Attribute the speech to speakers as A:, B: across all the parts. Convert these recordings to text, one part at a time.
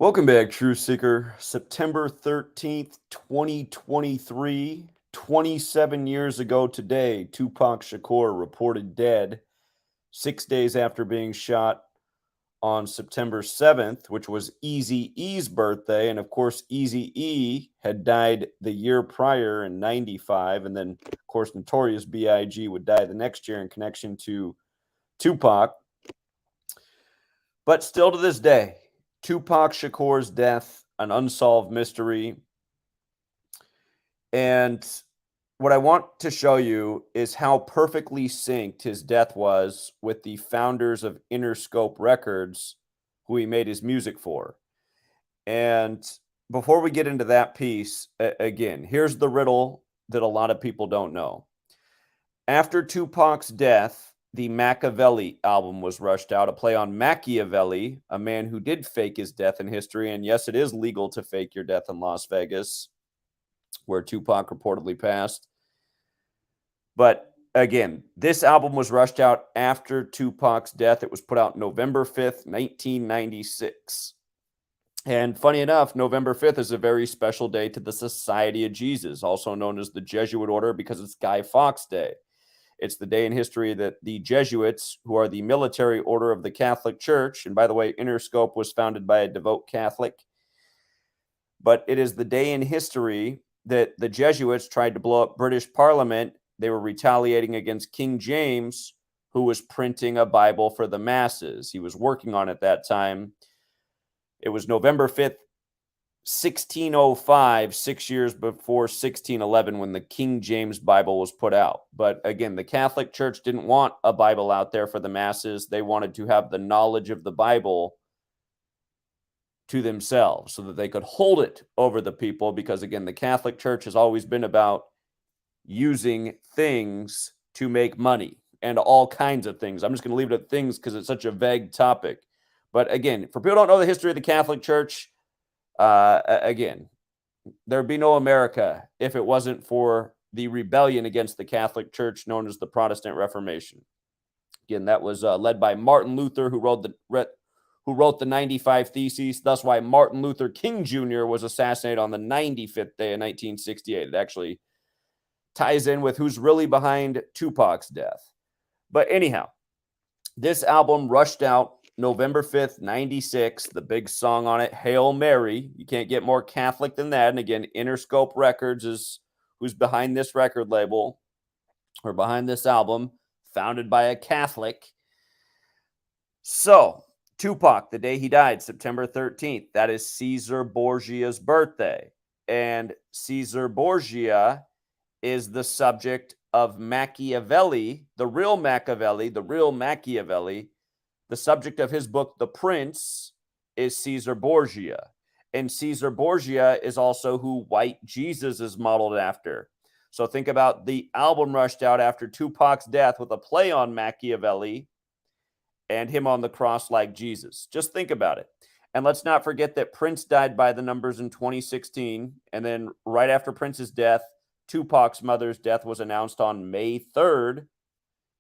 A: Welcome back, Truth Seeker. September 13th, 2023, 27 years ago today, Tupac Shakur reported dead 6 days after being shot on September 7th, which was Eazy-E's birthday. And of course, Eazy-E had died the year prior in 95. And then, of course, Notorious B.I.G. would die the next year in connection to Tupac. But still to this day, Tupac Shakur's death, an unsolved mystery. And what I want to show you is how perfectly synced his death was with the founders of Interscope Records, who he made his music for. And before we get into that piece, again, here's the riddle that a lot of people don't know. After Tupac's death, the Machiavelli album was rushed out, a play on Machiavelli, a man who did fake his death in history. And yes, it is legal to fake your death in Las Vegas, where Tupac reportedly passed. But again, this album was rushed out after Tupac's death. It was put out November 5th, 1996. And funny enough, November 5th is a very special day to the Society of Jesus, also known as the Jesuit Order, because it's Guy Fawkes Day. It's the day in history that the Jesuits, who are the military order of the Catholic Church, and by the way, Interscope was founded by a devout Catholic, but it is the day in history that the Jesuits tried to blow up British Parliament. They were retaliating against King James, who was printing a Bible for the masses. He was working on it at that time. It was November 5th, 1605, 6 years before 1611, when the King James Bible was put out. But again, the Catholic Church didn't want a Bible out there for the masses. They wanted to have the knowledge of the Bible to themselves so that they could hold it over the people, because again, the Catholic Church has always been about using things to make money and all kinds of things. I'm just going to leave it at things because it's such a vague topic. But again, for people who don't know the history of the Catholic Church, again, there'd be no America if it wasn't for the rebellion against the Catholic Church known as the Protestant Reformation. Again, that was led by Martin Luther, who wrote the 95 Theses. That's why Martin Luther King Jr. was assassinated on the 95th day of 1968. It actually ties in with who's really behind Tupac's death. But anyhow, this album rushed out November 5th, 96. The big song on it, Hail Mary. You can't get more Catholic than that. And again, Interscope Records is who's behind this record label, or behind this album, founded by a Catholic. So, Tupac, the day he died, September 13th, that is Cesare Borgia's birthday. And Cesare Borgia is the subject of Machiavelli, the real Machiavelli. The subject of his book, The Prince, is Cesare Borgia. And Cesare Borgia is also who White Jesus is modeled after. So think about the album rushed out after Tupac's death with a play on Machiavelli and him on the cross like Jesus. Just think about it. And let's not forget that Prince died by the numbers in 2016. And then right after Prince's death, Tupac's mother's death was announced on May 3rd.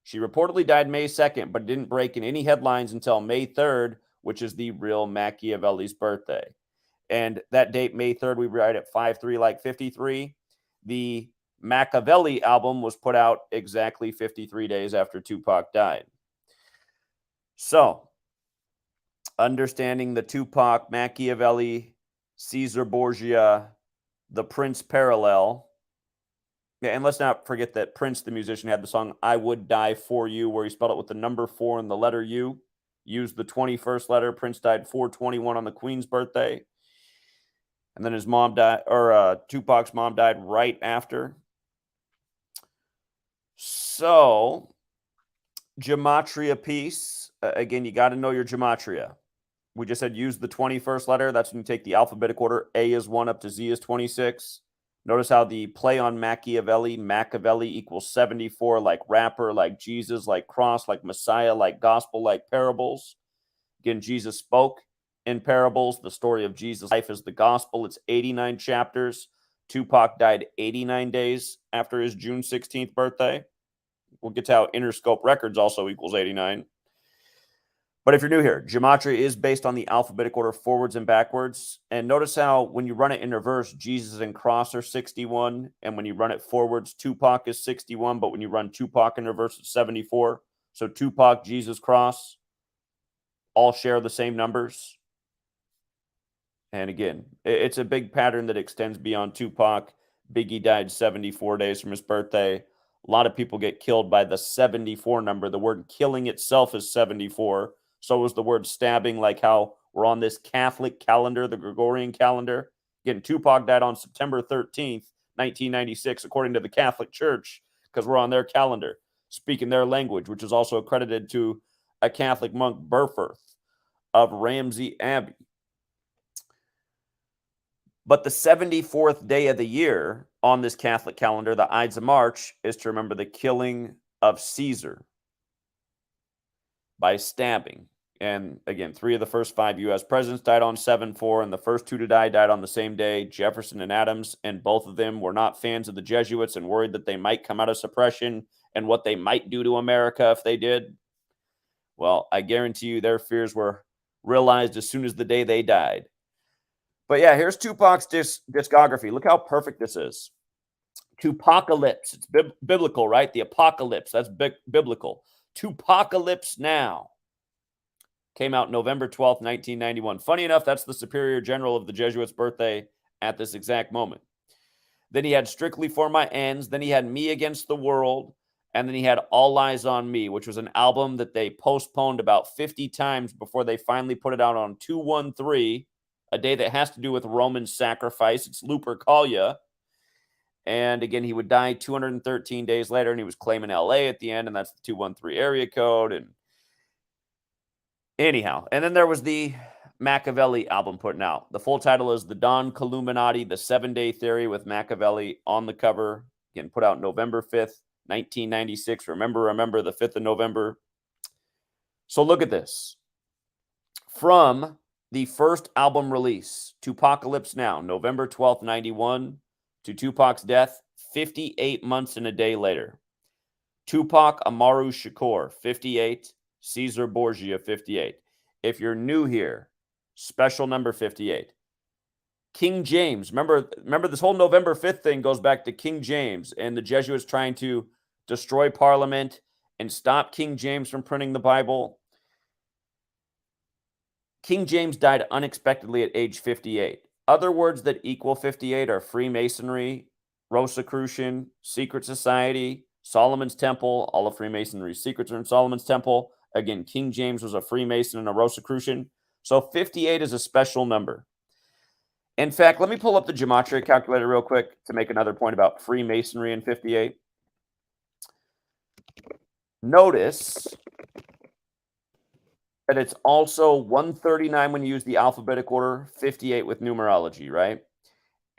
A: She reportedly died May 2nd, but didn't break in any headlines until May 3rd, which is the real Machiavelli's birthday. And that date, May 3rd, we write at 5-3 like 53. The Machiavelli album was put out exactly 53 days after Tupac died. So, understanding the Tupac, Machiavelli, Cesare Borgia, the Prince parallel. And let's not forget that Prince, the musician, had the song I Would Die For You, where he spelled it with the number 4 and the letter U. Used the 21st letter. Prince died 4/21 on the Queen's birthday. And then his mom died, or Tupac's mom died right after. So, gematria piece. Again, you got to know your gematria. We just said use the 21st letter. That's when you take the alphabetic order. A is 1 up to Z is 26. Notice how the play on Machiavelli equals 74, like rapper, like Jesus, like cross, like Messiah, like gospel, like parables. Again, Jesus spoke in parables. The story of Jesus' life is the gospel. It's 89 chapters. Tupac died 89 days after his June 16th birthday. We'll get to how Interscope Records also equals 89. But if you're new here, gematria is based on the alphabetic order forwards and backwards. And notice how when you run it in reverse, Jesus and Cross are 61. And when you run it forwards, Tupac is 61. But when you run Tupac in reverse, it's 74. So Tupac, Jesus, Cross all share the same numbers. And again, it's a big pattern that extends beyond Tupac. Biggie died 74 days from his birthday. A lot of people get killed by the 74 number. The word killing itself is 74. So is the word stabbing, like how we're on this Catholic calendar, the Gregorian calendar. Again, Tupac died on September 13th, 1996, according to the Catholic Church, because we're on their calendar, speaking their language, which is also accredited to a Catholic monk, Burford of Ramsey Abbey. But the 74th day of the year on this Catholic calendar, the Ides of March, is to remember the killing of Caesar by stabbing. And again, 3 of the first 5 U.S. presidents died on 7/4, and the first 2 to die died on the same day, Jefferson and Adams, and both of them were not fans of the Jesuits and worried that they might come out of suppression and what they might do to America if they did. Well, I guarantee you their fears were realized as soon as the day they died. But yeah, here's Tupac's discography. Look how perfect this is. Tupacalypse. It's biblical, right? The apocalypse. That's biblical. Tupacalypse Now came out November 12th, 1991. Funny enough, that's the Superior General of the Jesuits' birthday at this exact moment. Then he had Strictly for My Ends. Then he had Me Against the World. And then he had All Eyes on Me, which was an album that they postponed about 50 times before they finally put it out on 2/13, a day that has to do with Roman sacrifice. It's Lupercalia. And again, he would die 213 days later, and he was claiming LA at the end, and that's the 213 area code. And anyhow, and then there was the Machiavelli album putting out. The full title is The Don Columinati, The 7-Day Theory, with Machiavelli on the cover. Again, put out November 5th, 1996. Remember the 5th of November. So look at this. From the first album release, Tupacalypse Now, November 12th, 91, to Tupac's death, 58 months and a day later. Tupac Amaru Shakur, 58. Cesare Borgia, 58. If you're new here, special number 58. King James, remember this whole November 5th thing goes back to King James and the Jesuits trying to destroy Parliament and stop King James from printing the Bible. King James died unexpectedly at age 58. Other words that equal 58 are Freemasonry, Rosicrucian, Secret Society, Solomon's Temple. All of Freemasonry's secrets are in Solomon's Temple. Again, King James was a Freemason and a Rosicrucian. So 58 is a special number. In fact, let me pull up the gematria calculator real quick to make another point about Freemasonry and 58. Notice that it's also 139 when you use the alphabetic order, 58 with numerology, right?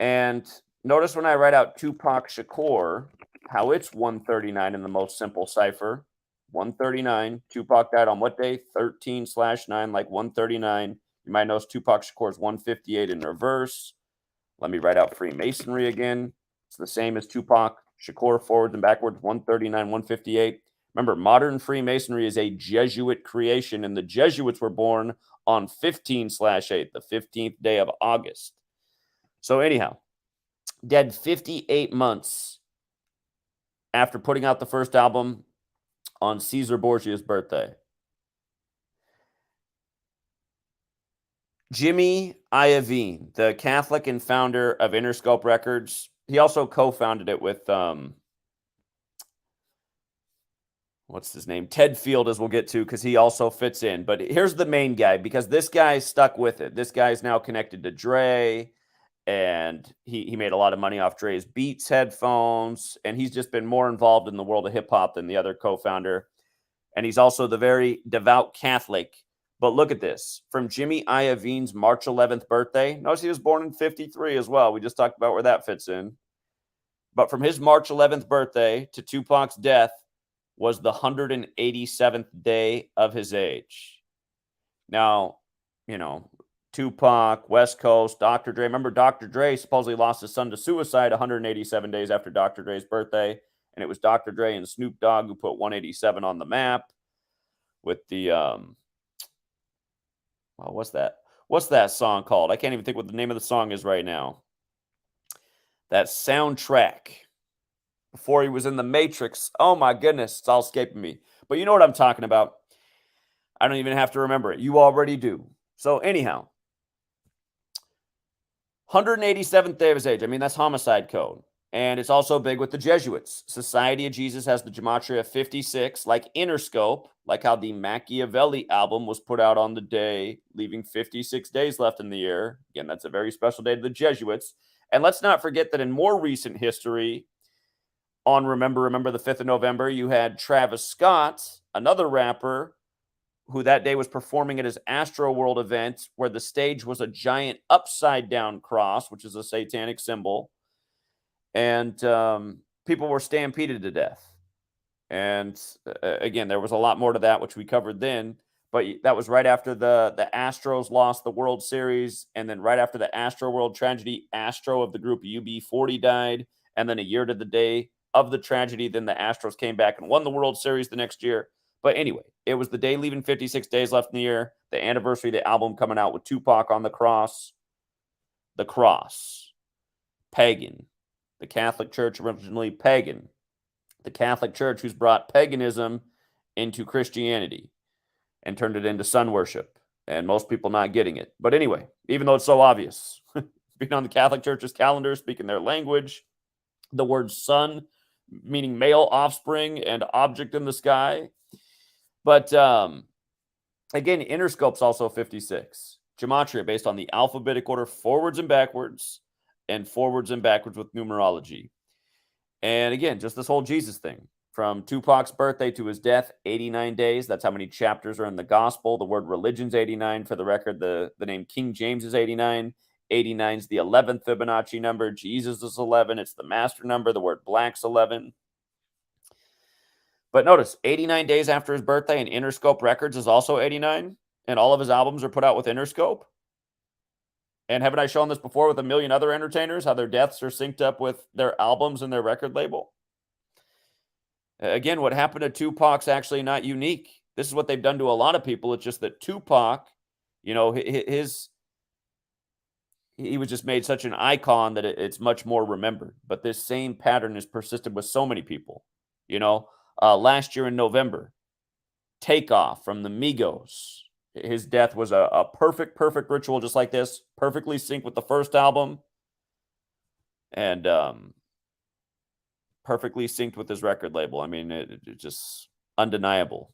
A: And notice when I write out Tupac Shakur, how it's 139 in the most simple cipher. 139. Tupac died on what day? 13/9, like 139. You might notice Tupac Shakur is 158 in reverse. Let me write out Freemasonry again. It's the same as Tupac Shakur, forwards and backwards, 139, 158. Remember, modern Freemasonry is a Jesuit creation, and the Jesuits were born on 15/8, the 15th day of August. So anyhow, dead 58 months after putting out the first album on Cesare Borgia's birthday. Jimmy Iovine, the Catholic and founder of Interscope Records, he also co-founded it with what's his name? Ted Field, as we'll get to, because he also fits in. But here's the main guy, because this guy stuck with it. This guy's now connected to Dre, and he made a lot of money off Dre's Beats headphones, and he's just been more involved in the world of hip-hop than the other co-founder. And he's also the very devout Catholic. But look at this. From Jimmy Iovine's March 11th birthday, notice he was born in 53 as well. We just talked about where that fits in. But from his March 11th birthday to Tupac's death, was the 187th day of his age. Now, you know, Tupac, West Coast, Dr. Dre. Remember, Dr. Dre supposedly lost his son to suicide 187 days after Dr. Dre's birthday. And it was Dr. Dre and Snoop Dogg who put 187 on the map with the Oh, what's that? What's that song called? I can't even think what the name of the song is right now. That soundtrack before he was in the Matrix. Oh my goodness, it's all escaping me. But you know what I'm talking about. I don't even have to remember it. You already do. So anyhow, 187th day of his age. I mean, that's homicide code. And it's also big with the Jesuits. Society of Jesus has the gematria of 56, like Interscope, like how the Machiavelli album was put out on the day, leaving 56 days left in the year. Again, that's a very special day to the Jesuits. And let's not forget that in more recent history, on Remember the 5th of November, you had Travis Scott, another rapper, who that day was performing at his Astro World event, where the stage was a giant upside down cross, which is a satanic symbol. And people were stampeded to death. And again, there was a lot more to that, which we covered then. But that was right after the Astros lost the World Series. And then right after the Astro World tragedy, Astro of the group UB40 died. And then a year to the day of the tragedy, then the Astros came back and won the World Series the next year. But anyway, it was the day leaving 56 days left in the year, the anniversary of the album coming out with Tupac on the cross. The cross. Pagan. The Catholic Church, originally pagan. The Catholic Church who's brought paganism into Christianity and turned it into sun worship. And most people not getting it. But anyway, even though it's so obvious, being on the Catholic Church's calendar, speaking their language, the word sun, meaning male offspring and object in the sky. But again, Interscope's also 56. Gematria based on the alphabetic order forwards and backwards with numerology. And again, just this whole Jesus thing. From Tupac's birthday to his death, 89 days. That's how many chapters are in the gospel. The word religion's 89. For the record, the name King James is 89. 89 is the 11th Fibonacci number. Jesus is 11. It's the master number. The word black's 11. But notice, 89 days after his birthday, and Interscope Records is also 89. And all of his albums are put out with Interscope. And haven't I shown this before with a million other entertainers, how their deaths are synced up with their albums and their record label? Again, what happened to Tupac's actually not unique. This is what they've done to a lot of people. It's just that Tupac, you know, he was just made such an icon that it's much more remembered. But this same pattern has persisted with so many people. You know, last year in November, Takeoff from the Migos. His death was a perfect ritual just like this, perfectly synced with the first album, and perfectly synced with his record label. I mean, it's just undeniable.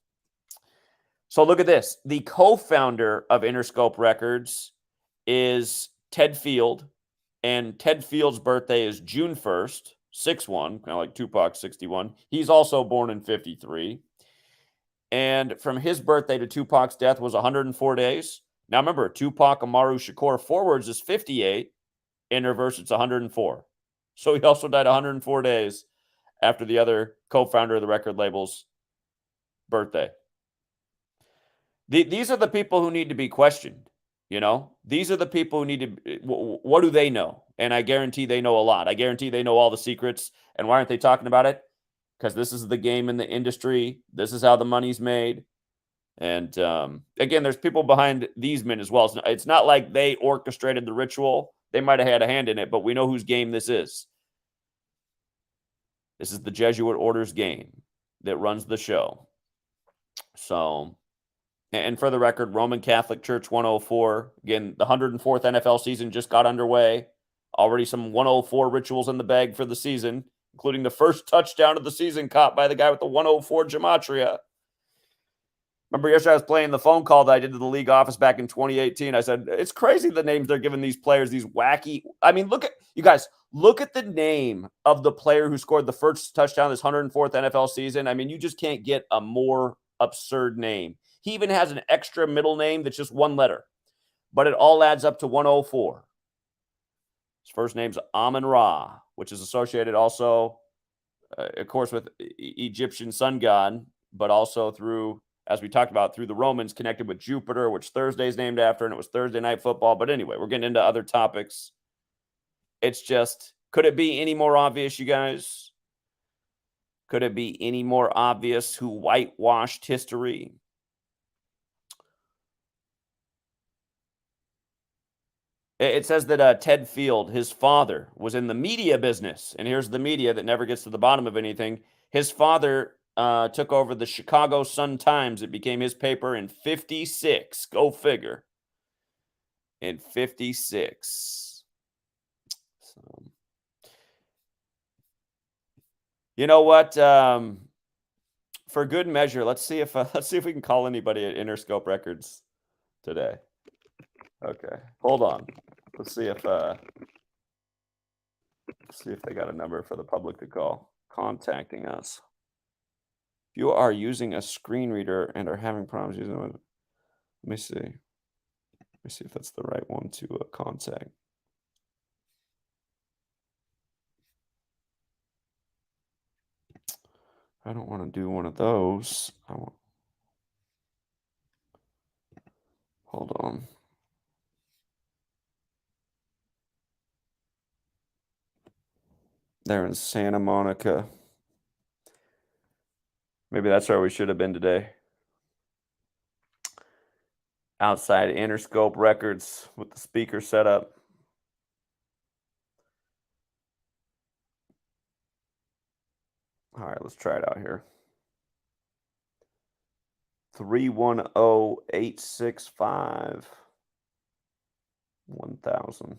A: So look at this. The co-founder of Interscope Records is Ted Field, and Ted Field's birthday is June 1st, 6-1, kind of like Tupac, 61. He's also born in 53. And from his birthday to Tupac's death was 104 days. Now remember, Tupac Amaru Shakur forwards is 58. In reverse, it's 104. So he also died 104 days after the other co-founder of the record label's birthday. These are the people who need to be questioned. You know, these are the people who need to, what do they know? And I guarantee they know a lot. I guarantee they know all the secrets. And why aren't they talking about it? Because this is the game in the industry. This is how the money's made. And again, there's people behind these men as well. It's not like they orchestrated the ritual. They might have had a hand in it, but we know whose game this is. This is the Jesuit order's game that runs the show. So, and for the record, Roman Catholic Church 104. Again, the 104th NFL season just got underway. Already some 104 rituals in the bag for the season, including the first touchdown of the season caught by the guy with the 104 gematria. Remember yesterday I was playing the phone call that I did to the league office back in 2018. I said, it's crazy the names they're giving these players, these wacky. I mean, look at, you guys, look at the name of the player who scored the first touchdown this 104th NFL season. I mean, you just can't get a more absurd name. He even has an extra middle name that's just one letter, but it all adds up to 104. His first name's Amun-Ra, which is associated also, of course, with Egyptian sun god, but also through, as we talked about, through the Romans, connected with Jupiter, which Thursday's named after, and it was Thursday Night Football. But anyway, we're getting into other topics. It's just, could it be any more obvious, you guys? Could it be any more obvious who whitewashed history? It says that Ted Field, his father, was in the media business. And here's the media that never gets to the bottom of anything. His father took over the Chicago Sun-Times. It became his paper in 56. Go figure. In 56. So, you know what? For good measure, let's see if we can call anybody at Interscope Records today. Okay, hold on. Let's see if they got a number for the public to call. Contacting us. If you are using a screen reader and are having problems using it, let me see. Let me see if that's the right one to contact. I don't want to do one of those. Hold on. They're in Santa Monica. Maybe that's where we should have been today. Outside Interscope Records with the speaker set up. All right, let's try it out here. 310-865-1000.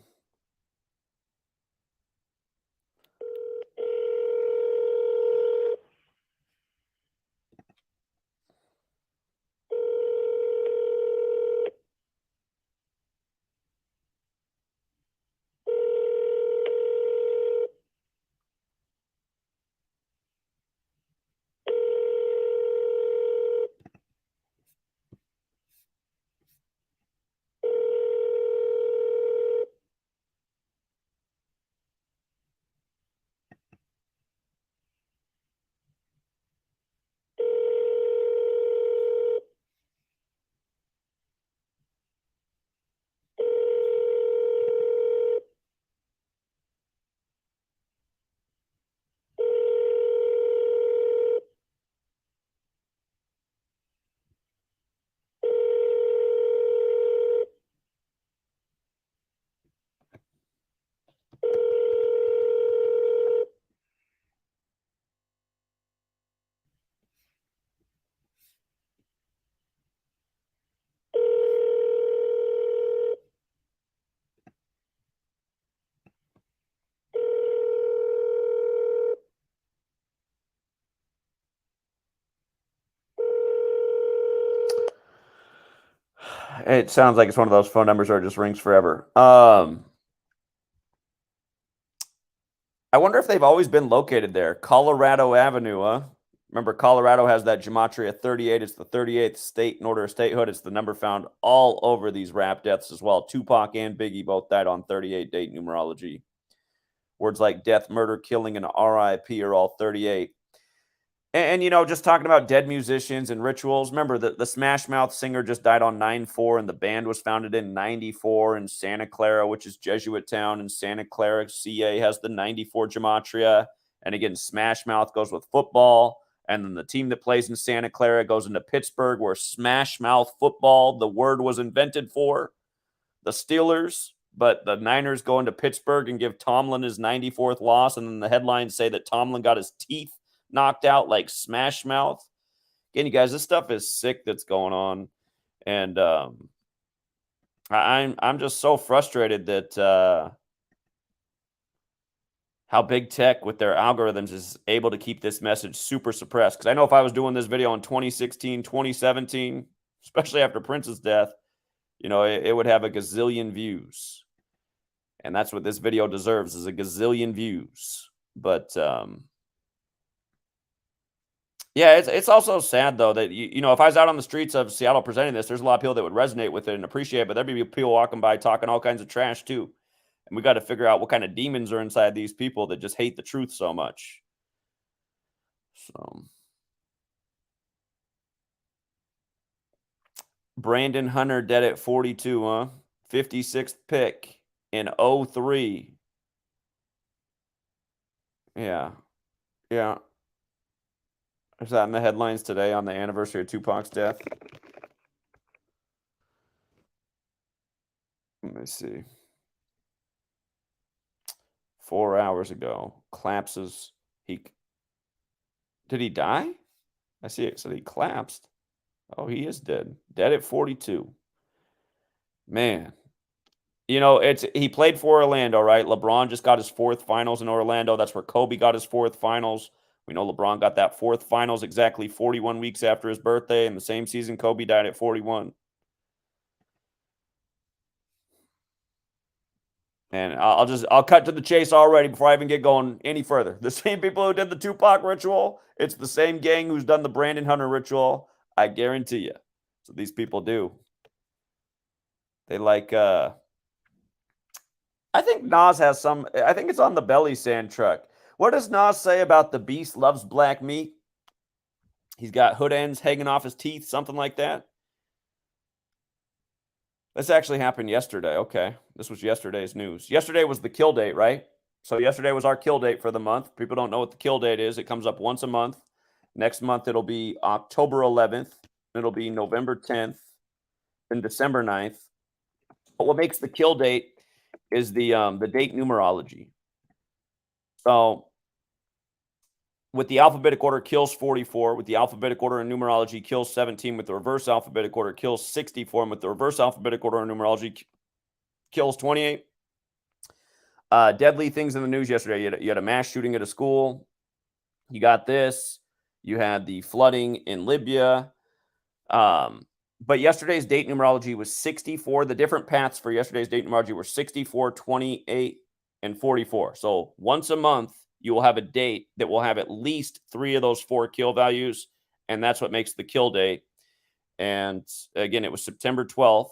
A: It sounds like it's one of those phone numbers where it just rings forever. I wonder if they've always been located there. Colorado Avenue, huh? Remember, Colorado has that gematria 38. It's the 38th state in order of statehood. It's the number found all over these rap deaths as well. Tupac and Biggie both died on 38 date numerology. Words like death, murder, killing, and RIP are all 38. And, just talking about dead musicians and rituals. Remember, the Smash Mouth singer just died on 9/4, and the band was founded in 94 in Santa Clara, which is Jesuit town in Santa Clara. CA has the 94 gematria. And again, Smash Mouth goes with football. And then the team that plays in Santa Clara goes into Pittsburgh, where Smash Mouth football, the word was invented for the Steelers. But the Niners go into Pittsburgh and give Tomlin his 94th loss. And then the headlines say that Tomlin got his teeth knocked out like Smash Mouth. Again, you guys, this stuff is sick that's going on. And I'm just so frustrated that how big tech with their algorithms is able to keep this message super suppressed. Because I know if I was doing this video in 2016, 2017, especially after Prince's death, it would have a gazillion views. And that's what this video deserves, is a gazillion views. But yeah, it's also sad though that if I was out on the streets of Seattle presenting this, there's a lot of people that would resonate with it and appreciate it, but there'd be people walking by talking all kinds of trash too. And we got to figure out what kind of demons are inside these people that just hate the truth so much. So Brandon Hunter dead at 42, huh? 56th pick in 03. Yeah. Yeah. Is that in the headlines today on the anniversary of Tupac's death? Let me see. 4 hours ago. Collapses. Did he die? I see it said he collapsed. Oh, he is dead. Dead at 42. Man. He played for Orlando, right? LeBron just got his 4th finals in Orlando. That's where Kobe got his 4th finals. We know LeBron got that 4th finals exactly 41 weeks after his birthday. In the same season, Kobe died at 41. And I'll cut to the chase already before I even get going any further. The same people who did the Tupac ritual, it's the same gang who's done the Brandon Hunter ritual. I guarantee you. So these people do. They like I think Nas has some. I think it's on the Belly Sand truck. What does Nas say about the beast loves black meat? He's got hood ends hanging off his teeth, something like that. This actually happened yesterday. Okay. This was yesterday's news. Yesterday was the kill date, right? So yesterday was our kill date for the month. People don't know what the kill date is. It comes up once a month. Next month, it'll be October 11th. It'll be November 10th and December 9th. But what makes the kill date is the date numerology. So with the alphabetic order, kills 44. With the alphabetic order and numerology, kills 17. With the reverse alphabetic order, kills 64. And with the reverse alphabetic order and numerology, kills 28. Deadly things in the news yesterday. You had a mass shooting at a school. You got this. You had the flooding in Libya. But yesterday's date numerology was 64. The different paths for yesterday's date numerology were 64, 28, and 44. So once a month, you will have a date that will have at least 3 of those 4 kill values, and that's what makes the kill date. And again, it was September 12th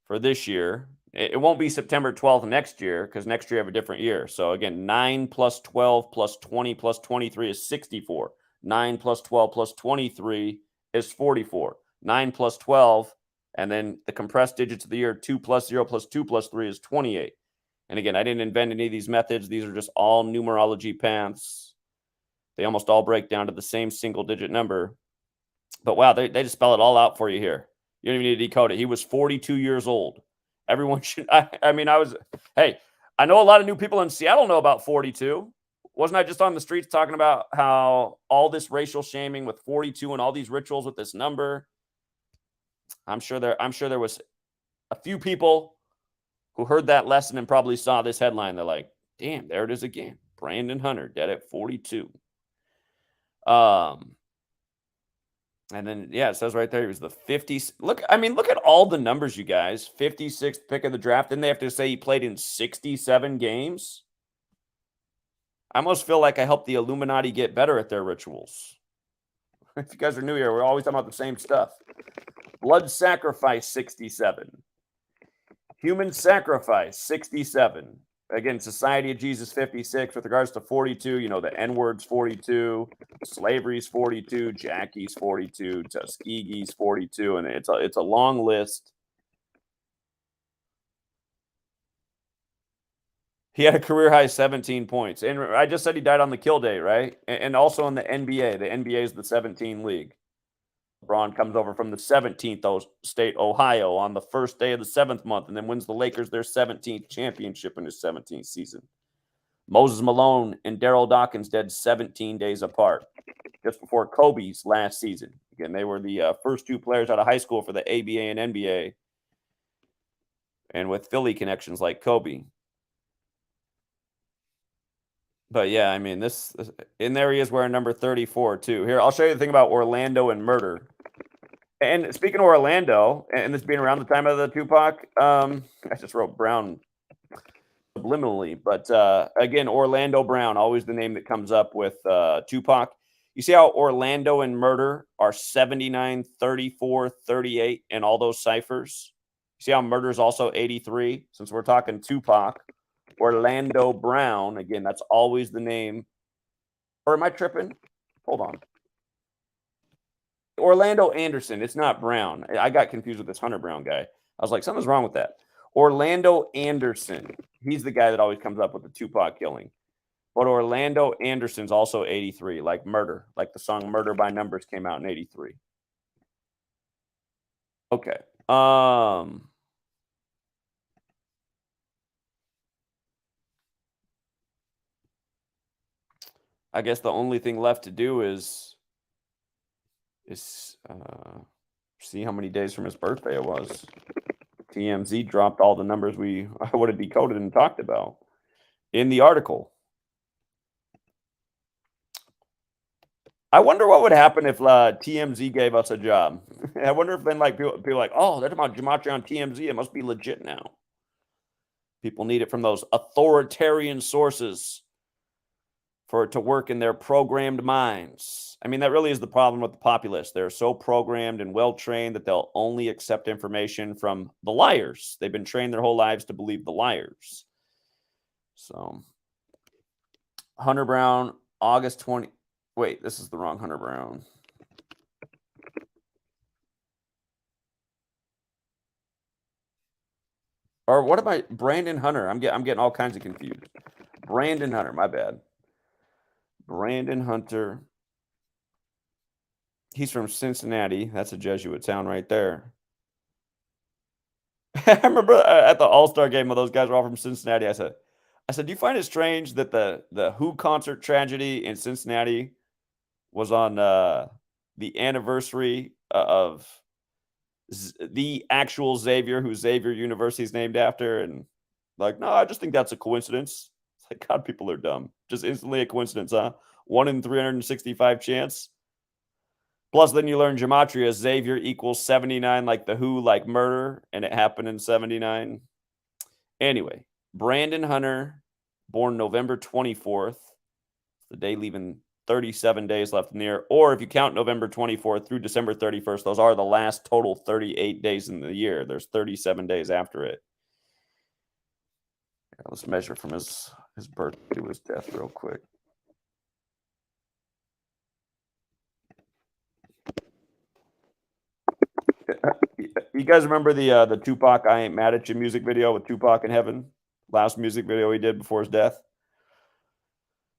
A: for this year. It won't be September 12th next year because next year you have a different year. So again, 9 plus 12 plus 20 plus 23 is 64. 9 plus 12 plus 23 is 44. 9 plus 12, and then the compressed digits of the year, 2 plus 0 plus 2 plus 3 is 28. And again, I didn't invent any of these methods. These are just all numerology paths. They almost all break down to the same single-digit number. But wow, they just spell it all out for you here. You don't even need to decode it. He was 42 years old. Everyone should. Hey, I know a lot of new people in Seattle know about 42. Wasn't I just on the streets talking about how all this racial shaming with 42 and all these rituals with this number? I'm sure there was a few people who heard that lesson and probably saw this headline. They're like, damn, there it is again. Brandon Hunter dead at 42. And then, yeah, it says right there, he was the 50th. Look at all the numbers, you guys. 56th pick of the draft. Then they have to say he played in 67 games. I almost feel like I helped the Illuminati get better at their rituals. If you guys are new here, we're always talking about the same stuff. Blood sacrifice, 67. Human sacrifice, 67. Again, Society of Jesus, 56. With regards to 42, the N-word's 42, slavery's 42, Jackie's 42, Tuskegee's 42, and it's a long list. He had a career-high 17 points. And I just said he died on the kill day, right? And also in the NBA. The NBA is the 17 league. LeBron comes over from the 17th state, Ohio, on the first day of the 7th month, and then wins the Lakers their 17th championship in his 17th season. Moses Malone and Daryl Dawkins dead 17 days apart, just before Kobe's last season. Again, they were the first 2 players out of high school for the ABA and NBA, and with Philly connections like Kobe. But yeah, this in there he is wearing number 34 too. Here, I'll show you the thing about Orlando and murder. And speaking of Orlando, and this being around the time of the Tupac, I just wrote Brown subliminally, but again, Orlando Brown, always the name that comes up with Tupac. You see how Orlando and murder are 79, 34, 38 in all those ciphers? You see how murder is also 83? Since we're talking Tupac, Orlando Brown, again, that's always the name. Or am I tripping? Hold on. Orlando Anderson. It's not Brown. I got confused with this Hunter Brown guy. I was like, something's wrong with that. Orlando Anderson. He's the guy that always comes up with the Tupac killing. But Orlando Anderson's also 83, like Murder. Like the song Murder by Numbers came out in 83. Okay. I guess the only thing left to do is see how many days from his birthday it was. TMZ dropped all the numbers we I would have decoded and talked about in the article. I wonder what would happen if TMZ gave us a job. I wonder if then like people like, oh, they're talking about gematria on TMZ. It must be legit now. People need it from those authoritarian sources for it to work in their programmed minds. I mean, that really is the problem with the populace. They're so programmed and well trained that they'll only accept information from the liars. They've been trained their whole lives to believe the liars. So, Hunter Brown, August 20. Wait, this is the wrong Hunter Brown. Or what about Brandon Hunter? I'm getting all kinds of confused. Brandon Hunter, my bad. Brandon Hunter. He's from Cincinnati. That's a Jesuit town right there. I remember at the All-Star game when those guys were all from Cincinnati. I said, do you find it strange that the Who concert tragedy in Cincinnati was on the anniversary of the actual Xavier, who Xavier University is named after? And like, no, I just think that's a coincidence. It's like, God, people are dumb. Just instantly a coincidence, huh? 1 in 365 chance. Plus, then you learn gematria. Xavier equals 79, like the Who, like murder, and it happened in 79. Anyway, Brandon Hunter, born November 24th, the day leaving 37 days left in the year. Or if you count November 24th through December 31st, those are the last total 38 days in the year. There's 37 days after it. Yeah, let's measure from his birth to his death real quick. You guys remember the Tupac "I Ain't Mad at You" music video with Tupac in heaven? Last music video he did before his death.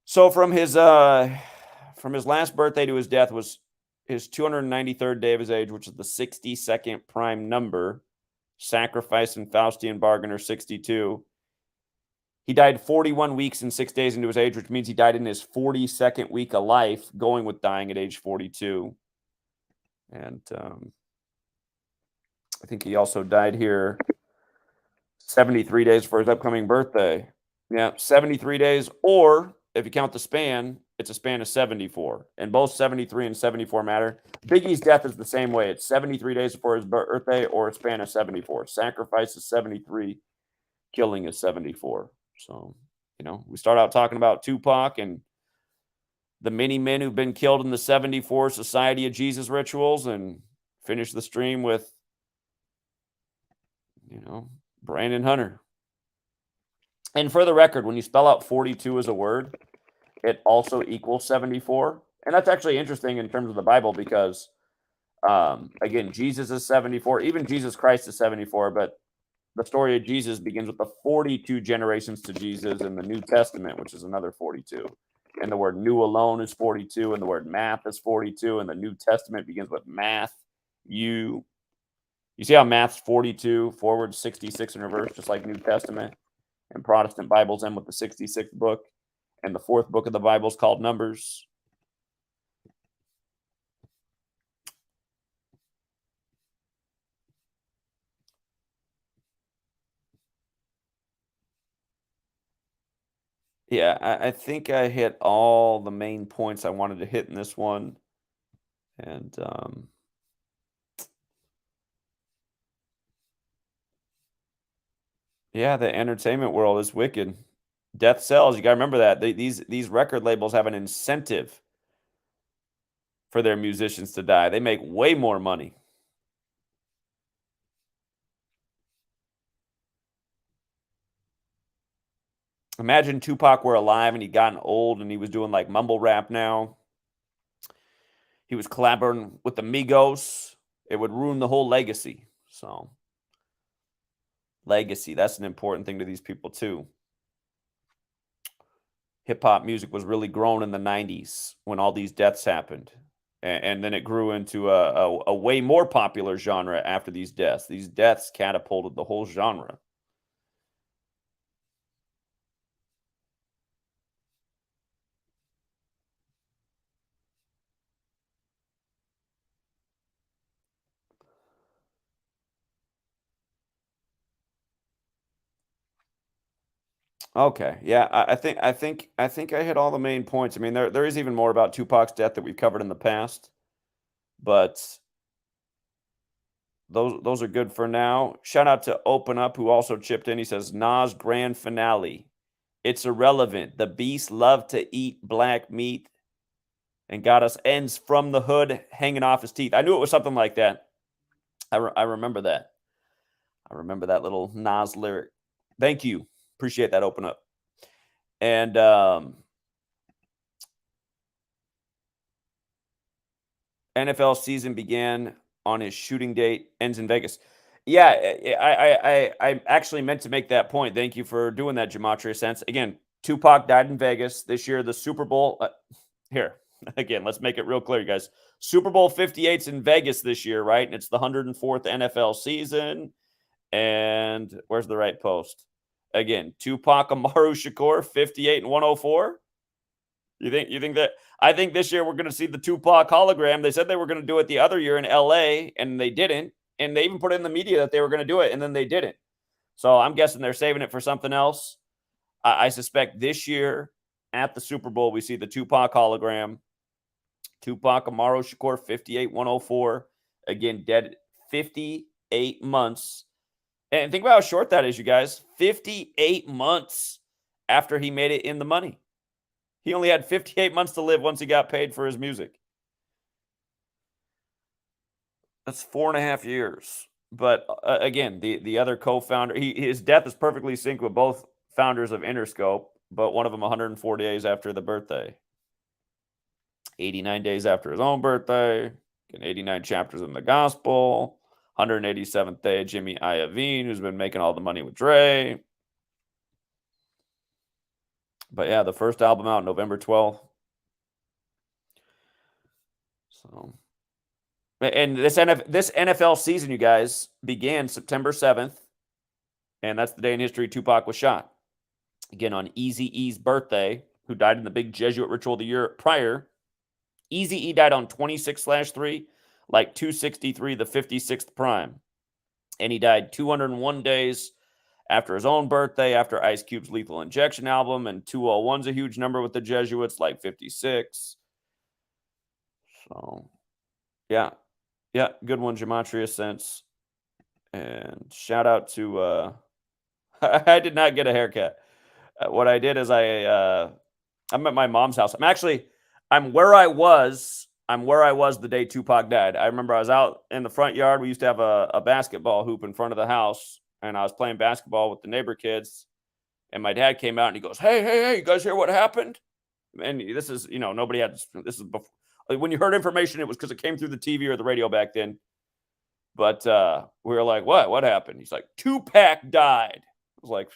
A: So from his last birthday to his death was his 293rd day of his age, which is the 62nd prime number. Sacrifice and Faustian bargain are 62. He died 41 weeks and 6 days into his age, which means he died in his 42nd week of life, going with dying at age 42. And I think he also died here 73 days for his upcoming birthday. Yeah, 73 days, or if you count the span, it's a span of 74. And both 73 and 74 matter. Biggie's death is the same way. It's 73 days before his birthday or a span of 74. Sacrifice is 73, killing is 74. So, we start out talking about Tupac and the many men who've been killed in the 74 Society of Jesus rituals, and finish the stream with, Brandon Hunter. And for the record, when you spell out 42 as a word, it also equals 74. And that's actually interesting in terms of the Bible because, again, Jesus is 74. Even Jesus Christ is 74. But the story of Jesus begins with the 42 generations to Jesus in the New Testament, which is another 42. And the word new alone is 42. And the word math is 42. And the New Testament begins with math. You see how math's 42, forward 66 in reverse, just like New Testament? And Protestant Bibles end with the 66th book. And the fourth book of the Bible is called Numbers. Yeah, I think I hit all the main points I wanted to hit in this one. And yeah, the entertainment world is wicked. Death sells. You got to remember that. These record labels have an incentive for their musicians to die. They make way more money. Imagine Tupac were alive and he'd gotten old and he was doing like mumble rap now. He was collaborating with the Migos. It would ruin the whole legacy. So, legacy, that's an important thing to these people too. Hip hop music was really grown in the 90s when all these deaths happened. And then it grew into a way more popular genre after these deaths. These deaths catapulted the whole genre. Okay, yeah, I think I hit all the main points. I mean, there is even more about Tupac's death that we've covered in the past, but those are good for now. Shout out to Open Up who also chipped in. He says Nas grand finale. It's irrelevant. The beast loved to eat black meat and got us ends from the hood hanging off his teeth. I knew it was something like that. I remember that. I remember that little Nas lyric. Thank you. Appreciate that. Open Up. And NFL season began on his shooting date, ends in Vegas. Yeah, I actually meant to make that point. Thank you for doing that, Gematria Sense. Again, Tupac died in Vegas this year. The Super Bowl. Here, again, let's make it real clear, you guys. Super Bowl 58's in Vegas this year, right? And it's the 104th NFL season. And where's the right post? Again, Tupac Amaru Shakur, 58 and 104. You think that I think this year we're going to see the Tupac hologram. They said they were going to do it the other year in LA and they didn't. And they even put in the media that they were going to do it and then they didn't. So I'm guessing they're saving it for something else. I suspect this year at the Super Bowl we see the Tupac hologram. Tupac Amaru Shakur 58 104. Again, dead 58 months. And think about how short that is, you guys. 58 months after he made it in the money. He only had 58 months to live once he got paid for his music. That's 4.5 years. But again, the other co-founder, his death is perfectly synced with both founders of Interscope, but one of them 104 days after the birthday. 89 days after his own birthday, and 89 chapters in the gospel, 187th day, Jimmy Iovine, who's been making all the money with Dre. But yeah, the first album out November 12th. So, and this NFL season, you guys, began September 7th, and that's the day in history Tupac was shot. Again, on Eazy-E's birthday, who died in the big Jesuit ritual the year prior. Eazy-E died on 26/3, like 263, the 56th prime. And he died 201 days after his own birthday, after Ice Cube's Lethal Injection album, and 201's a huge number with the Jesuits, like 56. So, yeah. Yeah, good one, Gematria Sense. And shout out to, I did not get a haircut. What I did is I'm at my mom's house. I'm where I was. I'm where I was the day Tupac died. I remember I was out in the front yard. We used to have a basketball hoop in front of the house, and I was playing basketball with the neighbor kids. And my dad came out and he goes, "Hey, you guys hear what happened?" And this is, nobody had this is before. Like, when you heard information, it was because it came through the TV or the radio back then. But we were like, "What happened?" He's like, "Tupac died." I was like,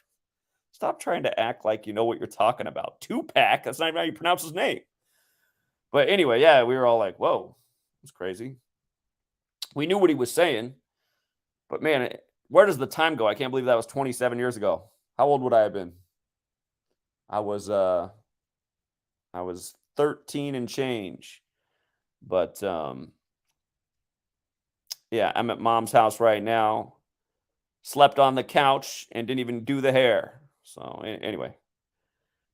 A: "Stop trying to act like you know what you're talking about. Tupac? That's not even how you pronounce his name." But anyway, yeah, we were all like, "Whoa, that's crazy." We knew what he was saying, but man, where does the time go? I can't believe that was 27 years ago. How old would I have been? I was uh I was 13 and change. But yeah, I'm at mom's house right now. Slept on the couch and didn't even do the hair. So anyway,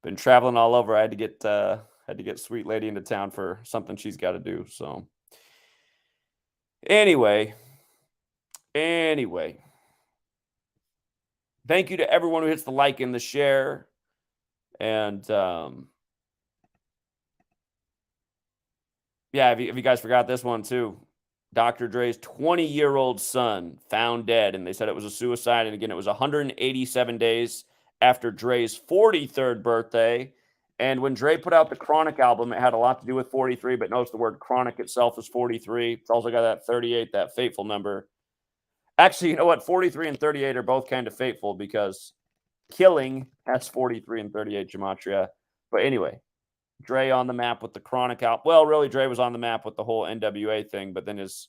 A: been traveling all over. I had to get sweet lady into town for something she's got to do. So anyway, anyway, thank you to everyone who hits the like and the share. And yeah, if you guys forgot this one too, Dr. Dre's 20-year-old son found dead, and they said it was a suicide. And again, it was 187 days after Dre's 43rd birthday. And when Dre put out the Chronic album, it had a lot to do with 43, but notice the word chronic itself is 43. It's also got that 38, that fateful number. Actually, you know what? 43 and 38 are both kind of fateful because killing has 43 and 38 gematria. But anyway, Dre on the map with the Chronic album. Well, really, Dre was on the map with the whole NWA thing, but then as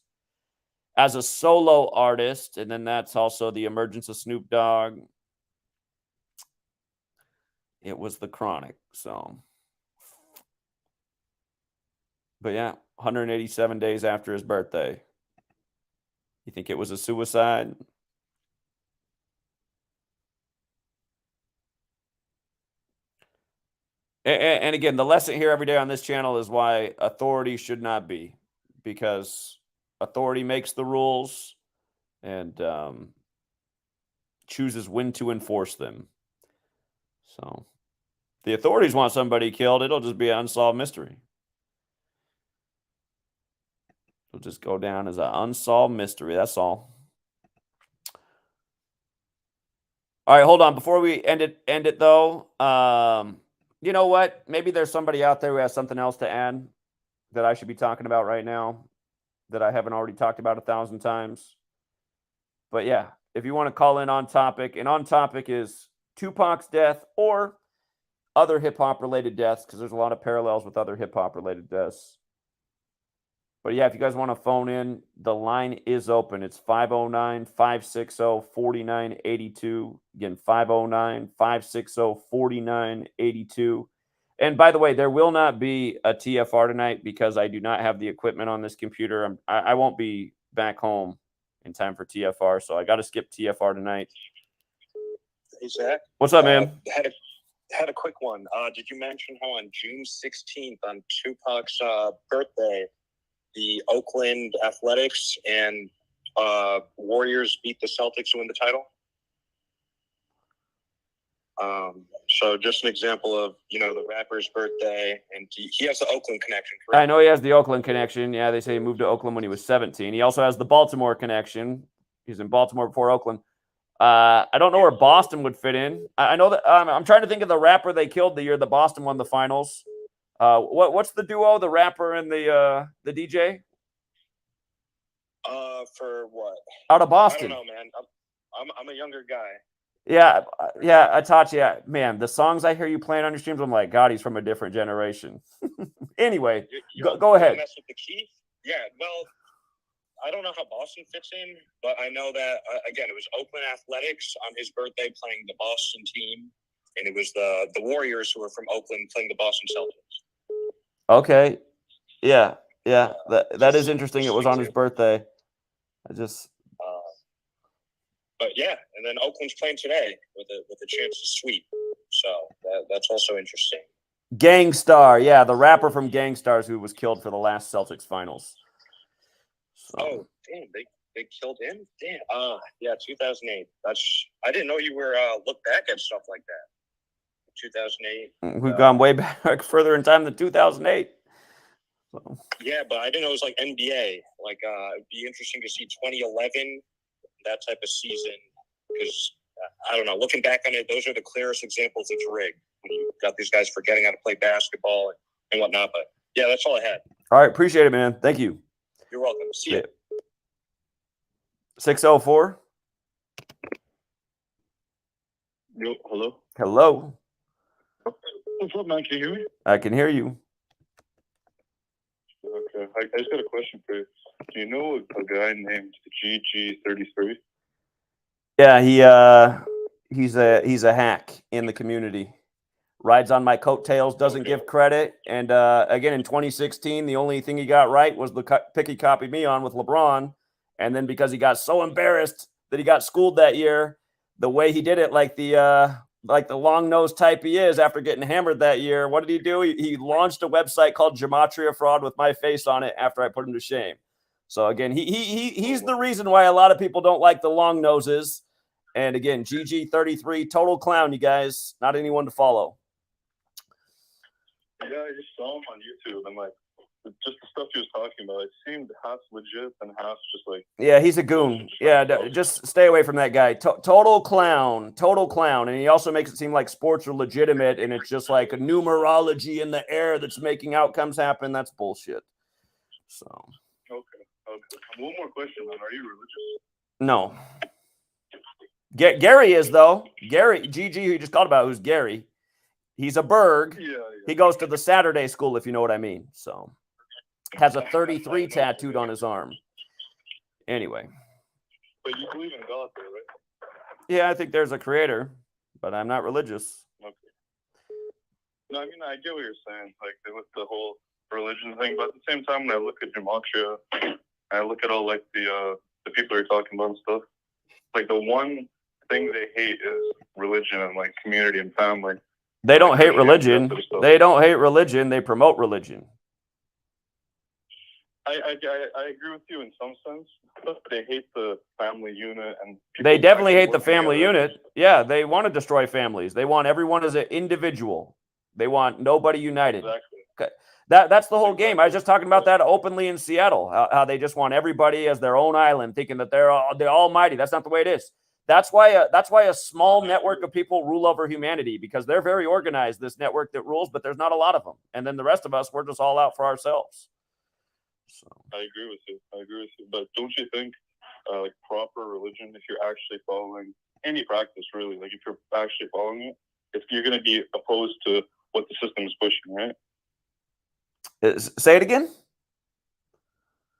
A: a solo artist, and then that's also the emergence of Snoop Dogg. It was the Chronic. So, but yeah, 187 days after his birthday. You think it was a suicide? And again, the lesson here every day on this channel is why authority should not be, because authority makes the rules and chooses when to enforce them. So if the authorities want somebody killed, it'll just be an unsolved mystery. It'll just go down as an unsolved mystery. That's all. All right, hold on. Before we end it though, you know what? Maybe there's somebody out there who has something else to add that I should be talking about right now that I haven't already talked about 1,000 times. But yeah, if you want to call in on topic, and on topic is Tupac's death or other hip hop related deaths, because there's a lot of parallels with other hip hop related deaths. But yeah, if you guys want to phone in, the line is open. It's 509-560-4982. Again, 509-560-4982. And by the way, there will not be a TFR tonight because I do not have the equipment on this computer. I won't be back home in time for TFR, so I got to skip TFR tonight.
B: Hey, Zach.
A: What's up, man?
B: Had a quick one. Did you mention how on June 16th, on Tupac's birthday, the Oakland Athletics and Warriors beat the Celtics to win the title? So just an example of, the rapper's birthday, and he has the Oakland connection, correct?
A: I know he has the Oakland connection. Yeah, they say he moved to Oakland when he was 17. He also has the Baltimore connection. He's in Baltimore before Oakland. I don't know where Boston would fit in. I know that I'm trying to think of the rapper they killed the year that Boston won the finals. What's the duo, the rapper and the DJ?
B: For what?
A: Out of Boston.
B: I don't know, man. I'm a younger guy.
A: Yeah, Atachi. Man, the songs I hear you playing on your streams, I'm like, God, he's from a different generation. Anyway, go ahead.
B: Mess with the key? Yeah, well, I don't know how Boston fits in, but I know that, again, it was Oakland Athletics on his birthday playing the Boston team, and it was the Warriors who were from Oakland playing the Boston Celtics.
A: Okay. Yeah. That is interesting. It was on his birthday.
B: But yeah, and then Oakland's playing today with a chance to sweep. So that's also interesting.
A: Gangstar, yeah, the rapper from Gangstars who was killed for the last Celtics finals. So.
B: Oh, damn, they killed him? Damn. Yeah, 2008. I didn't know you were look back at stuff like that. 2008.
A: We've gone way back further in time than 2008. So.
B: Yeah, but I didn't know it was like NBA. Like, it'd be interesting to see 2011, that type of season, because I don't know. Looking back on it, those are the clearest examples it's rigged. You got these guys forgetting how to play basketball and whatnot. But yeah, that's all I had.
A: All right, appreciate it, man. Thank you.
B: You're welcome. See you.
A: 604.
C: Yo, hello.
A: Hello.
C: What's up, man? Can you hear me?
A: I can hear you.
C: Okay, I just got a question for you. Do you know a guy named GG33?
A: Yeah, he's a hack in the community. Rides on my coattails, doesn't give credit. And again, in 2016, the only thing he got right was the pick he copied me on with LeBron. And then because he got so embarrassed that he got schooled that year, the way he did it, like the long-nosed type he is after getting hammered that year, what did he do? He launched a website called Gematria Fraud with my face on it after I put him to shame. So again, he's the reason why a lot of people don't like the long noses. And again, GG33, total clown, you guys. Not anyone to follow.
C: Yeah, I just saw him on YouTube, and like just the stuff he was talking about, it seemed half legit and half just like.
A: Yeah, he's a goon. Yeah, just stay away from that guy. Total clown, and he also makes it seem like sports are legitimate, and it's just like a numerology in the air that's making outcomes happen. That's bullshit. So.
C: Okay. One more question, man. Are you religious?
A: No. Gary is though. Gary, GG, who you just called about, who's Gary. He's a Berg.
C: Yeah.
A: He goes to the Saturday school, if you know what I mean. So, has a 33 tattooed on his arm. Anyway.
C: But you believe in God, though, right?
A: Yeah, I think there's a creator, but I'm not religious.
C: Okay. No, I mean, I get what you're saying, like with the whole religion thing. But at the same time, when I look at Gematria, I look at all like the people you're talking about and stuff. Like the one thing they hate is religion and like community and family.
A: They don't hate
C: Christianity, that
A: religion.
C: sort of stuff.
A: They don't hate religion. They promote religion.
C: I agree with you in some sense, but they hate the family unit and
A: They
C: people
A: definitely
C: actually
A: hate the
C: working
A: family
C: together.
A: unit. Yeah, they want to destroy families. They want everyone as an individual. They want nobody united.
C: Exactly.
A: Okay. That's the whole game. I was just talking about that openly in Seattle, how they just want everybody as their own island, thinking that they're almighty. That's not the way it is. That's why a small network of people rule over humanity, because they're very organized, this network that rules, but there's not a lot of them. And then the rest of us, we're just all out for ourselves. So
C: I agree with you. But don't you think like proper religion, if you're actually following any practice, really, like if you're actually following it, if you're going to be opposed to what the system is pushing, right?
A: Say it again.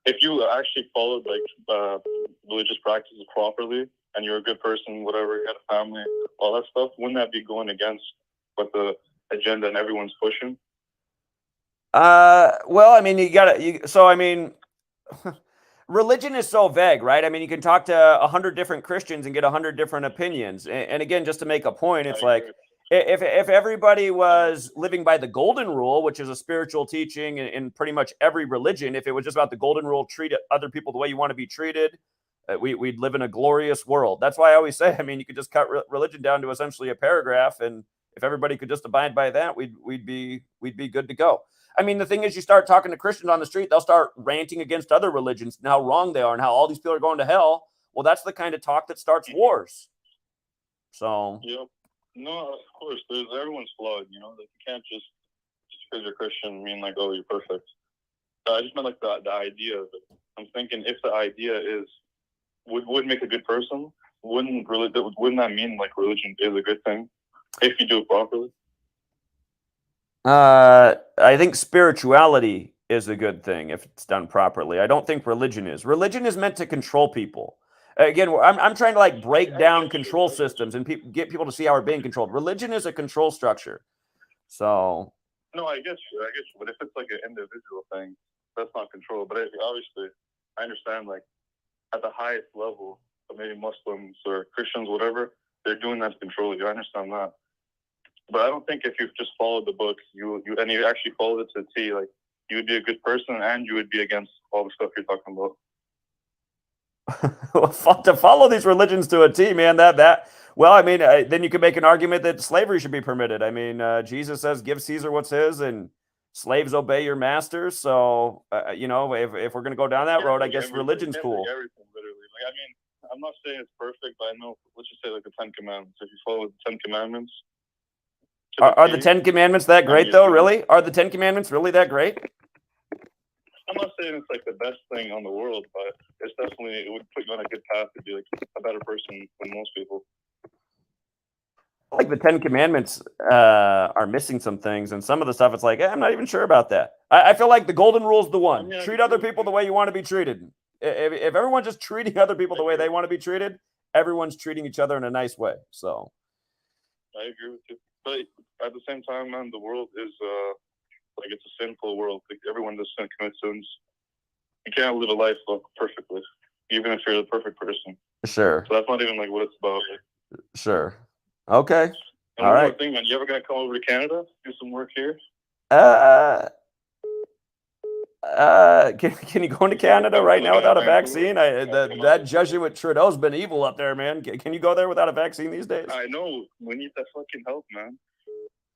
C: If you actually followed like religious practices properly and you're a good person, whatever, you had a family, all that stuff, wouldn't that be going against what the agenda and everyone's pushing?
A: Well, I mean, religion is so vague, right? I mean, you can talk to 100 different Christians and get 100 different opinions. And again, just to make a point, it's like, if everybody was living by the golden rule, which is a spiritual teaching in pretty much every religion, if it was just about the golden rule, treat other people the way you want to be treated, we'd live in a glorious world. That's why I always say, I mean, you could just cut religion down to essentially a paragraph, and if everybody could just abide by that, we'd be good to go. I mean, the thing is, you start talking to Christians on the street, they'll start ranting against other religions and how wrong they are and how all these people are going to hell. Well, that's the kind of talk that starts wars. So
C: yeah. No, of course, everyone's flawed, you know. Like, you can't just because you're Christian mean like, oh, you're perfect. I just meant like the idea of it. I'm thinking if the idea is would make a good person, wouldn't that mean like religion is a good thing if you do it properly?
A: I think spirituality is a good thing if it's done properly. I don't think religion is. Religion is meant to control people. Again, I'm trying to like break down control systems and get people to see how we're being controlled. Religion is a control structure. So
C: no, I guess you. But if it's like an individual thing, that's not control. But obviously, I understand like at the highest level, of maybe Muslims or Christians, whatever, they're doing that to control you. I understand that. But I don't think if you've just followed the books, you actually followed it to the T, like you would be a good person and you would be against all the stuff you're talking about.
A: To follow these religions to a T, man, well, I mean, then you could make an argument that slavery should be permitted. I mean, Jesus says, give Caesar what's his, and slaves obey your masters. So, you know, if we're going to go down that road, I guess religion's cool.
C: Everything, literally. Like, I mean, I'm not saying it's perfect, but I know, let's just say like the 10 Commandments. If you follow the 10 Commandments.
A: Are the 10 Commandments that great, though, really? Are the 10 Commandments really that great?
C: I'm not saying it's like the best thing on the world, but it's definitely, it would put you on a good path to be like a better person than most people.
A: Like the 10 Commandments are missing some things, and some of the stuff it's like, I'm not even sure about that. I feel like the golden rule is the one. Treat other people the way you want to be treated. If everyone's just treating other people the way they want to be treated, everyone's treating each other in a nice way. So
C: I agree with you. But at the same time, man, the world is like it's a sinful world. Like everyone does commit sins. You can't live a life perfectly, even if you're the perfect person.
A: Sure.
C: So that's not even like what it's about.
A: Sure. Okay.
C: And one more thing, man. You ever gonna come over to Canada, do some work here?
A: Can you go into Canada right now without a vaccine? That Jesuit Trudeau's been evil up there, man. Can you go there without a vaccine these days?
C: I know. We need that fucking help, man.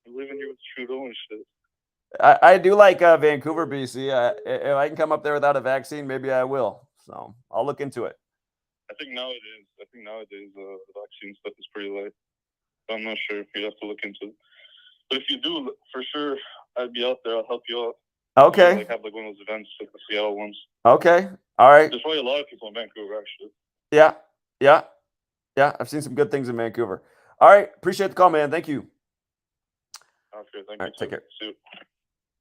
C: We're living here with Trudeau and shit.
A: I do like Vancouver, BC. If I can come up there without a vaccine, maybe I will. So I'll look into it.
C: I think nowadays the vaccine stuff is pretty light. I'm not sure if you have to look into it. But if you do, for sure, I'd be out there. I'll help you out.
A: Okay.
C: Like have like one of those events, like the Seattle ones.
A: Okay. All right.
C: There's probably a lot of people in Vancouver, actually.
A: Yeah. I've seen some good things in Vancouver. All right. Appreciate the call, man. Thank you.
C: Okay. Thank you.
A: All right, take care.
C: See you.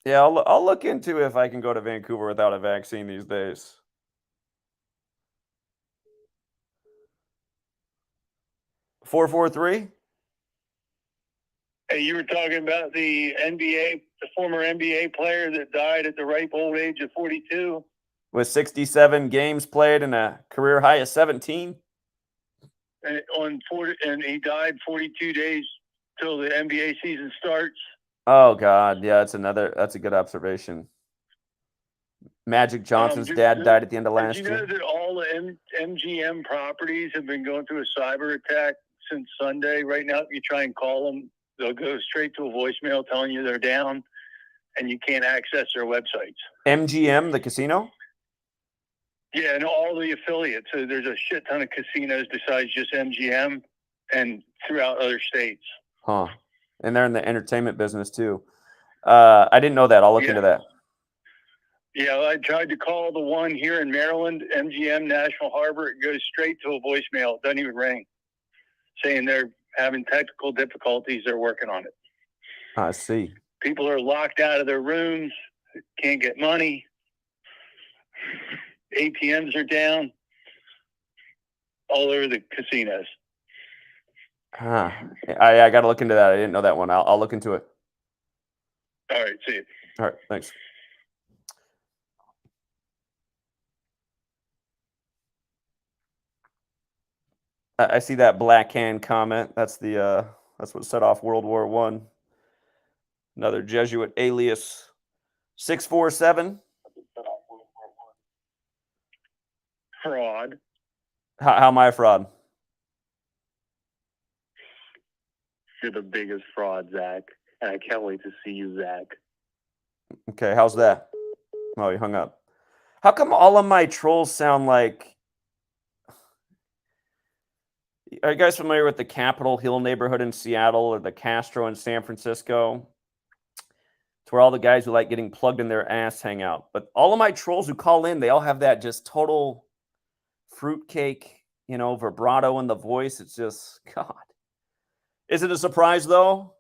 A: Yeah, I'll look into if I can go to Vancouver without a vaccine these days. 443.
D: Hey, you were talking about the former NBA player that died at the ripe old age of 42.
A: With 67 games played and a career high of 17.
D: And he died 42 days till the NBA season starts.
A: Oh God, yeah, that's a good observation. Magic Johnson's dad died at the end of last
D: year. Did you know that all the MGM properties have been going through a cyber attack since Sunday? Right now, if you try and call them, they'll go straight to a voicemail telling you they're down and you can't access their websites.
A: MGM, the casino?
D: Yeah, and all the affiliates. So there's a shit ton of casinos besides just MGM and throughout other states.
A: Huh. And they're in the entertainment business too. I didn't know that. I'll look into that.
D: Yeah, I tried to call the one here in Maryland, MGM National Harbor. It goes straight to a voicemail. It doesn't even ring. Saying they're having technical difficulties. They're working on it.
A: I see.
D: People are locked out of their rooms. Can't get money. ATMs are down. All over the casinos.
A: Huh. I got to look into that. I didn't know that one. I'll look into it.
D: All right. See you.
A: All right. Thanks. I see that Black Hand comment. That's what set off World War I. Another Jesuit alias 647.
D: Fraud.
A: How am I a fraud?
D: You're the biggest fraud, Zach. And I can't wait to see you, Zach.
A: Okay, how's that? Oh, he hung up. How come all of my trolls sound like... Are you guys familiar with the Capitol Hill neighborhood in Seattle or the Castro in San Francisco? It's where all the guys who like getting plugged in their ass hang out. But all of my trolls who call in, they all have that just total fruitcake, vibrato in the voice. It's just, God. Is it a surprise, though?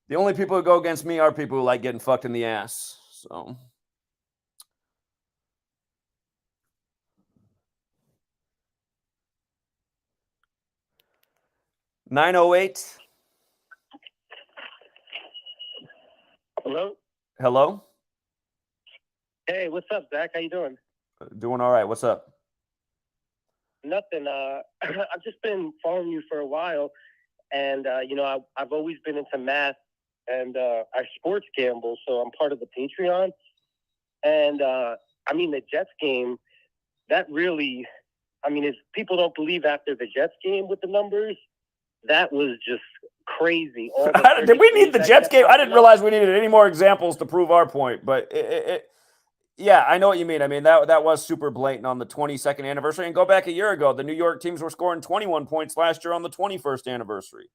A: The only people who go against me are people who like getting fucked in the ass. So... 908.
D: Hello?
A: Hello?
E: Hey, what's up, Zach? How you doing?
A: Doing all right. What's up?
E: Nothing. I've just been following you for a while, and I've always been into math, and I sports gamble, so I'm part of the Patreon. And the Jets game, that really, if people don't believe after the Jets game with the numbers, that was just crazy.
A: Did we need the Jets game? I didn't realize we needed any more examples to prove our point, but yeah, I know what you mean. That was super blatant on the 22nd anniversary. And go back a year ago, the New York teams were scoring 21 points last year on the 21st anniversary.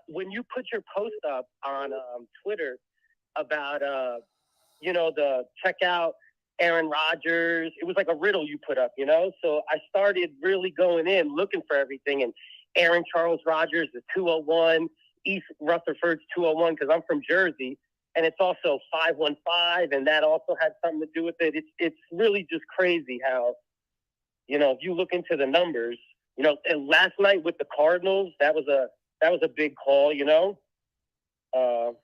E: When you put your post up on Twitter about, the checkout Aaron Rodgers, it was like a riddle you put up, So I started really going in, looking for everything. And Aaron Charles Rodgers is 201, East Rutherford's 201, because I'm from Jersey. And it's also 515, and that also had something to do with it. It's really just crazy how, if you look into the numbers, and last night with the Cardinals, that was a big call, Yeah.
A: Oh,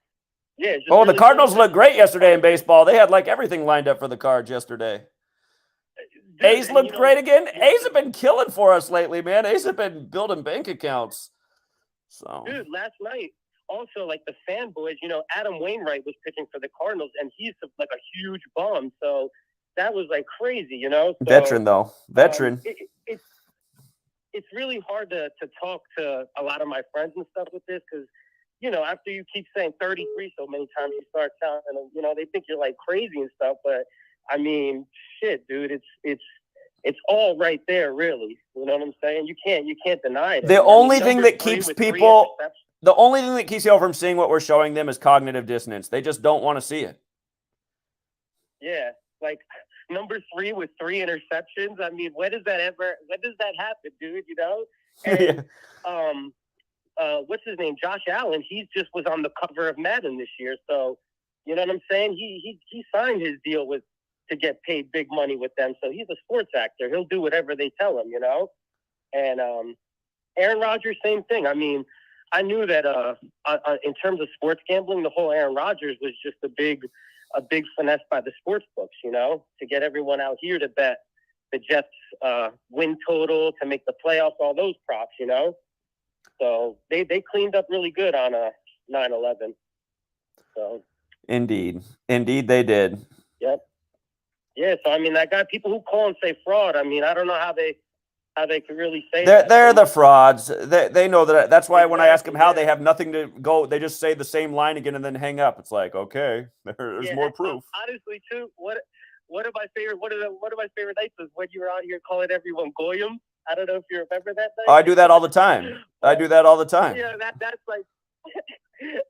A: the Cardinals looked great yesterday in baseball. They had everything lined up for the Cards yesterday. Dude, A's looked great again. A's have been killing for us lately, man. A's have been building bank accounts. So,
E: dude, last night, also, the fanboys, Adam Wainwright was pitching for the Cardinals, and he's a huge bum. So that was crazy, So,
A: veteran, though. Veteran.
E: It's really hard to talk to a lot of my friends and stuff with this because, after you keep saying 33 so many times, you start sounding, they think you're crazy and stuff. But shit, dude, it's all right there, really. You know what I'm saying? You can't deny it.
A: The only thing that keeps people from seeing what we're showing them is cognitive dissonance. They just don't want to see it.
E: Yeah, number 3 with 3 interceptions. When does that happen, dude? And what's his name? Josh Allen. He just was on the cover of Madden this year. So, you know what I'm saying? He signed his deal to get paid big money with them. So he's a sports actor. He'll do whatever they tell him, And Aaron Rodgers, same thing. I knew that in terms of sports gambling, the whole Aaron Rodgers was just a big finesse by the sports books, to get everyone out here to bet the Jets win total, to make the playoffs, all those props, So they cleaned up really good on 9/11. So
A: Indeed they did.
E: yep. Yeah. So I mean, I got people who call and say fraud. I mean, I don't know how they could really say that.
A: They're the frauds. They know that. That's why when I ask them how,
E: yeah.
A: they have nothing to go. They just say the same line again and then hang up. It's like, okay, there's
E: Yeah,
A: more proof.
E: Honestly, too, one of my favorite nights was when you were out here calling everyone goyim. I don't know if you remember that night.
A: Oh, I do that all the time. I do that all the time.
E: Yeah, that's like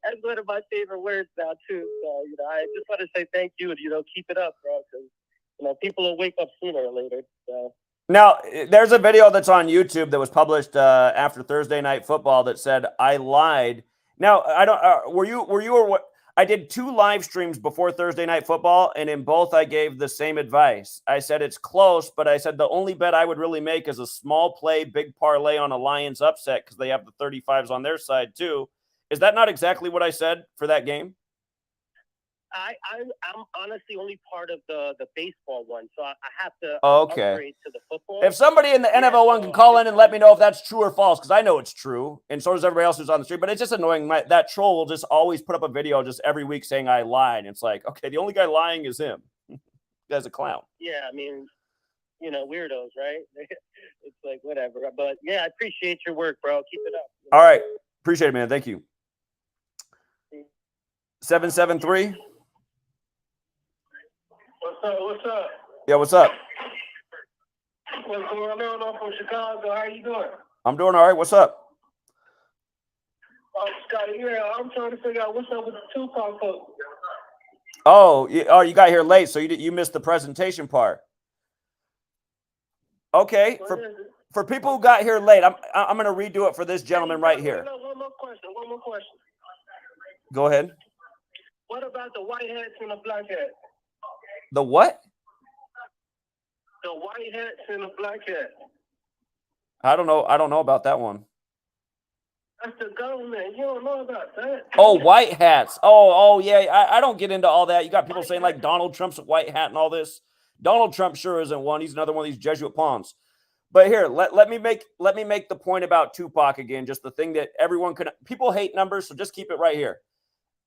E: that's one of my favorite words now too. So I just want to say thank you and keep it up, bro. Because people will wake up sooner or later. So.
A: Now, there's a video that's on YouTube that was published after Thursday Night Football that said I lied. Now, I don't. Were you or what? I did 2 live streams before Thursday Night Football, and in both I gave the same advice. I said it's close, but I said the only bet I would really make is a small play, big parlay on a Lions upset because they have the 35s on their side too. Is that not exactly what I said for that game?
E: I'm honestly only part of the baseball one, so I have to
A: upgrade
E: to the football.
A: If somebody in the NFL one can call in and let me know if that's true or false, because I know it's true, and so does everybody else who's on the street, but it's just annoying. That troll will just always put up a video just every week saying I lied. It's like, okay, the only guy lying is him. Guy's a clown.
E: Yeah, I mean, weirdos, right? It's like, whatever. But, yeah, I appreciate your work, bro. Keep it up.
A: All right. Appreciate it, man. Thank you. 773.
F: What's up?
A: Yeah, what's up?
F: What's going on? I'm from Chicago. How you doing?
A: I'm doing all right. What's up?
F: Oh, Scotty, yeah, I'm trying to figure out what's up with the Tupac folks.
A: Oh, you got here late, so you missed the presentation part. Okay, for people who got here late, I'm going to redo it for this gentleman right here.
F: One more question.
A: Go ahead.
F: What about the white hats and the black hats?
A: The what?
F: The white hats and the black hats.
A: I don't know about that one.
F: That's the government. You don't know about that.
A: Oh, white hats. Oh, yeah. I don't get into all that. You got people saying like Donald Trump's a white hat and all this. Donald Trump sure isn't one. He's another one of these Jesuit pawns. But here, let me make the point about Tupac again. Just the thing that people hate numbers, so just keep it right here.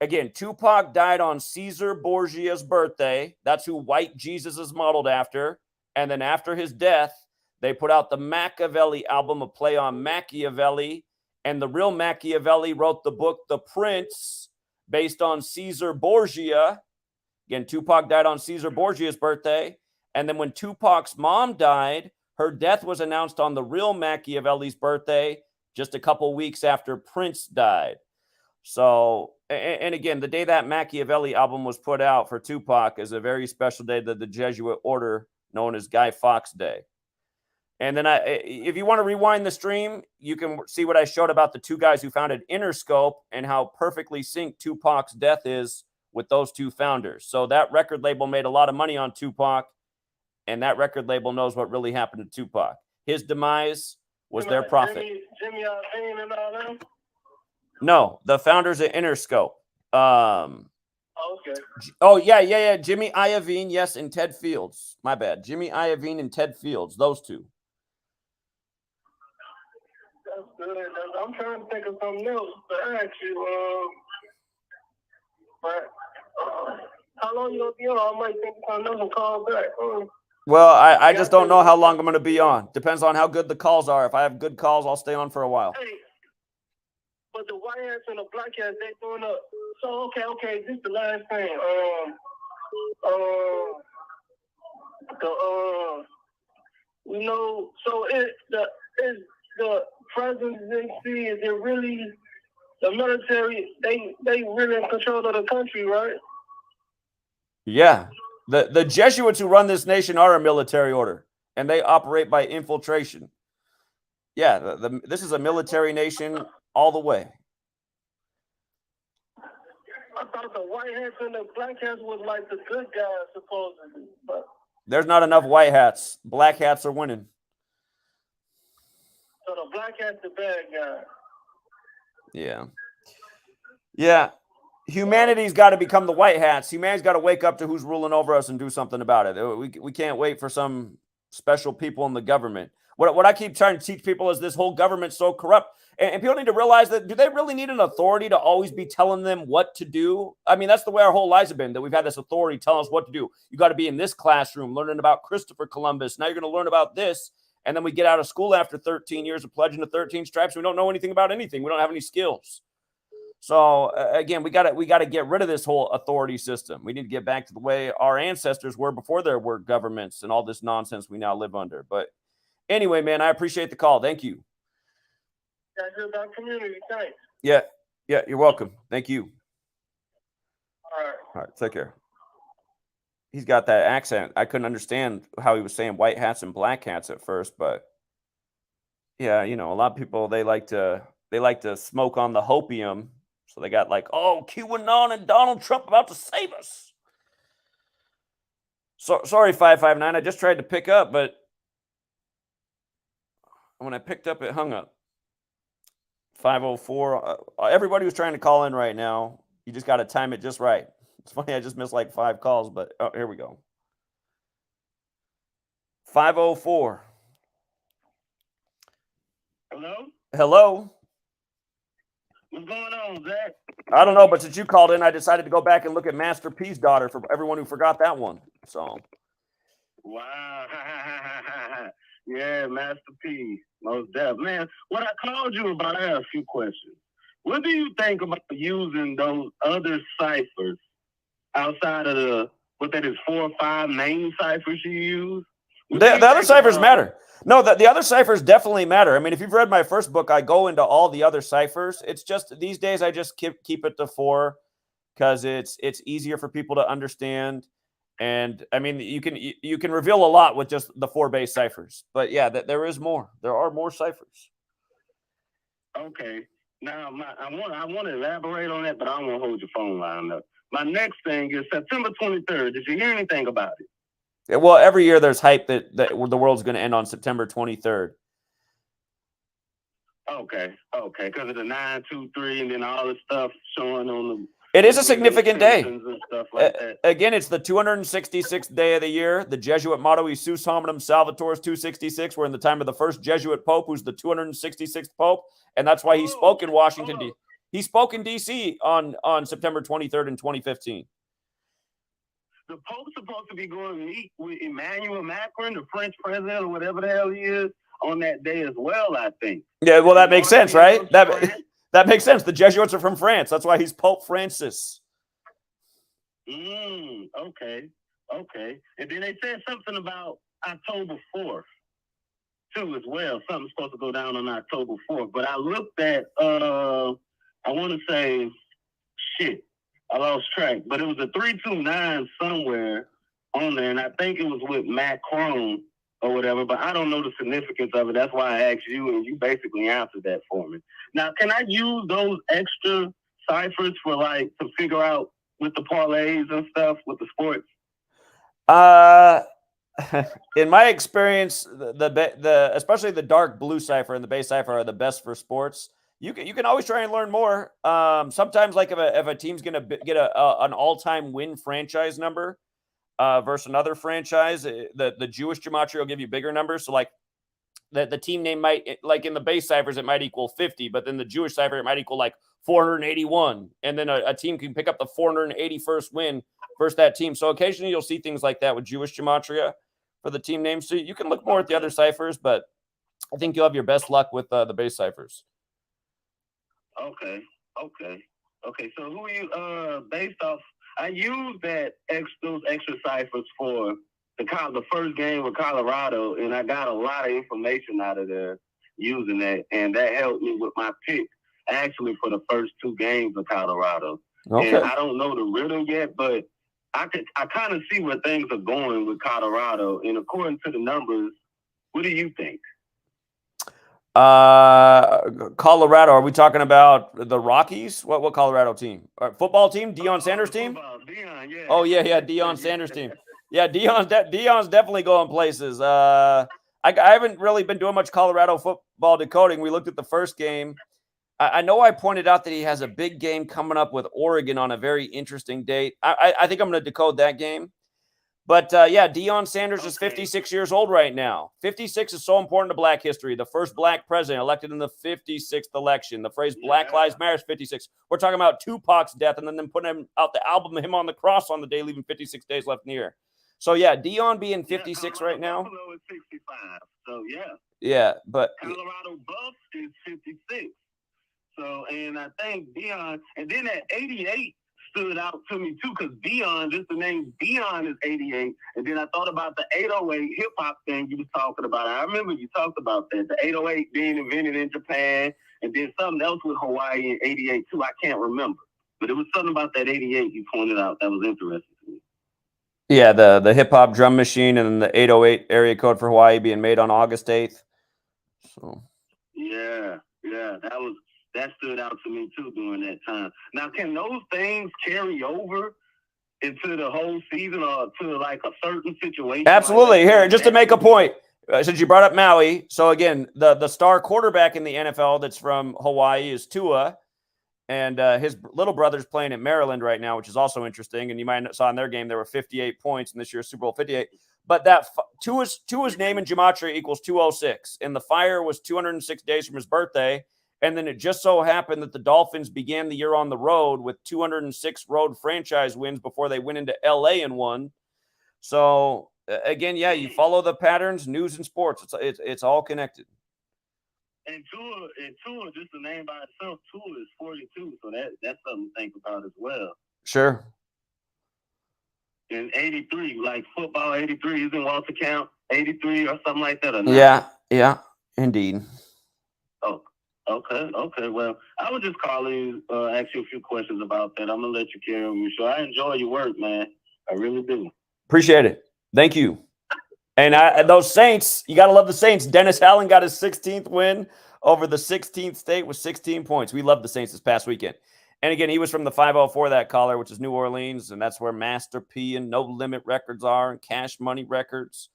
A: Again, Tupac died on Cesare Borgia's birthday. That's who White Jesus is modeled after. And then after his death, they put out the Machiavelli album, a play on Machiavelli. And the real Machiavelli wrote the book The Prince, based on Cesare Borgia. Again, Tupac died on Cesare Borgia's birthday. And then when Tupac's mom died, her death was announced on the real Machiavelli's birthday, just a couple weeks after Prince died. So, and again, the day that Machiavelli album was put out for Tupac is a very special day, the Jesuit order known as Guy Fawkes Day. And then if you want to rewind the stream, you can see what I showed about the 2 guys who founded Interscope and how perfectly synced Tupac's death is with those 2 founders. So that record label made a lot of money on Tupac, and that record label knows what really happened to Tupac. His demise was their profit.
F: Jimmy Iovine and all that?
A: No, the founders of Interscope.
F: Okay.
A: Oh, yeah. Jimmy Iovine, yes, and Ted Fields. My bad. Jimmy Iovine and Ted Fields, those 2.
F: That's good. I'm trying to think of something else to ask you. How long you gonna be on? I might think of something else and call back.
A: Well, I just don't know how long I'm going to be on. Depends on how good the calls are. If I have good calls, I'll stay on for a while.
F: Hey, but the white hats and the black hats, they doing up. So okay. This is the last thing. So is the presidency, is it really the military? They really in control of the country, right?
A: Yeah. The Jesuits who run this nation are a military order, and they operate by infiltration. Yeah, this is a military nation all the way.
F: I thought the white hats and the black hats was like the good guys, supposedly. But
A: there's not enough white hats. Black hats are winning.
F: So the black hat's the bad guy.
A: Yeah. Humanity's got to become the white hats. Humanity's got to wake up to who's ruling over us and do something about it. We can't wait for some special people in the government. What I keep trying to teach people is this whole government's so corrupt. And people need to realize that, do they really need an authority to always be telling them what to do? I mean, that's the way our whole lives have been, that we've had this authority telling us what to do. You got to be in this classroom learning about Christopher Columbus. Now you're going to learn about this. And then we get out of school after 13 years of pledging the 13 stripes. We don't know anything about anything. We don't have any skills. So again, we got to get rid of this whole authority system. We need to get back to the way our ancestors were before there were governments and all this nonsense we now live under. But anyway, man, I appreciate the call. Thank you.
F: That's about community. Thanks.
A: Yeah, you're welcome. Thank you.
F: All
A: right, take care. He's got that accent. I couldn't understand how he was saying white hats and black hats at first, but yeah, a lot of people, they like to smoke on the hopium. So they got like, oh, QAnon and Donald Trump about to save us. So sorry, 559. I just tried to pick up, but when I picked up, it hung up. 504. Everybody who's trying to call in right now, you just got to time it just right. It's funny, I just missed like 5 calls, but here we go. 504. Hello?
F: What's going on, Zach?
A: I don't know, but since you called in, I decided to go back and look at Master P's daughter for everyone who forgot that one. So.
F: Wow. Yeah, Master P. Most definitely. Man, what I called you about, I have a few questions. What do you think about using those other ciphers outside of what that is, 4 or 5 main ciphers you use?
A: The other ciphers matter. No, the other ciphers definitely matter. I mean, if you've read my first book, I go into all the other ciphers. It's just these days I just keep it to 4 because it's easier for people to understand. And I mean, you can reveal a lot with just the 4 base ciphers. But yeah, there is more. There are more ciphers.
F: Okay. Now I want to elaborate on that, but I don't want to hold your phone line up. My next thing is September 23rd. Did you hear anything about it?
A: Yeah, well, every year there's hype that the world's going to end on September 23rd.
F: Okay, because of the 923 and then all the stuff showing on the.
A: It is a significant day.
F: And stuff like that.
A: Again, it's the 266th day of the year. The Jesuit motto is Sus Hominum Salvator 266. We're in the time of the first Jesuit Pope, who's the 266th Pope, and that's why he spoke in Washington, D.C. He spoke in D.C. on September 23rd in 2015.
F: The Pope's supposed to be going to meet with Emmanuel Macron, the French president, or whatever the hell he is, on that day as well, I think.
A: Yeah, well, that makes sense, right? That makes sense. The Jesuits are from France. That's why he's Pope Francis.
F: Okay. And then they said something about October 4th, too, as well. Something's supposed to go down on October 4th. But I looked at, I want to say, I lost track. But it was a 329 somewhere on there, and I think it was with Macron or whatever, but I don't know the significance of it. That's why I asked you, and you basically answered that for me. Now, can I use those extra ciphers for, like, to figure out with the parlays and stuff with the sports?
A: In my experience, the especially the dark blue cipher and the base cipher are the best for sports. You can always try and learn more. Sometimes, like if a team's going to get an all-time win franchise number versus another franchise, the Jewish gematria will give you bigger numbers. So like the team name might, like in the base ciphers, it might equal 50, but then the Jewish cipher, it might equal like 481. And then a team can pick up the 481st win versus that team. So occasionally you'll see things like that with Jewish gematria for the team names. So you can look more at the other ciphers, but I think you'll have your best luck with the base ciphers.
F: Okay. So who are you based off? I used those extra ciphers for the first game with Colorado, and I got a lot of information out of there using that, and that helped me with my pick actually for the first 2 games of Colorado. Okay. And I don't know the riddle yet, but I kind of see where things are going with Colorado, and according to the numbers, what do you think?
A: Colorado. Are we talking about the Rockies? What Colorado team? Football team? Deion Sanders team?
F: Deion, yeah.
A: Oh yeah, Deion Sanders team. Yeah, Deion's definitely going places. I haven't really been doing much Colorado football decoding. We looked at the first game. I know I pointed out that he has a big game coming up with Oregon on a very interesting date. I think I'm going to decode that game. But yeah, Deion Sanders is 56 years old right now. 56 is so important to Black history. The first Black president elected in the 56th election. The phrase Black Lives Matter is 56. We're talking about Tupac's death and then them putting him out the album of him on the cross on the day, leaving 56 days left in the year. So yeah, Deion being 56 right now.
F: Buffalo is 65. So yeah.
A: Yeah, but
F: Colorado Buffs is 56. So, and I think Deion, and then at 88 stood out to me too, because Deion, just the name Deion is 88. And then I thought about the 808 hip hop thing you was talking about. I remember you talked about that, the 808 being invented in Japan, and then something else with Hawaii in 88 too. I can't remember. But it was something about that 88 you pointed out that was interesting to me.
A: Yeah, the hip hop drum machine and the 808 area code for Hawaii being made on August 8th. So
F: yeah, that stood out to me too during that time. Now, can those things carry over into the whole season or to like a certain situation?
A: Absolutely. Here, just to make a point, since you brought up Maui, so again, the star quarterback in the NFL that's from Hawaii is Tua, and his little brother's playing at Maryland right now, which is also interesting. And you might have saw in their game there were 58 points in this year's Super Bowl 58. But that Tua's name in gematria equals 206, and the fire was 206 days from his birthday. And then it just so happened that the Dolphins began the year on the road with 206 road franchise wins before they went into LA and won. So again, yeah, you follow the patterns, news and sports. It's all connected.
F: And Tua, just the name by itself, Tua is 42, so that's something to think about as well.
A: Sure.
F: In 83, like football 83, isn't Walter Camp 83 or something like that? Or
A: not? Yeah, indeed.
F: Oh. Okay. Well, I was just calling, ask you a few questions about that. I'm gonna let you carry on your show. I enjoy your work, man. I really do.
A: Appreciate it. Thank you. And those Saints, you gotta love the Saints. Dennis Allen got his 16th win over the 16th state with 16 points. We love the Saints this past weekend. And again, he was from the 504, that caller, which is New Orleans, and that's where Master P and No Limit Records are, and Cash Money Records.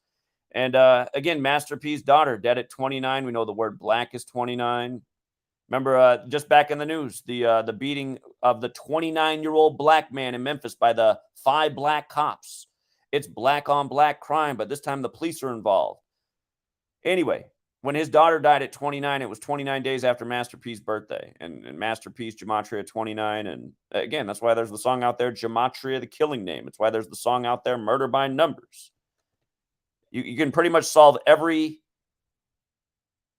A: And again, Master P's daughter, dead at 29. We know the word black is 29. Remember, just back in the news, the beating of the 29-year-old black man in Memphis by the 5 black cops. It's black on black crime, but this time the police are involved. Anyway, when his daughter died at 29, it was 29 days after Master P's birthday, and Master P's gematria 29. And again, that's why there's the song out there, Gematria, the killing name. It's why there's the song out there, Murder by Numbers. You can pretty much solve every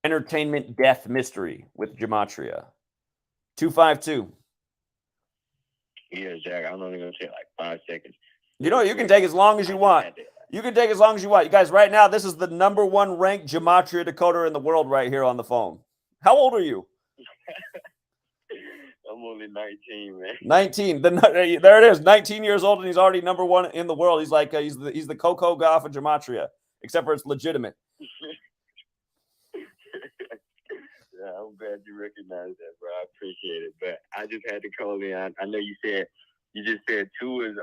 A: entertainment death mystery with gematria. 252.
F: Yeah, Jack, I'm only going to take like 5 seconds.
A: You know, you can take as long as you want. You can take as long as you want. You guys, right now, this is the #1 ranked gematria decoder in the world right here on the phone. How old are you?
F: I'm only 19, man.
A: 19. There it is. 19 years old, and he's already #1 in the world. He's like, he's the Coco Gauff of gematria, except for it's legitimate.
F: Yeah, I'm glad you recognize that, bro. I appreciate it. But I just had to call in. I know you just said Tua's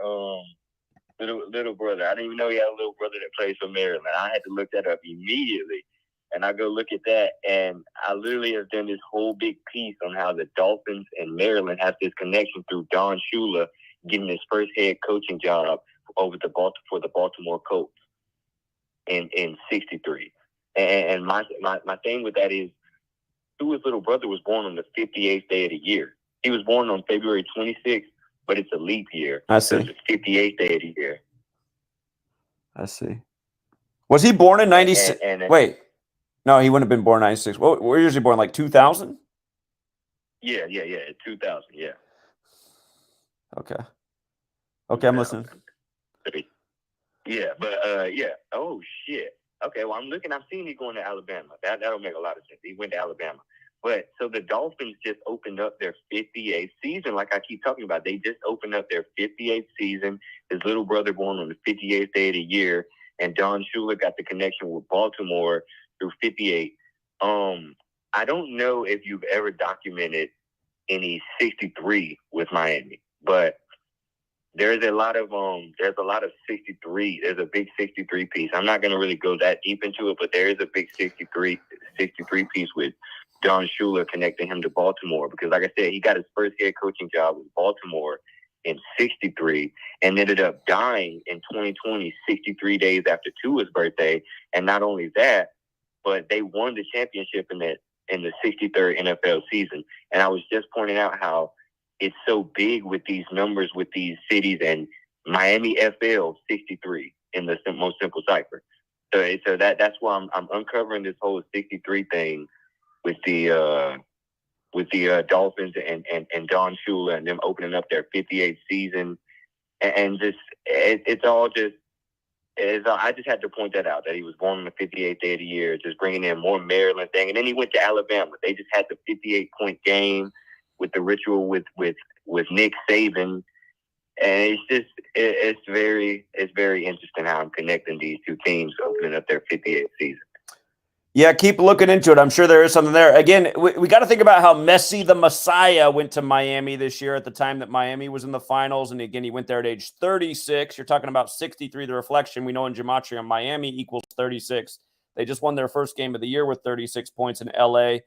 F: little brother. I didn't even know he had a little brother that plays for Maryland. I had to look that up immediately. And I go look at that, and I literally have done this whole big piece on how the Dolphins and Maryland have this connection through Don Shula getting his first head coaching job for the Baltimore Colts in 63. And my thing with that is, Tua's little brother was born on the 58th day of the year. He was born on February 26th, but it's a leap year.
A: I see.
F: So it's the 58th day of the year.
A: I see. Was he born in 96? Wait. No, he wouldn't have been born in 96. Well, we're usually born like 2000?
F: Yeah. 2000, yeah.
A: Okay, I'm listening.
F: Yeah, but yeah. Oh, shit. Okay, well, I'm seeing he going to Alabama. That'll make a lot of sense. He went to Alabama. But so the Dolphins just opened up their 58th season, like I keep talking about. They just opened up their 58th season. His little brother born on the 58th day of the year, and Don Shula got the connection with Baltimore through 58. I don't know if you've ever documented any 63 with Miami, but there's a lot of 63. There's a big 63 piece. I'm not going to really go that deep into it, but there is a big 63 piece with Don Shula connecting him to Baltimore, because like I said, he got his first head coaching job with Baltimore in 63 and ended up dying in 2020, 63 days after Tua's birthday. And not only that, but they won the championship in the 63rd NFL season. And I was just pointing out how it's so big with these numbers, with these cities, and Miami FL 63 in the most simple cipher. So that's why I'm uncovering this whole 63 thing with the Dolphins and Don Shula and them opening up their 58th season, and just it's all just. I just had to point that out, that he was born on the 58th day of the year, just bringing in more Maryland thing. And then he went to Alabama. They just had the 58-point game with the ritual with Nick Saban. And it's very interesting how I'm connecting these two teams opening up their 58th season.
A: Yeah, keep looking into it. I'm sure there is something there. Again, we got to think about how Messi the Messiah went to Miami this year at the time that Miami was in the finals. And again, he went there at age 36. You're talking about 63. The reflection we know in gematria, Miami equals 36. They just won their first game of the year with 36 points in LA.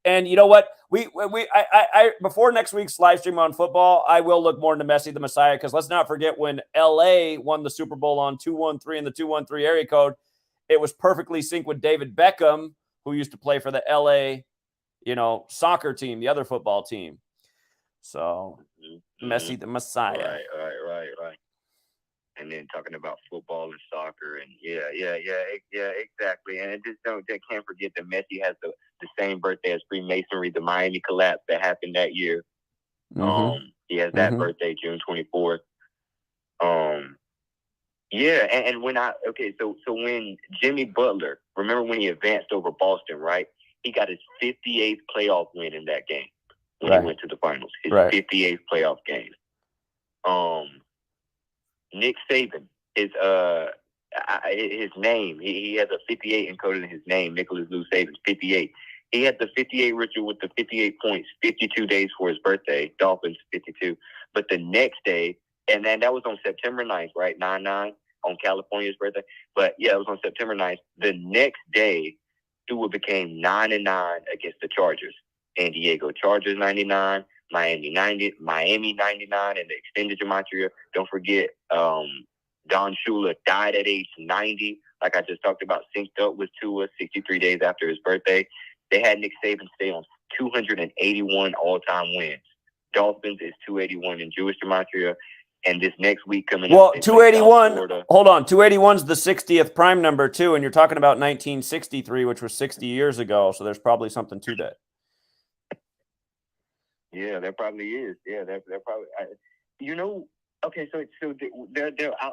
A: And you know what? I before next week's live stream on football, I will look more into Messi the Messiah, because let's not forget when LA won the Super Bowl on 213 in the 213 area code. It was perfectly synced with David Beckham, who used to play for the LA, soccer team, the other football team. So, Messi the Messiah.
F: Right. And then talking about football and soccer, and yeah, exactly. And can't forget that Messi has the same birthday as Freemasonry, the Miami collapse that happened that year. He has that birthday, June 24th. Yeah, and so when Jimmy Butler, remember when he advanced over Boston, right? He got his 58th playoff win in that game when he went to the finals. His 58th playoff game. Nick Saban is his name. He has a 58 encoded in his name. Nicholas Lou Saban, 58. He had the 58 ritual with the 58 points, 52 days for his birthday. Dolphins 52, but the next day. And then that was on September 9th, right? 9/9 on California's birthday. But yeah, it was on September 9th. The next day, Tua became 9-9 against the Chargers. San Diego Chargers 99, Miami 90, Miami 99, and the extended gematria. Don't forget, Don Shula died at age 90. Like I just talked about, synced up with Tua 63 days after his birthday. They had Nick Saban stay on 281 all-time wins. Dolphins is 281 in Jewish gematria. And this next week coming
A: up. Well, 281. Hold on. 281 is the 60th prime number, too. And you're talking about 1963, which was 60 years ago. So there's probably something to that.
F: Yeah, there probably is. Yeah, there probably. Okay, so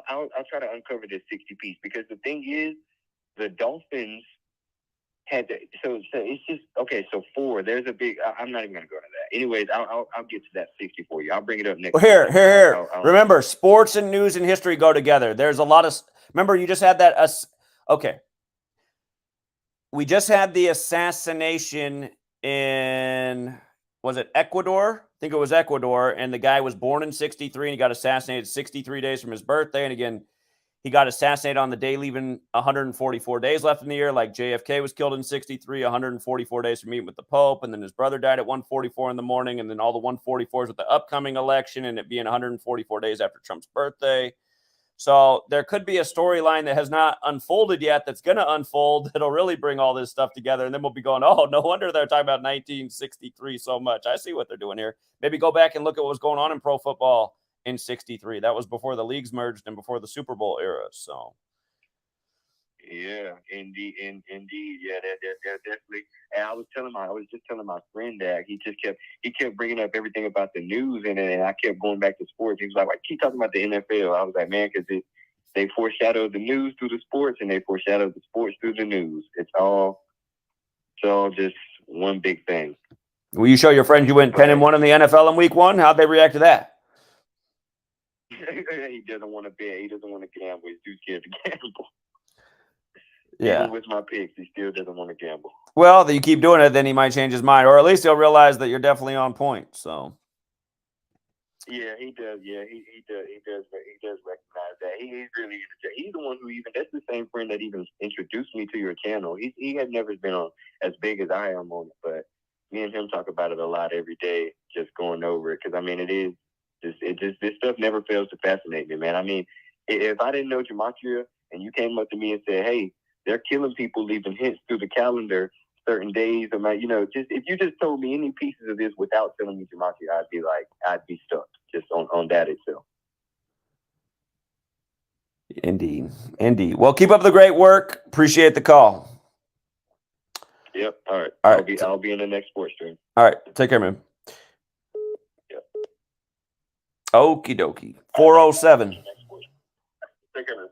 F: I'll try to uncover this 60 piece, because the thing is, the Dolphins had so it's just okay. So 4, there's a big. I'm not even gonna go into that. Anyways, I'll get to that 60 for you. I'll bring it up next.
A: Well, here. Remember, sports and news and history go together. There's a lot of. Remember, you just had that. Okay. We just had the assassination in. Was it Ecuador? I think it was Ecuador. And the guy was born in 63 and he got assassinated 63 days from his birthday. And again, he got assassinated on the day leaving 144 days left in the year. Like JFK was killed in 63, 144 days from meeting with the Pope. And then his brother died at 144 in the morning. And then all the 144s with the upcoming election and it being 144 days after Trump's birthday. So there could be a storyline that has not unfolded yet that's going to unfold that'll really bring all this stuff together. And then we'll be going, oh, no wonder they're talking about 1963 so much. I see what they're doing here. Maybe go back and look at what was going on in pro football in 63. That was before the leagues merged and before the Super Bowl era. So.
F: Yeah, indeed. Yeah, they're definitely. And I was just telling my friend that he kept bringing up everything about the news, and I kept going back to sports. He was like, keep talking about the NFL. I was like, man, because they foreshadowed the news through the sports, and they foreshadowed the sports through the news. It's all just one big thing.
A: Will you show your friends you went 10-1 in the NFL in week 1? How'd they react to that?
F: He doesn't want to bet. He doesn't want to gamble. He's too scared to gamble.
A: Yeah.
F: Even with my picks, he still doesn't want to gamble.
A: Well, you keep doing it, then he might change his mind, or at least he'll realize that you're definitely on point. So.
F: Yeah, he does. Yeah, he does recognize that. He's really he's the one who that's the same friend that even introduced me to your channel. He has never been on as big as I am on it, but me and him talk about it a lot every day, just going over it, because I mean it is This stuff never fails to fascinate me, man. I mean, if I didn't know gematria and you came up to me and said, "Hey, they're killing people, leaving hints through the calendar, certain days," or just if you just told me any pieces of this without telling me gematria, I'd be stuck just on that itself.
A: Indeed. Well, keep up the great work. Appreciate the call.
F: Yep. All right. I'll be in the next sports stream.
A: All right. Take care, man.
F: Yep.
A: Okie dokie. 407.
F: Take care, man.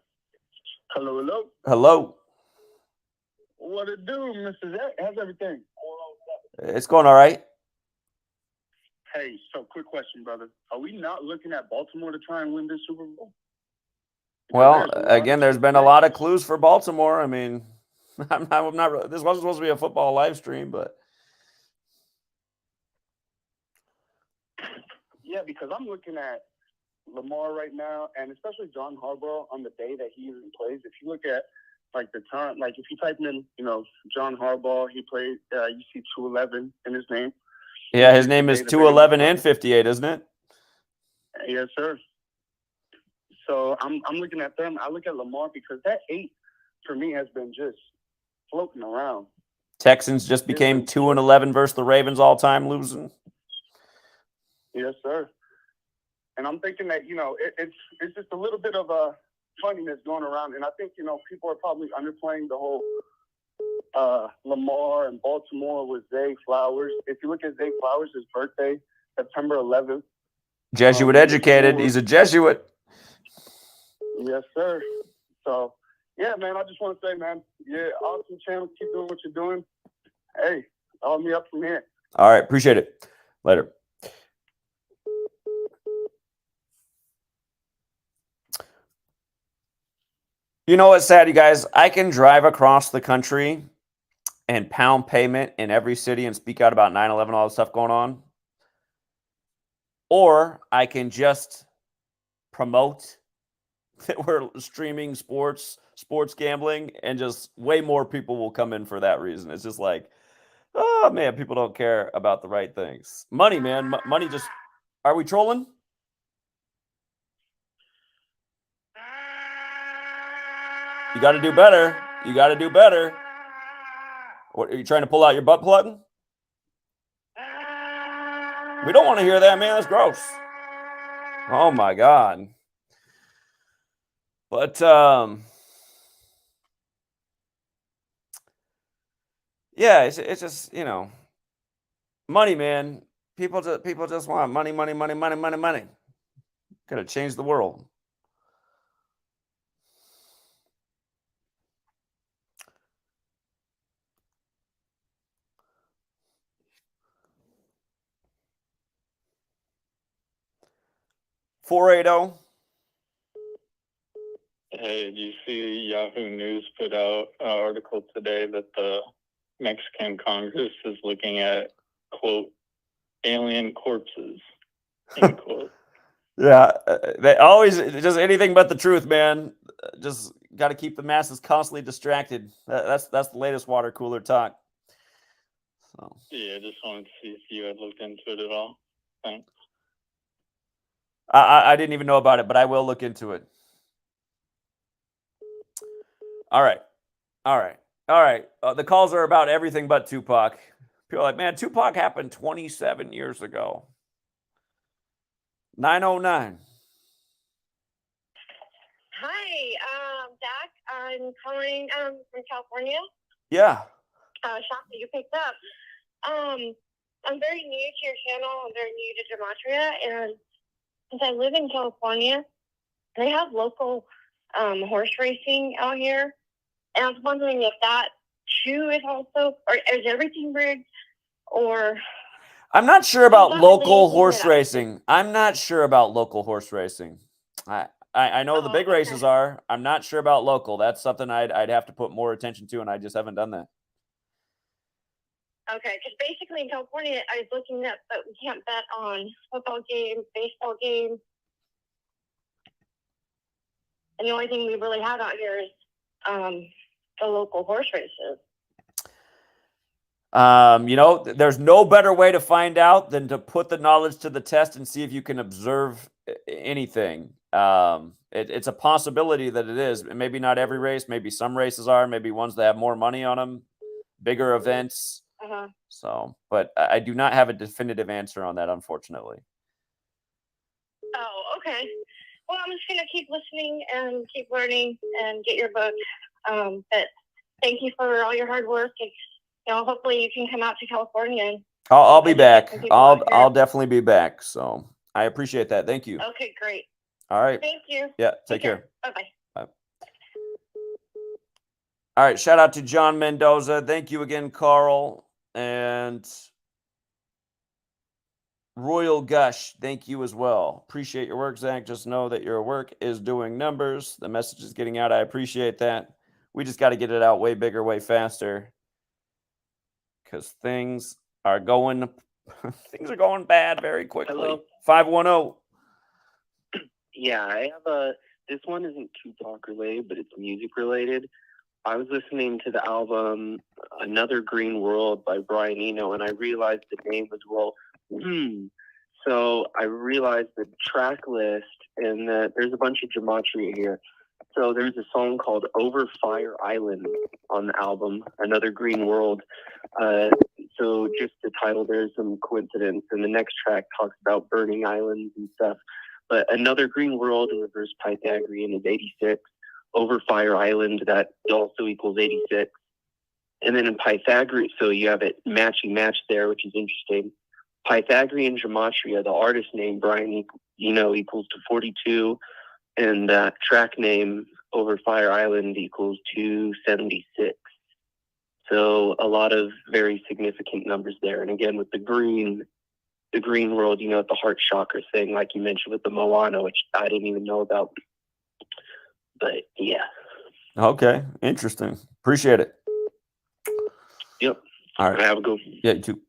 A: Hello.
D: What it do, Mr. Zach? How's everything?
A: It's going all right.
D: Hey, so quick question, brother. Are we not looking at Baltimore to try and win this Super Bowl?
A: Well, again, there's been a lot of clues for Baltimore. I mean, I'm not. This wasn't supposed to be a football live stream, but
G: yeah, because I'm looking at Lamar right now, and especially John Harbaugh on the day that he even plays. If you look at like the time, like if you type in, John Harbaugh, he played. You see 211 in his name.
A: Yeah, his name is 211 and 58, isn't it?
G: Yes, sir. So I'm looking at them. I look at Lamar because that 8 for me has been just floating around.
A: Texans just became 2-11 versus the Ravens all time losing.
G: Yes, sir. And I'm thinking that it's just a little bit of a funniness going around, and I think people are probably underplaying the whole Lamar and Baltimore with Zay Flowers. If you look at Zay Flowers, his birthday September 11th.
A: Jesuit educated. He's a Jesuit.
G: Yes, sir. So, yeah, man, I just want to say, man, awesome channel. Keep doing what you're doing. Hey, call me up from here.
A: All right. Appreciate it. Later. You know what's sad, you guys? I can drive across the country and pound pavement in every city and speak out about 9/11, all the stuff going on. Or I can just promote that we're streaming sports gambling, and just way more people will come in for that reason. It's just like, oh man, people don't care about the right things. Money, man. Money just. Are we trolling? You got to do better. What, are you trying to pull out your butt plug? We don't want to hear that, man. That's gross. Oh my God. But yeah, it's just, money, man. People just want money. Could have changed the world. $480.
H: Hey, did you see Yahoo News put out an article today that the Mexican Congress is looking at, quote, alien corpses, end quote.
A: Yeah, they always just anything but the truth, man. Just got to keep the masses constantly distracted. That's the latest water cooler talk. So
H: yeah, just wanted to see if you had looked into it at all. Thanks.
A: I didn't even know about it, but I will look into it. All right. The calls are about everything but Tupac. People are like, man, Tupac happened 27 years ago. 909.
I: Hi, Zach. I'm calling from California.
A: Yeah.
I: Shocked that you picked up. I'm very new to your channel. I'm very new to gematria, and since I live in California, they have local horse racing out here, and I was wondering if that too is also, or is everything rigged, or
A: I'm not sure about local horse racing. I know the big races are. I'm not sure about local. That's something I'd have to put more attention to, and I just haven't done that.
I: Okay, because basically in California, I was looking at, but we can't bet on football games, baseball games, and the only thing we really have out here is the local horse races.
A: There's no better way to find out than to put the knowledge to the test and see if you can observe anything. It's a possibility that it is. Maybe not every race. Maybe some races are. Maybe ones that have more money on them, bigger events. So, but I do not have a definitive answer on that, unfortunately.
I: Oh, okay. Well, I'm just going to keep listening and keep learning and get your book. But thank you for all your hard work. And, hopefully you can come out to California. And
A: I'll be back. I'll definitely be back. So I appreciate that. Thank you.
I: Okay, great.
A: All right.
I: Thank you.
A: Yeah, take care.
I: Bye-bye.
A: Bye. All right, shout out to John Mendoza. Thank you again, Carl. And Royal Gush, thank you as well. Appreciate your work, Zach. Just know that your work is doing numbers. The message is getting out. I appreciate that. We just got to get it out way bigger, way faster. Because things are going bad very quickly.
J: Hello?
A: 510.
J: Yeah, I have this one isn't Tupac related, but it's music related. I was listening to the album Another Green World by Brian Eno, and I realized the name was, So I realized the track list, and there's a bunch of gematria here. So there's a song called Over Fire Island on the album, Another Green World. So just the title, there's some coincidence. And the next track talks about burning islands and stuff. But Another Green World in reverse Pythagorean is 86. Over Fire Island, that also equals 86. And then in Pythagorean, so you have it match there, which is interesting. Pythagorean gematria, the artist name Brian Eno equals to 42, and track name Over Fire Island equals 276. So a lot of very significant numbers there. And again, with the green world, the heart chakra thing, like you mentioned with the Moana, which I didn't even know about. But yeah.
A: Okay, interesting. Appreciate it.
J: Yep.
A: All right.
J: Have a good one.
A: Yeah, you too.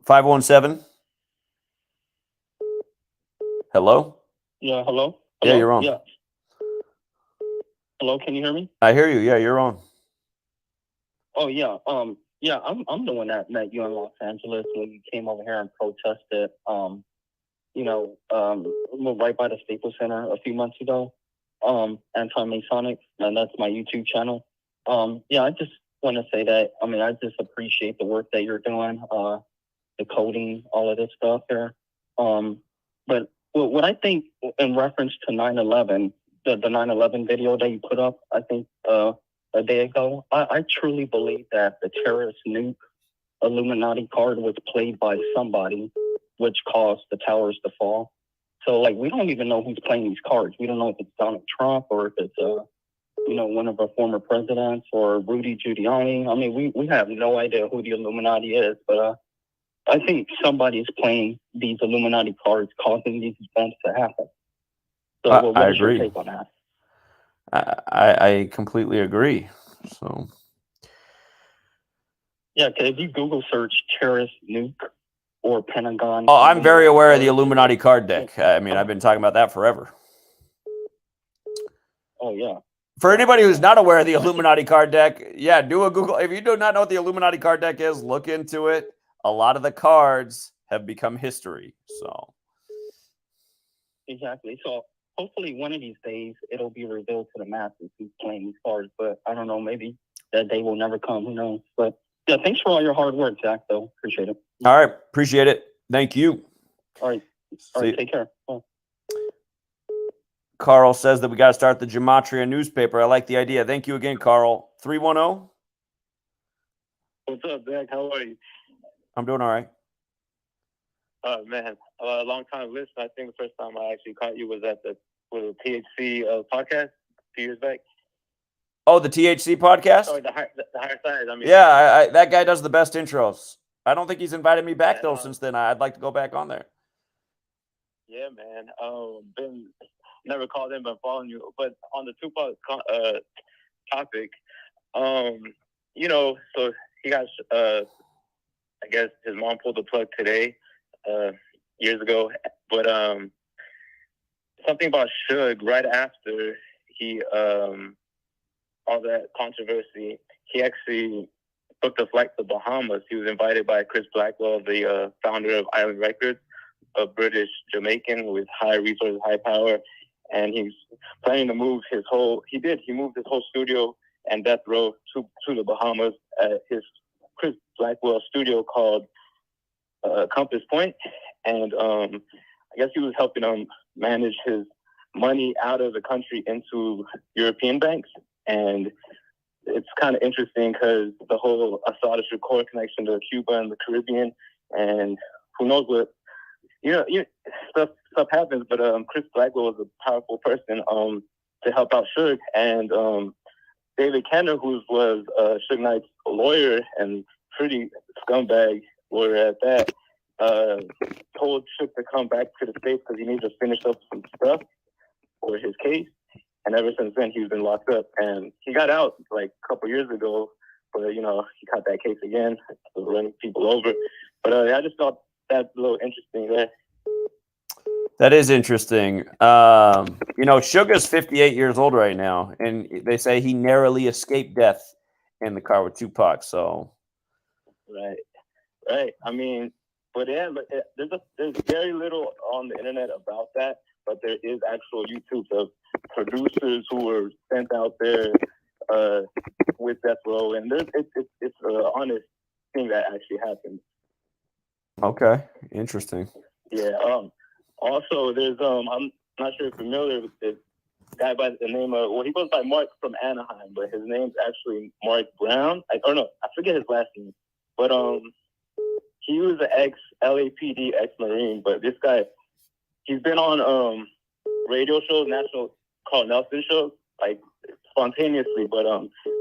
A: 517. Hello?
H: Yeah, hello?
A: Yeah, you're on.
H: Yeah. Hello, can you hear me?
A: I hear you. Yeah, you're on.
H: Oh, yeah. Yeah, I'm the one that met you in Los Angeles when you came over here and protested, right by the Staples Center a few months ago, anti-Masonic, and that's my YouTube channel. Yeah, I just want to say that, I just appreciate the work that you're doing, the coding, all of this stuff here. But what I think in reference to 9/11, the 9/11 video that you put up, I think a day ago, I truly believe that the terrorist nuke Illuminati card was played by somebody, which caused the towers to fall. So, we don't even know who's playing these cards. We don't know if it's Donald Trump or if it's, one of our former presidents or Rudy Giuliani. We have no idea who the Illuminati is, but I think somebody is playing these Illuminati cards, causing these events to happen. So, what is your take on that?
A: I completely agree. So,
H: yeah, because if you Google search terrorist nuke or Pentagon.
A: Oh, I'm very aware of the Illuminati card deck. I've been talking about that forever.
H: Oh, yeah.
A: For anybody who's not aware of the Illuminati card deck, yeah, do a Google. If you do not know what the Illuminati card deck is, look into it. A lot of the cards have become history. So,
H: exactly. So, hopefully one of these days it'll be revealed to the masses who's playing these cards. But I don't know, maybe that day will never come. Who knows? But yeah, thanks for all your hard work, Zach, though. Appreciate it.
A: All right. Appreciate it. Thank you.
H: All right. All right. Take care. Bye.
A: Carl says that we got to start the Gematria newspaper. I like the idea. Thank you again, Carl. 310.
K: What's up, Zach? How are you?
A: I'm doing all right.
K: Man, a long time listener. I think the first time I actually caught you was at the THC podcast 2 years back.
A: Oh, the THC podcast?
K: Oh, the higher side.
A: Yeah, that guy does the best intros. I don't think he's invited me back though since then. I'd like to go back on there.
K: Yeah, man. Been never called in, but following you. But on the Tupac topic, so he got I guess his mom pulled the plug today, years ago. But something about Suge right after he all that controversy, he actually booked a flight to Bahamas. He was invited by Chris Blackwell, the founder of Island Records, a British Jamaican with high resources, high power, and he's planning to move his whole. He moved his whole studio and death row to the Bahamas at his Chris Blackwell studio called Compass Point, and I guess he was helping him manage his money out of the country into European banks. And it's kind of interesting because the whole Assad Shakur connection to Cuba and the Caribbean, and who knows what, stuff happens. But Chris Blackwell was a powerful person to help out Suge, and David Kenner, who was Suge Knight's lawyer and pretty scumbag lawyer at that, told Suge to come back to the States because he needed to finish up some stuff for his case. And ever since then, he's been locked up. And he got out like a couple years ago, but, he got that case again, running people over. But I just thought that's a little interesting there.
A: That is interesting. Suga's 58 years old right now, and they say he narrowly escaped death in the car with Tupac. So,
K: right. I mean, but there's very little on the internet about that. But there is actual YouTube of producers who were sent out there with death row, and it's an honest thing that actually happened.
A: Okay, interesting.
K: Yeah. Also, there's I'm not sure if you're familiar with this guy by the name of, he goes by Mark from Anaheim, but his name's actually Mark Brown. I forget his last name, but he was an ex-LAPD ex-Marine. But this guy, he's been on radio shows, national called Nelson shows, like spontaneously. But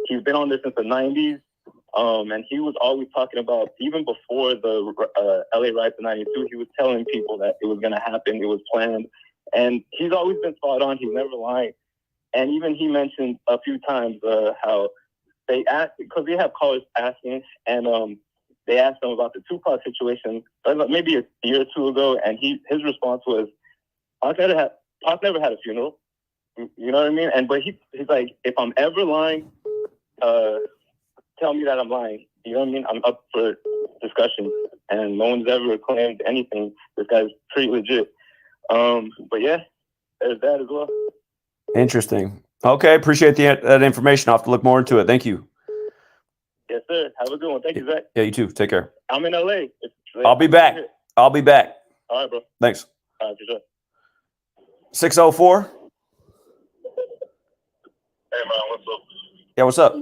K: he's been on this since the '90s. And he was always talking about, even before the LA riots in '92, he was telling people that it was going to happen, it was planned. And he's always been spot on, he's never lying. And even he mentioned a few times how they asked, because they have callers asking, and they asked him about the Tupac situation maybe a year or two ago, and his response was, Pac never had a funeral. You know what I mean? But he's like, if I'm ever lying, tell me that I'm lying. You know what I mean? I'm up for discussion, and no one's ever claimed anything. This guy's pretty legit. But yeah, there's that as well.
A: Interesting. Okay, appreciate that information. I'll have to look more into it. Thank you.
K: Yes, sir. Have a good one. Thank you, Zach.
A: Yeah, you too. Take care.
K: I'm in LA.
A: I'll be back. All right,
K: bro.
A: Thanks.
K: All right, for sure.
A: 604.
C: Hey, man, what's up?
A: Yeah, what's up?
C: I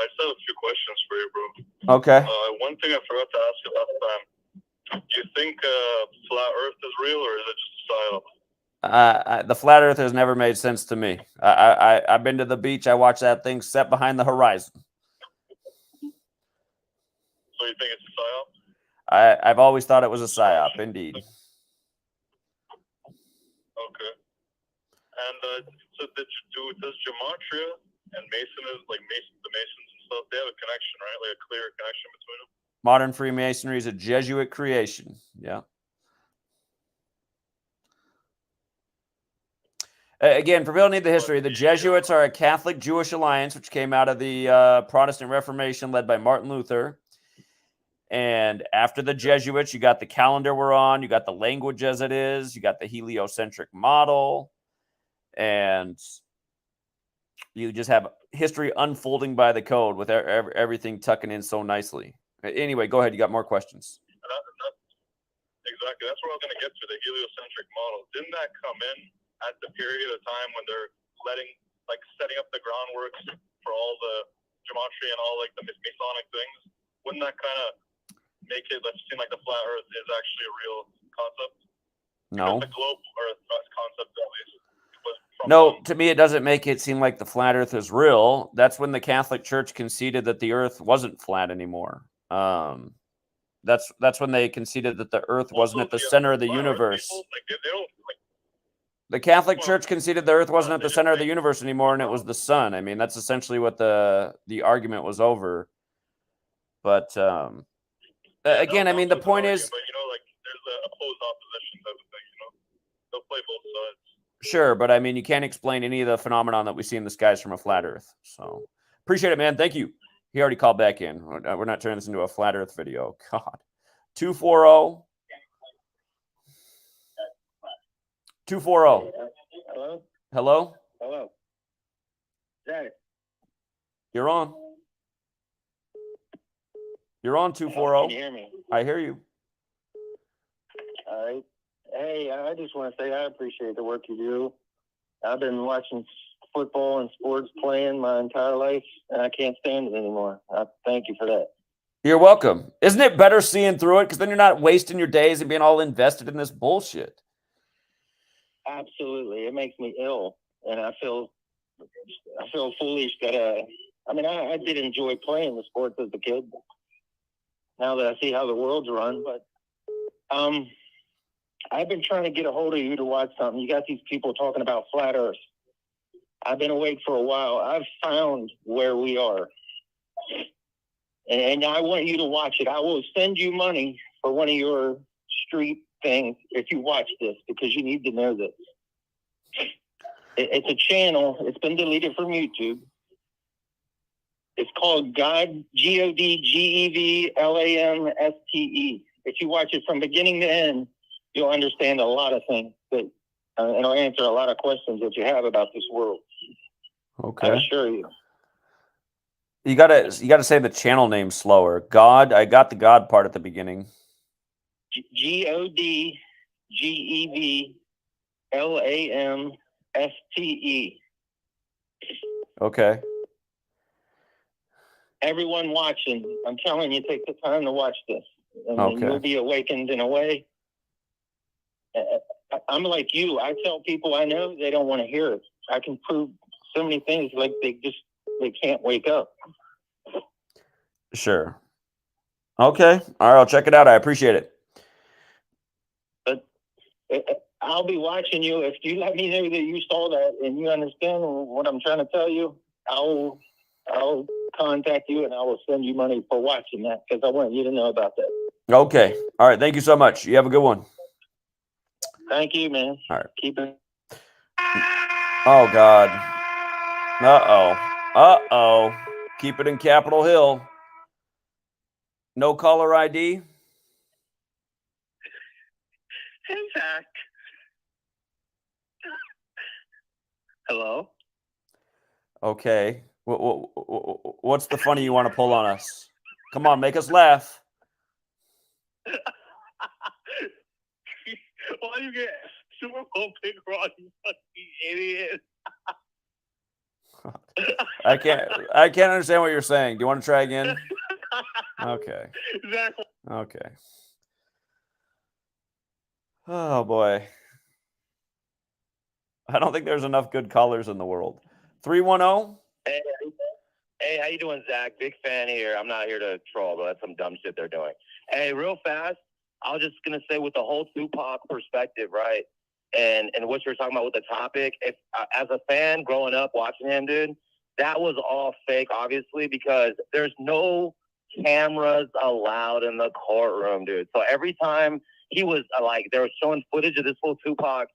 C: just have a few questions for you, bro.
A: Okay.
C: One thing I forgot to ask you last time. Do you think flat Earth is real, or is it just a psyop?
A: The flat Earth has never made sense to me. I've been to the beach. I watched that thing set behind the horizon.
C: So you think it's a psyop?
A: I've always thought it was a psyop, indeed.
C: Okay. And so does gematria and the Masons and stuff, they have a connection, right? Like a clear connection between them?
A: Modern Freemasonry is a Jesuit creation. Yeah. Again, for people who need the history, the Jesuits are a Catholic Jewish alliance which came out of the Protestant Reformation led by Martin Luther. And after the Jesuits, you got the calendar we're on, you got the language as it is, you got the heliocentric model, and you just have history unfolding by the code with everything tucking in so nicely. Anyway, go ahead. You got more questions.
C: Exactly. That's where I was going to get to, the heliocentric model. Didn't that come in at the period of time when they're setting up the groundwork for all the gematria and all the Masonic things? Wouldn't that kind of make it seem like the flat Earth is actually a real concept?
A: No.
C: Because the globe Earth concept, at least, was from
A: No, to me, it doesn't make it seem like the flat Earth is real. That's when the Catholic Church conceded that the Earth wasn't flat anymore. That's when they conceded that the Earth wasn't at the center of the universe. The Catholic Church conceded the Earth wasn't at the center of the universe anymore, and it was the sun. I mean, that's essentially what the argument was over. But again, I mean, the point is,
C: but there's the opposed opposition type of thing. They'll play both sides.
A: Sure, but I mean, you can't explain any of the phenomenon that we see in the skies from a flat Earth. So, Appreciate it, man. Thank you. He already called back in. We're not turning this into a flat Earth video. God. 240. 240.
K: Hello?
A: Hello?
K: Hello. Zach.
A: You're on. You're on 240.
K: Can you hear me?
A: I hear you.
K: All right. Hey, I just want to say I appreciate the work you do. I've been watching football and sports playing my entire life, and I can't stand it anymore. I thank you for that.
A: You're welcome. Isn't it better seeing through it? Because then you're not wasting your days and being all invested in this bullshit.
K: Absolutely. It makes me ill, and I feel foolish that I did enjoy playing the sports as a kid. Now that I see how the world's run, but I've been trying to get a hold of you to watch something. You got these people talking about flat Earth. I've been awake for a while. I've found where we are, and I want you to watch it. I will send you money for one of your street things if you watch this, because you need to know this. It's a channel. It's been deleted from YouTube. It's called God, GODGEVLAMSTE. If you watch it from beginning to end, you'll understand a lot of things that, and it'll answer a lot of questions that you have about this world.
A: Okay.
K: I assure you.
A: You gotta say the channel name slower. God, I got the God part at the beginning.
K: GODGEVLAMSTE.
A: Okay.
K: Everyone watching, I'm telling you, take the time to watch this, and
A: Okay.
K: you'll be awakened in a way. I'm like you. I tell people I know, they don't want to hear it. I can prove so many things, like they can't wake up.
A: Sure. Okay. All right. I'll check it out. I appreciate it.
K: But I'll be watching you. If you let me know that you saw that and you understand what I'm trying to tell you, I'll contact you and I will send you money for watching that, because I want you to know about that.
A: Okay. All right. Thank you so much. You have a good one.
K: Thank you, man.
A: All right.
K: Keep it.
A: Oh, God. Uh-oh. Uh-oh. Keep it in Capitol Hill. No caller ID.
J: Hey, Zach. Hello?
A: Okay. What's the funny you want to pull on us? Come on, make us laugh.
J: Why do you get Super Bowl pick wrong, you fucking idiot?
A: I can't understand what you're saying. Do you want to try again? Okay.
J: Exactly.
A: Okay. Oh boy. I don't think there's enough good callers in the world. 310.
L: Hey, how you doing, Zach? Big fan here. I'm not here to troll, but that's some dumb shit they're doing. Hey, real fast, I was just gonna say, with the whole Tupac perspective, right? And what you were talking about with the topic, if as a fan growing up watching him, dude, that was all fake, obviously, because there's no cameras allowed in the courtroom, dude. So every time he was like, they were showing footage of this whole Tupac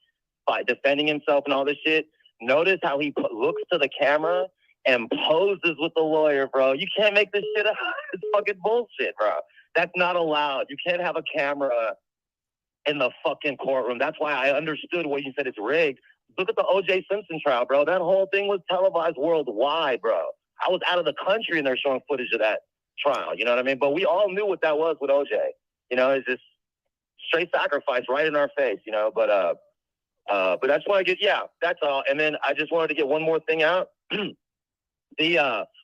L: by defending himself and all this shit. Notice how he looks to the camera and poses with the lawyer, bro. You can't make this shit up. It's fucking bullshit, bro. That's not allowed. You can't have a camera in the fucking courtroom. That's why I understood what you said, it's rigged. Look at the O.J. Simpson trial, bro. That whole thing was televised worldwide, bro. I was out of the country and they're showing footage of that trial. You know what I mean? But we all knew what that was with O.J. You know, it's just straight sacrifice right in our face, you know. But that's why I get, yeah, that's all. And then I just wanted to get one more thing out.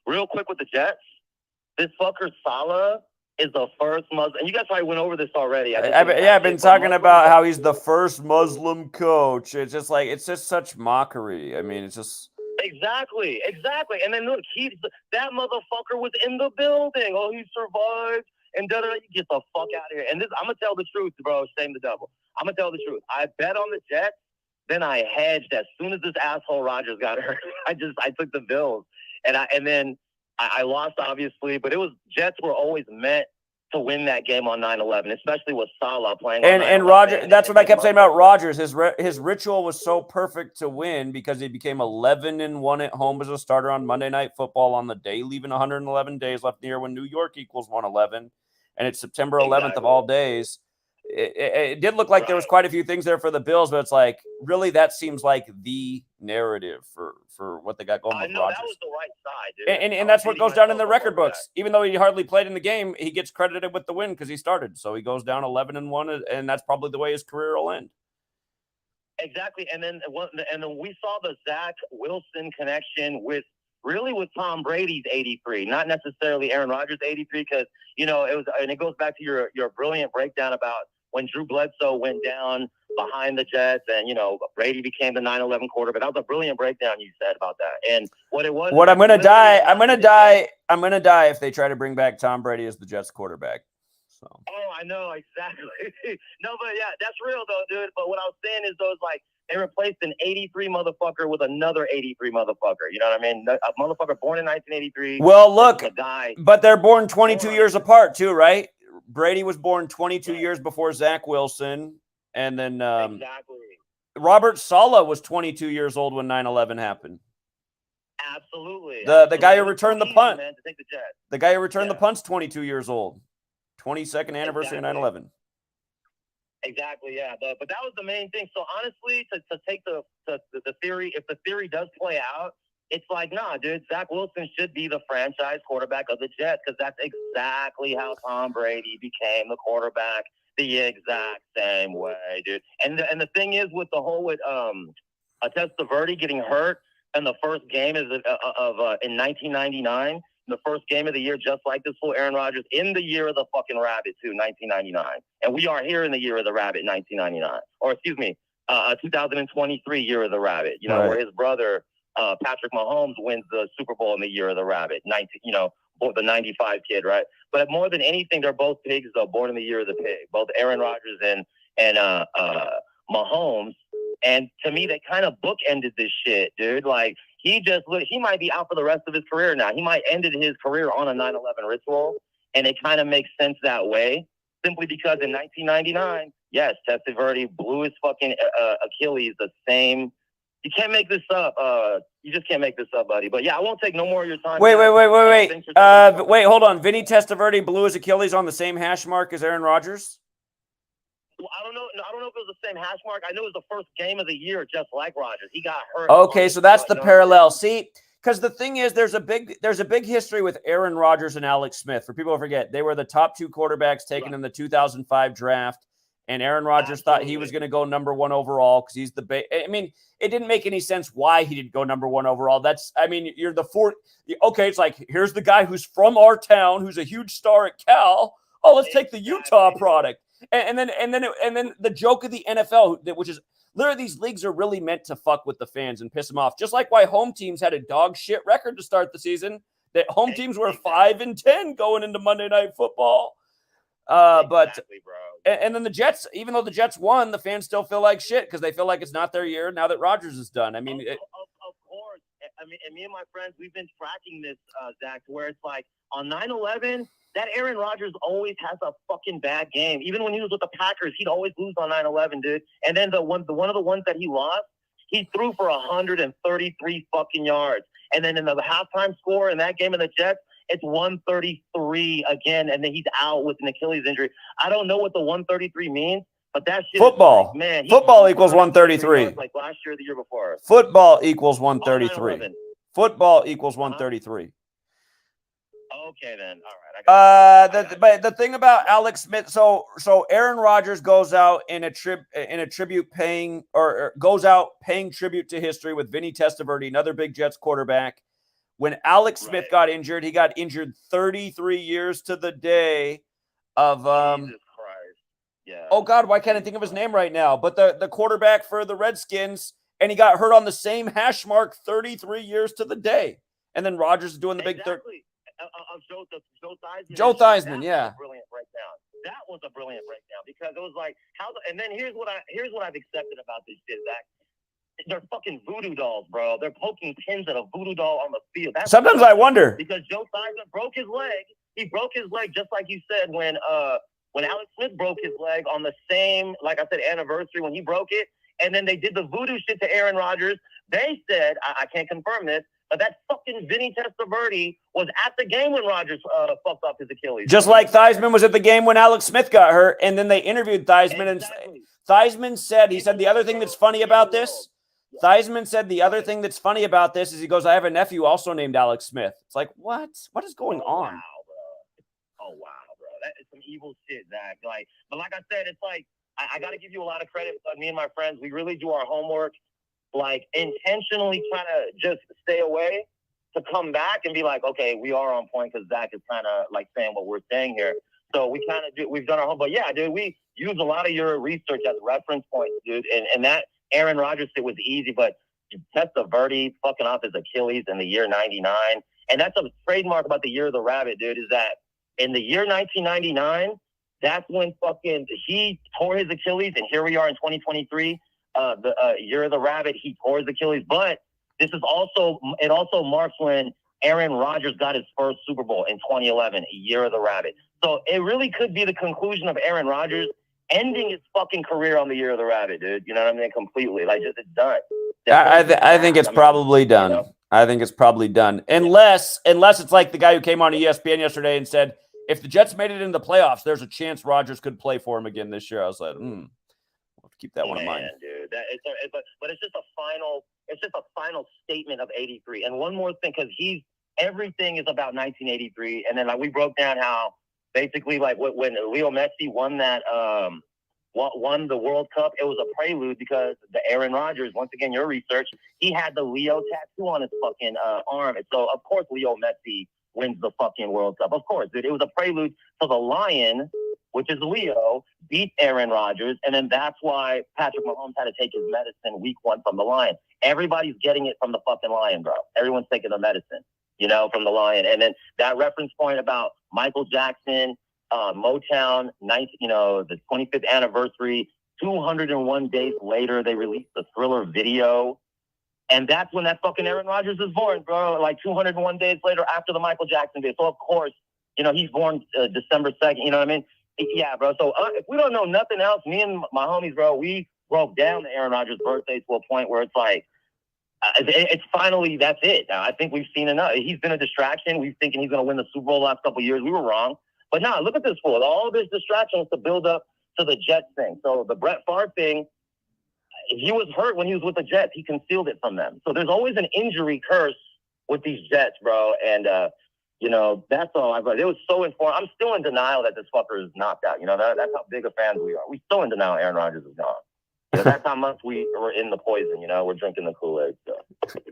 L: Real quick with the Jets, this fucker Salah is the first Muslim, and you guys probably went over this already.
A: I've been talking about how he's the first Muslim coach. It's just like, it's just such mockery. I mean, it's just.
L: Exactly. And then look, that motherfucker was in the building. Oh, he survived, and da-da-da. You get the fuck out of here. And this, I'm gonna tell the truth, bro. Shame the devil. I'm gonna tell the truth. I bet on the Jets, then I hedged as soon as this asshole Rodgers got hurt. I took the Bills. And then I lost, obviously, but it was Jets were always meant to win that game on 9/11, especially with Salah playing.
A: And Roger, that's what I kept saying about Rodgers. His ritual was so perfect to win because he became 11-1 at home as a starter on Monday Night Football on the day leaving 111 days left in the year when New York equals 111, and it's September 11th of all days. It did look like there was quite a few things there for the Bills, but it's like, really, that seems like the narrative for what they got going with Rodgers.
L: That was the right side, dude.
A: And that's what goes down in the record books. Even though he hardly played in the game, he gets credited with the win because he started. So he goes down 11-1, and that's probably the way his career will end.
L: Exactly. And then we saw the Zach Wilson connection with Tom Brady's 83, not necessarily Aaron Rodgers' 83, because, it was, and it goes back to your brilliant breakdown about when Drew Bledsoe went down behind the Jets and, Brady became the 9/11 quarterback. That was a brilliant breakdown you said about that. And what it was.
A: I'm going to die if they try to bring back Tom Brady as the Jets quarterback. So.
L: Oh, I know, exactly. No, but yeah, that's real though, dude. But what I was saying is those they replaced an 83 motherfucker with another 83 motherfucker. You know what I mean? A motherfucker born in 1983.
A: Well, look, but they're born 22 years apart too, right? Brady was born 22 years before Zach Wilson. And then
L: exactly.
A: Robert Saleh was 22 years old when 9/11 happened.
L: Absolutely.
A: The guy who returned the punt.
L: Man, to take the Jets.
A: The guy who returned the punt's 22 years old. 22nd anniversary of 9/11.
L: Exactly, yeah. But that was the main thing. So honestly, to take the theory, if the theory does play out, it's like, nah, dude, Zach Wilson should be the franchise quarterback of the Jets because that's exactly how Tom Brady became the quarterback the exact same way, dude. And the thing is with the whole Testaverde getting hurt in the first game in 1999. The first game of the year, just like this fool Aaron Rodgers, in the year of the fucking rabbit, too, 1999. And we are here in the year of the rabbit, 1999. Or, excuse me, 2023 year of the rabbit, where his brother, Patrick Mahomes, wins the Super Bowl in the year of the rabbit, the 95 kid, right? But more than anything, they're both pigs, though, born in the year of the pig. Both Aaron Rodgers and Mahomes. And to me, they kind of bookended this shit, dude. Like, he might be out for the rest of his career now. He might ended his career on a 9/11 ritual, and it kind of makes sense that way, simply because in 1999, yes, Testaverde blew his fucking Achilles the same. You can't make this up. You just can't make this up, buddy. But yeah, I won't take no more of your time.
A: Wait. Wait, hold on. Vinny Testaverde blew his Achilles on the same hash mark as Aaron Rodgers?
L: Well, I don't know if it was the same hash mark. I know it was the first game of the year, just like Rodgers. He got hurt.
A: Okay, so that's the parallel. See, because the thing is, there's a big history with Aaron Rodgers and Alex Smith. For people who forget, they were the top two quarterbacks taken in the 2005 draft, and Aaron Rodgers thought he was going to go number one overall because he's the I mean, it didn't make any sense why he didn't go number one overall. You're the fourth. Okay, it's like, here's the guy who's from our town, who's a huge star at Cal. Oh, let's take the Utah product. And then the joke of the NFL, which is literally these leagues are really meant to fuck with the fans and piss them off. Just like why home teams had a dog shit record to start the season, that home teams were 5-10 going into Monday Night Football.
L: Exactly, bro.
A: And then the Jets, even though the Jets won, the fans still feel like shit because they feel like it's not their year now that Rodgers is done. I mean,
L: of course. I mean, and me and my friends, we've been tracking this, Zach, where it's like on 9/11. That Aaron Rodgers always has a fucking bad game. Even when he was with the Packers, he'd always lose on 9/11, dude. And then one of the ones that he lost, he threw for 133 fucking yards. And then in the halftime score in that game of the Jets, it's 133 again, and then he's out with an Achilles injury. I don't know what the 133 means, but that shit
A: football.
L: Is like, man,
A: football equals 133.
L: Like last year or the year before.
A: Football equals 133. Football equals 133.
L: Okay, then. All right.
A: But the thing about Alex Smith, so Aaron Rodgers goes out in a tribute paying tribute to history with Vinny Testaverde, another big Jets quarterback. When Alex Smith got injured, he got injured 33 years to the day of
L: Jesus Christ. Yeah.
A: Oh God, why can't I think of his name right now? But the quarterback for the Redskins, and he got hurt on the same hash mark 33 years to the day. And then Rodgers is doing the big third. Joe Theismann, yeah.
L: Brilliant breakdown. That was a brilliant breakdown because it was like and then here's what I've accepted about this shit, Zach. They're fucking voodoo dolls, bro. They're poking pins at a voodoo doll on the field.
A: Sometimes I wonder
L: because Joe Theismann broke his leg He broke his leg just like you said when Alex Smith broke his leg on the same, like I said, anniversary when he broke it. And then they did the voodoo shit to Aaron Rodgers. They said, I can't confirm this, but that fucking Vinny Testaverde was at the game when Rodgers fucked up his Achilles.
A: Just like Theismann was at the game when Alex Smith got hurt, and then they interviewed Theismann,
L: Exactly.
A: and Theismann said, he said the other thing that's funny about this, Theismann said the other thing that's funny about this is he goes, I have a nephew also named Alex Smith. It's like, what? What is going on?
L: Wow, bro. Oh, wow, bro. That is some evil shit, Zach. Like, but like I said, it's like, I got to give you a lot of credit. Me and my friends, we really do our homework, like intentionally trying to just stay away to come back and be like, okay, we are on point because Zach is kind of like saying what we're saying here. So we kind of do, we've done our homework. But yeah, dude, we use a lot of your research as reference points, dude. And that Aaron Rodgers shit was easy, but Testaverde fucking off his Achilles in the year 99. And that's a trademark about the year of the rabbit, dude, is that in the year 1999, that's when fucking he tore his Achilles, and here we are in 2023, the year of the rabbit. He tore his Achilles, but it also marks when Aaron Rodgers got his first Super Bowl in 2011, year of the rabbit. So it really could be the conclusion of Aaron Rodgers ending his fucking career on the year of the rabbit, dude. You know what I mean? Completely, like just it's done.
A: I think it's probably done.
L: You know?
A: I think it's probably done, unless it's like the guy who came on ESPN yesterday and said, if the Jets made it into the playoffs, there's a chance Rodgers could play for him again this year. I was like, we'll have to keep that one in mind.
L: Dude, but it's just a final statement of '83. And one more thing, because everything is about 1983. And then like we broke down how basically like when Leo Messi won that won the World Cup, it was a prelude because the Aaron Rodgers, once again your research, he had the Leo tattoo on his fucking arm, and so of course Leo Messi wins the fucking World Cup. Of course, dude. It was a prelude to the Lion, which is Leo, beat Aaron Rodgers, and then that's why Patrick Mahomes had to take his medicine week 1 from the Lion. Everybody's getting it from the fucking Lion, bro. Everyone's taking the medicine, from the Lion. And then that reference point about Michael Jackson, Motown, the 25th anniversary, 201 days later, they released the Thriller video. And that's when that fucking Aaron Rodgers is born, bro. Like 201 days later after the Michael Jackson day. So, of course, he's born December 2nd. You know what I mean? Yeah, bro. So if we don't know nothing else, me and my homies, bro, we broke down the Aaron Rodgers birthday to a point where it's like, it's finally, that's it. I think we've seen enough. He's been a distraction. We're thinking he's going to win the Super Bowl the last couple of years. We were wrong. But nah, look at this fool. All this distraction was to build up to the Jets thing. So the Brett Favre thing, he was hurt when he was with the Jets. He concealed it from them. So there's always an injury curse with these Jets, bro. And, that's all I've got. It was so informed. I'm still in denial that this fucker is knocked out. That's how big of fans we are. We're still in denial Aaron Rodgers is gone. That's how much we were in the poison, we're drinking the Kool-Aid. So.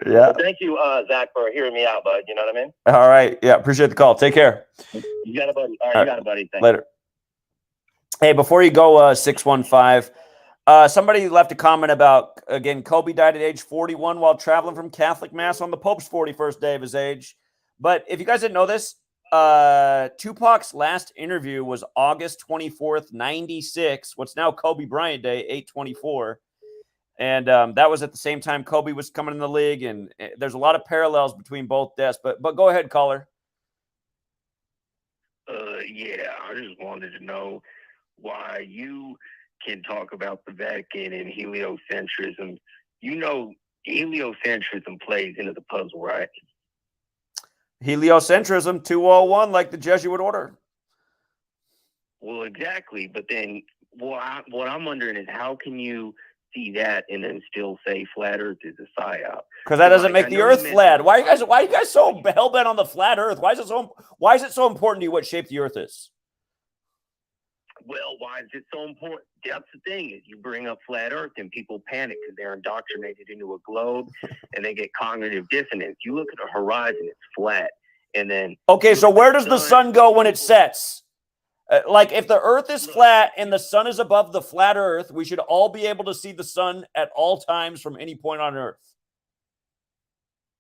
A: Yeah.
L: But thank you, Zach, for hearing me out, bud. You know what I mean?
A: All right. Yeah. Appreciate the call. Take care.
L: You got it, buddy. All right. You got it, buddy. Thanks.
A: Later. Hey, before you go, 615, somebody left a comment about, again, Kobe died at age 41 while traveling from Catholic Mass on the Pope's 41st day of his age. But if you guys didn't know this, Tupac's last interview was August 24th, 96, what's now Kobe Bryant Day, 8/24. And that was at the same time Kobe was coming in the league. And there's a lot of parallels between both deaths. But go ahead, caller.
M: Yeah, I just wanted to know why you can talk about the Vatican and heliocentrism. Heliocentrism plays into the puzzle, right?
A: Heliocentrism 201, like the Jesuit order.
M: Well, exactly. But then what I'm wondering is how can you see that and then still say flat Earth is a psyop?
A: Because that doesn't make the Earth flat. Why are you guys so hell bent on the flat Earth? Why is it so important to you what shape the Earth is?
M: Well, why is it so important? That's the thing is you bring up flat Earth and people panic because they're indoctrinated into a globe and they get cognitive dissonance. You look at the horizon, it's flat. And then...
A: Okay, so where does the sun go when it sets? Like if the Earth is flat and the sun is above the flat Earth, we should all be able to see the sun at all times from any point on Earth.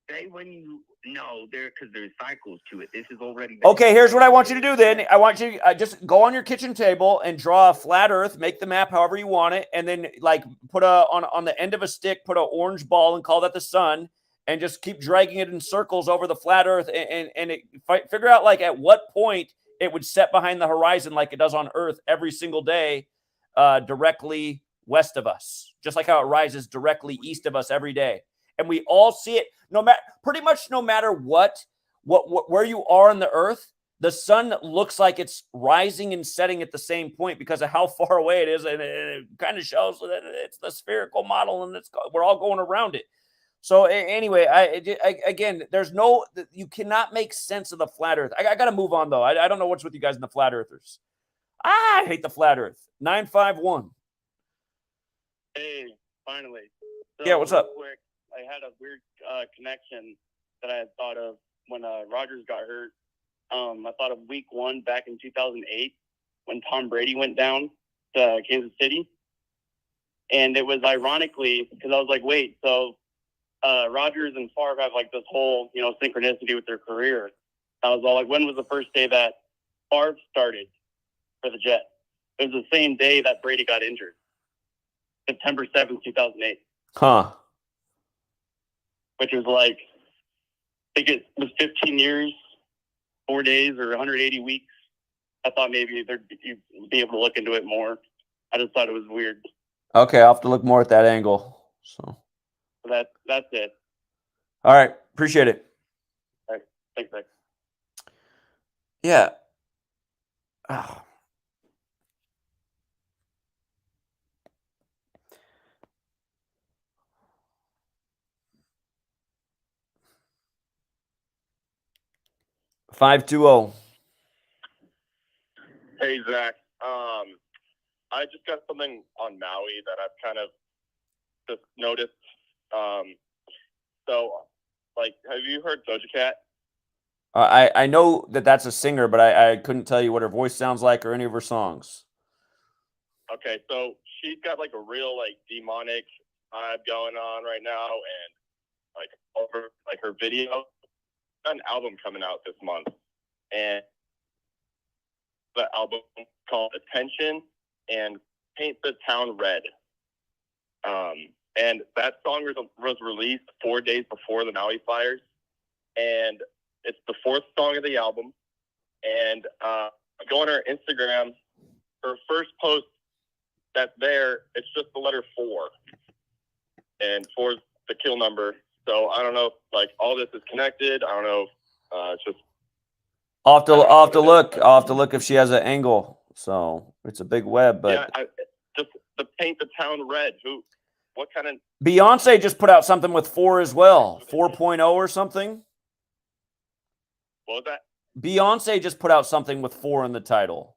M: Because there's cycles to it. This is already...
A: Okay, here's what I want you to do then. I want you to just go on your kitchen table and draw a flat Earth, make the map however you want it, and then like put on the end of a stick, put an orange ball and call that the sun, and just keep dragging it in circles over the flat Earth and figure out like at what point it would set behind the horizon like it does on Earth every single day, directly west of us, just like how it rises directly east of us every day. And we all see it pretty much no matter what where you are on the Earth, the sun looks like it's rising and setting at the same point because of how far away it is. And it kind of shows that it's the spherical model and we're all going around it. So anyway, again, you cannot make sense of the flat Earth. I got to move on, though. I don't know what's with you guys in the flat Earthers. I hate the flat Earth. 951.
K: Hey, finally. So,
A: yeah, what's up?
K: Quick, I had a weird connection that I had thought of when Rodgers got hurt. I thought of week 1 back in 2008 when Tom Brady went down to Kansas City. And it was ironically, because I was like, wait, so Rodgers and Favre have like this whole, synchronicity with their career. I was all like, when was the first day that Favre started for the Jets? It was the same day that Brady got injured. September 7th, 2008.
A: Huh.
K: Which was like, I think it was 15 years, 4 days, or 180 weeks. I thought maybe you'd be able to look into it more. I just thought it was weird.
A: Okay, I'll have to look more at that angle. So
K: that's it.
A: All right, appreciate it.
K: All right, thanks, Nick.
A: Yeah. Oh. $520.
N: Hey, Zach. I just got something on Maui that I've kind of just noticed. So, like, have you heard Doja Cat?
A: I know that that's a singer, but I couldn't tell you what her voice sounds like or any of her songs.
N: Okay, so she's got like a real like demonic vibe going on right now, and like over like her video, got an album coming out this month, and the album called Attention and Paint the Town Red. And that song was released 4 days before the Maui fires, and it's the 4th song of the album. And go on her Instagram, her first post that's there, it's just the letter 4, and 4 is the kill number. So I don't know if like all this is connected. I don't know. It's just
A: I'll have to look. I'll have to look if she has an angle. So it's a big web, but
N: yeah, just the Paint the Town Red. What kind of
A: Beyonce just put out something with 4 as well, 4.0 or something.
N: What was that?
A: Beyonce just put out something with 4 in the title.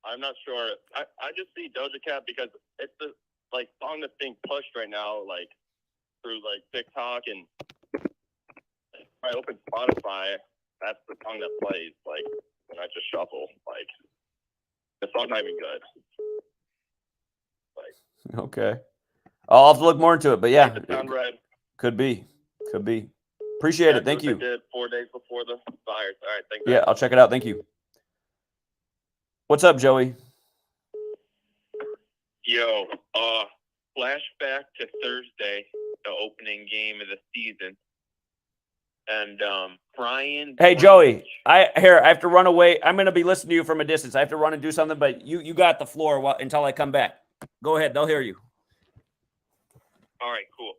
N: I'm not sure. I just see Doja Cat because it's the like song that's being pushed right now, like through like TikTok, and if I open Spotify, that's the song that plays. Like when I just shuffle, like the song's not even good. Like
A: Okay, I'll have to look more into it, but yeah,
N: the Town Red.
A: Could be. Appreciate it. Thank
N: That's what
A: you.
N: they did 4 days before the fires. All right, thanks.
A: Yeah, I'll check it out. Thank you. What's up, Joey?
O: Yo, flashback to Thursday, the opening game of the season. And Brian.
A: Hey, Joey, I have to run away. I'm going to be listening to you from a distance. I have to run and do something, but you got the floor until I come back. Go ahead. They'll hear you.
O: All right, cool.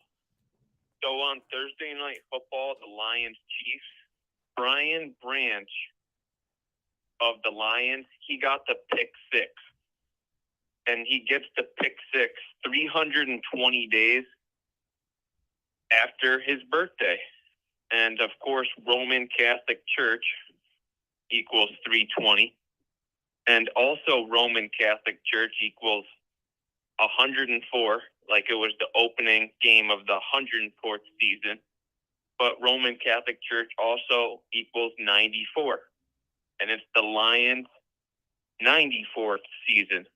O: So on Thursday Night Football, the Lions-Chiefs, Brian Branch of the Lions, he got the pick 6. And he gets the pick 6 320 days after his birthday. And, of course, Roman Catholic Church equals 320. And also Roman Catholic Church equals 104, like it was the opening game of the 104th season. But Roman Catholic Church also equals 94. And it's the Lions' 94th season.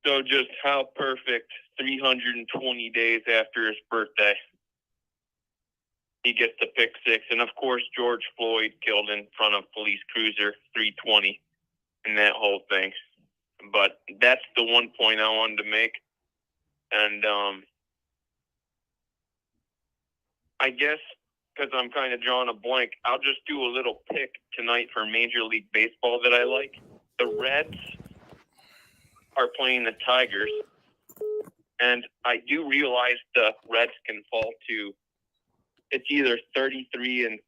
O: So just how perfect 320 days after his birthday, he gets the pick 6. And, of course, George Floyd killed in front of police cruiser 320 and that whole thing. But that's the one point I wanted to make. And I guess because I'm kind of drawing a blank, I'll just do a little pick tonight for Major League Baseball that I like. The Reds are playing the Tigers, and I do realize the Reds can fall to, it's either 33-39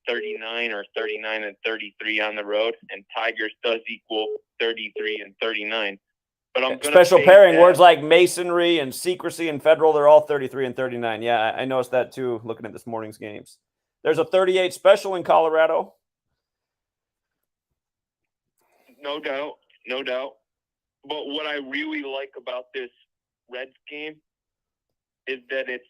O: or 39-33 on the road, and Tigers does equal 33-39. But I'm gonna
A: special pairing words like masonry and secrecy and federal, they're all 33-39. Yeah, I noticed that too looking at this morning's games. There's a 38 special in Colorado.
O: No doubt, no doubt. But what I really like about this Reds game is that it's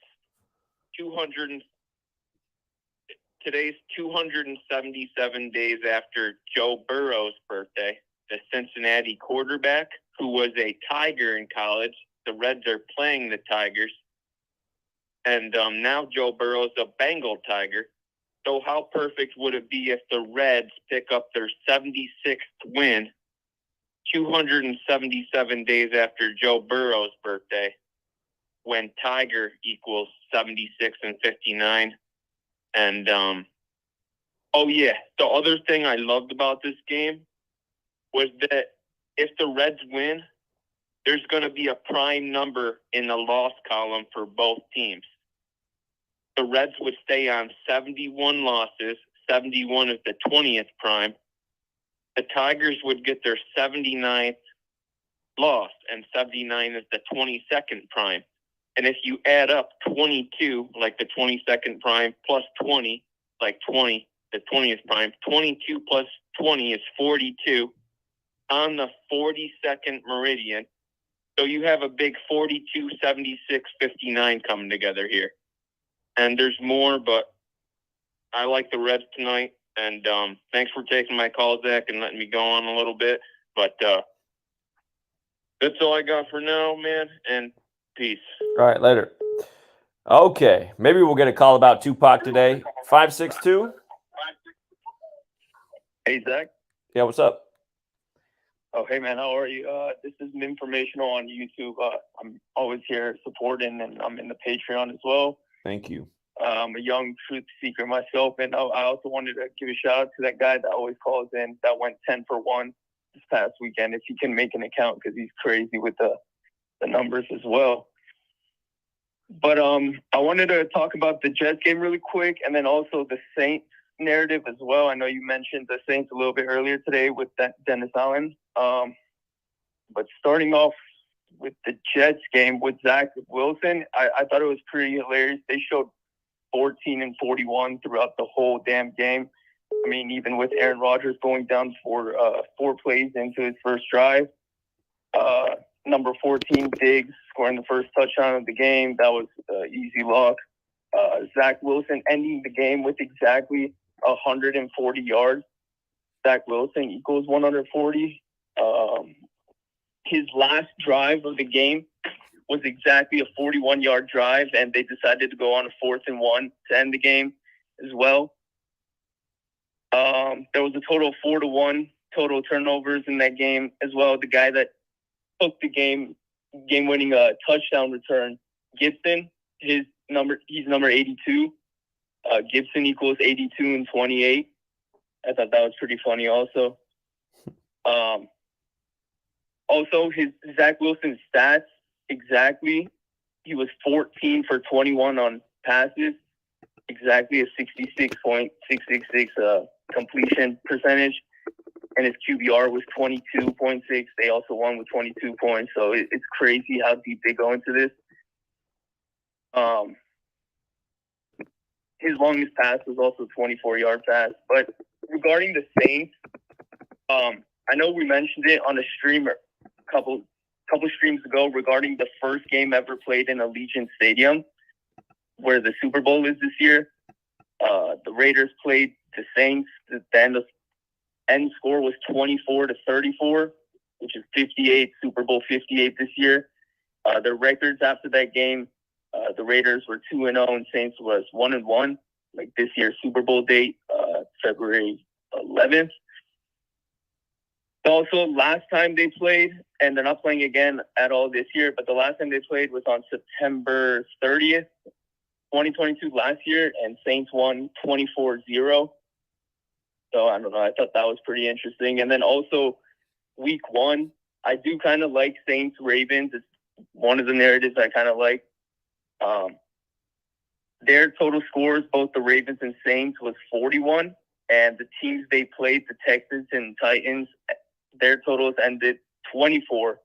O: today's 277 days after Joe Burrow's birthday, the Cincinnati quarterback who was a Tiger in college. The Reds are playing the Tigers. And now Joe Burrow's a Bengal Tiger. So how perfect would it be if the Reds pick up their 76th win 277 days after Joe Burrow's birthday, when Tiger equals 76-59? And, oh yeah, the other thing I loved about this game was that if the Reds win, there's going to be a prime number in the loss column for both teams. The Reds would stay on 71 losses. 71 is the 20th prime. The Tigers would get their 79th loss, and 79 is the 22nd prime. And if you add up 22, like the 22nd prime, plus 20, like 20, the 20th prime, 22 plus 20 is 42 on the 42nd meridian. So you have a big 42, 76, 59 coming together here. And there's more, but I like the Reds tonight. And thanks for taking my call, Zach, and letting me go on a little bit. But that's all I got for now, man. And peace.
A: All right, later. Okay, maybe we'll get a call about Tupac today. 562.
P: Hey, Zach.
A: Yeah, what's up?
P: Oh, hey, man. How are you? This is informational on YouTube. I'm always here supporting, and I'm in the Patreon as well.
A: Thank you.
P: I'm a young truth seeker myself, and I also wanted to give a shout out to that guy that always calls in that went 10 for 1 this past weekend. If you can make an account, because he's crazy with the numbers as well. But I wanted to talk about the Jets game really quick, and then also the Saints narrative as well. I know you mentioned the Saints a little bit earlier today with that Dennis Allen. But starting off with the Jets game with Zach Wilson, I thought it was pretty hilarious. They showed 14 and 41 throughout the whole damn game. I mean, even with Aaron Rodgers going down for 4 plays into his first drive. Number 14, Diggs, scoring the first touchdown of the game. That was easy lock. Zach Wilson ending the game with exactly 140 yards. Zach Wilson equals 140. His last drive of the game was exactly a 41-yard drive, and they decided to go on a 4th and 1 to end the game as well. There was a total of 4-1 total turnovers in that game as well. The guy that took the game-winning touchdown return, Gibson, he's number 82. Gibson equals 82 and 28. I thought that was pretty funny also. Also, his Zach Wilson's stats, exactly, he was 14 for 21 on passes, exactly a 66.666 completion percentage, and his QBR was 22.6. They also won with 22 points, so it's crazy how deep they go into this. His longest pass was also a 24-yard pass. But regarding the Saints, I know we mentioned it on a stream a couple streams ago regarding the first game ever played in Allegiant Stadium, where the Super Bowl is this year. The Raiders played the Saints. The end score was 24-34, which is 58, Super Bowl 58 this year. Their records after that game, the Raiders were 2-0 and Saints was 1-1. Like this year's Super Bowl date, February 11th. Also, last time they played, and they're not playing again at all this year, but the last time they played was on September 30th. 2022 last year, and Saints won 24-0. So I don't know. I thought that was pretty interesting. And then also week 1, I do kind of like Saints Ravens. It's one of the narratives I kind of like. Their total scores, both the Ravens and Saints, was 41. And the teams they played, the Texans and Titans, their totals ended 24.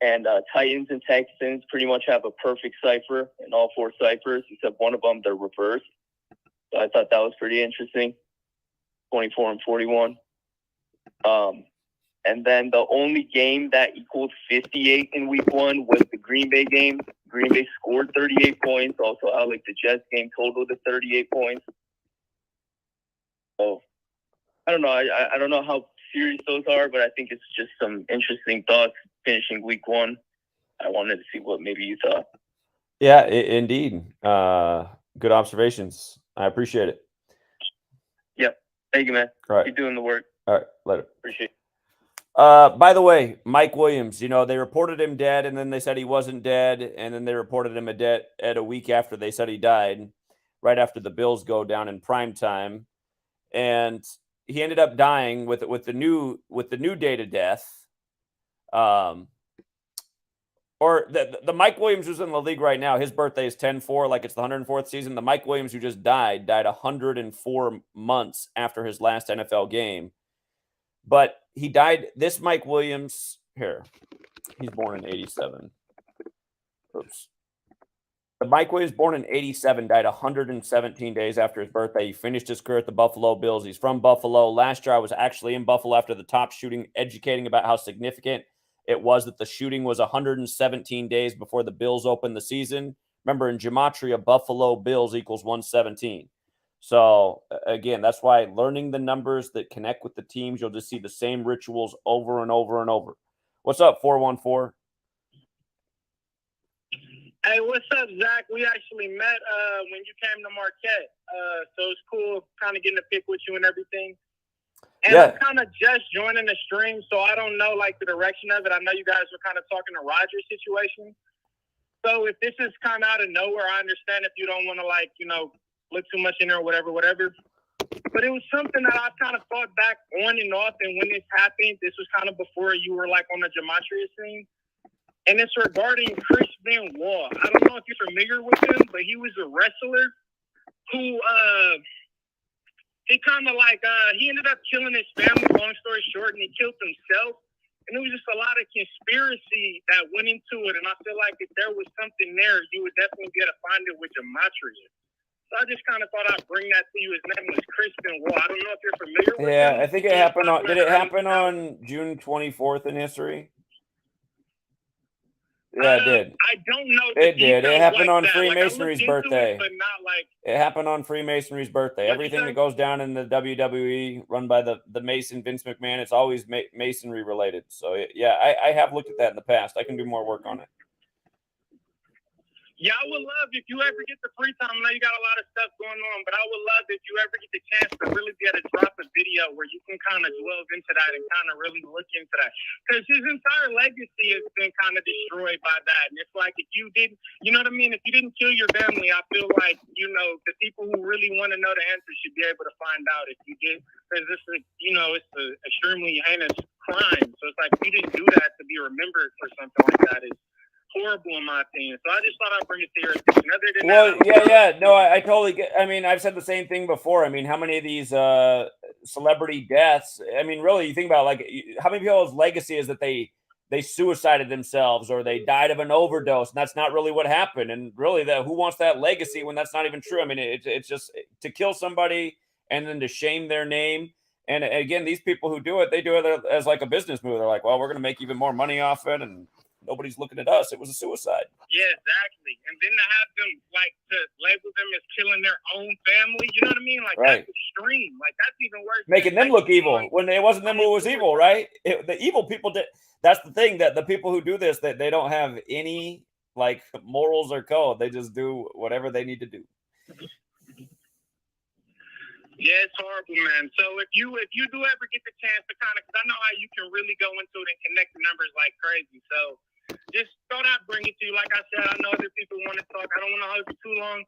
P: And Titans and Texans pretty much have a perfect cipher in all 4 ciphers, except one of them, they're reversed. So I thought that was pretty interesting, 24 and 41. And then the only game that equaled 58 in week 1 was the Green Bay game. Green Bay scored 38 points. Also, I like the Jets game total to 38 points. So I don't know. I don't know how serious those are, but I think it's just some interesting thoughts finishing week 1. I wanted to see what maybe you thought.
A: Yeah, indeed. Good observations. I appreciate it.
P: Yep. Thank you, man.
A: All right.
P: Keep doing the work.
A: All right. Later.
P: Appreciate it.
A: By the way, Mike Williams, they reported him dead, and then they said he wasn't dead, and then they reported him dead a week after they said he died, right after the Bills go down in prime time. And he ended up dying with the new date of death. Or the Mike Williams who's in the league right now, his birthday is 10-4, like it's the 104th season. The Mike Williams who just died 104 months after his last NFL game. But he died, this Mike Williams, here, he's born in 87. Oops. The Mike Williams, born in 87, died 117 days after his birthday. He finished his career at the Buffalo Bills. He's from Buffalo. Last year, I was actually in Buffalo after the top shooting, educating about how significant it was that the shooting was 117 days before the Bills opened the season. Remember, in gematria, Buffalo Bills equals 117. So, again, that's why learning the numbers that connect with the teams, you'll just see the same rituals over and over and over. What's up, 414?
Q: Hey, what's up, Zach? We actually met when you came to Marquette. So it's cool kind of getting to pick with you and everything. And
A: Yeah.
Q: I'm kind of just joining the stream, so I don't know, like, the direction of it. I know you guys were kind of talking to Roger's situation. So if this is kind of out of nowhere, I understand if you don't want to, like, look too much in there or whatever. But it was something that I kind of thought back on and off, and when this happened, this was kind of before you were, like, on the gematria scene. And it's regarding Chris Benoit. I don't know if you're familiar with him, but he was a wrestler who, he kind of like, he ended up killing his family, long story short, and he killed himself. And it was just a lot of conspiracy that went into it. And I feel like if there was something there, you would definitely be able to find it with gematria. So I just kind of thought I'd bring that to you. His name was Chris Benoit. I don't know if you're familiar with him.
A: Yeah, I think it happened on, did it happen on June 24th in history? Yeah, it did.
Q: I don't know.
A: It did. It happened
Q: like
A: on
Q: that.
A: Freemasonry's birthday.
Q: But not like.
A: It happened on Freemasonry's birthday. Everything that goes down in the WWE run by the Mason Vince McMahon, it's always Masonry related. So yeah, I have looked at that in the past. I can do more work on it.
Q: Yeah, I would love if you ever get the free time. I know you got a lot of stuff going on, but I would love if you ever get the chance to really be able to drop a video where you can kind of delve into that and kind of really look into that. Because his entire legacy has been kind of destroyed by that. And it's like if you didn't, you know what I mean? If you didn't kill your family, I feel like, the people who really want to know the answer should be able to find out if you did. Because this is, it's an extremely heinous crime. So it's like if you didn't do that to be remembered for something like that is horrible in my opinion. So I just thought I'd bring it to your attention. Other than that,
A: No, I totally get. I mean, I've said the same thing before. I mean, how many of these celebrity deaths? I mean, really, you think about like how many people's legacy is that they suicided themselves or they died of an overdose, and that's not really what happened. And really, who wants that legacy when that's not even true? I mean, it's just to kill somebody and then to shame their name. And again, these people who do it, they do it as like a business move. They're like, well, we're going to make even more money off it, and nobody's looking at us. It was a suicide.
Q: Yeah, exactly. And then to have them like to label them as killing their own family, you know what I mean? Like
A: right.
Q: That's extreme. Like that's even worse.
A: Making them look evil when it wasn't them who was evil, right? The evil people did. That's the thing, that the people who do this, that they don't have any like morals or code. They just do whatever they need to do.
Q: Yeah, it's horrible, man. So if you do ever get the chance to kind of, because I know how you can really go into it and connect the numbers like crazy. So just thought I'd bring it to you. Like I said, I know other people want to talk. I don't want to hold you too long.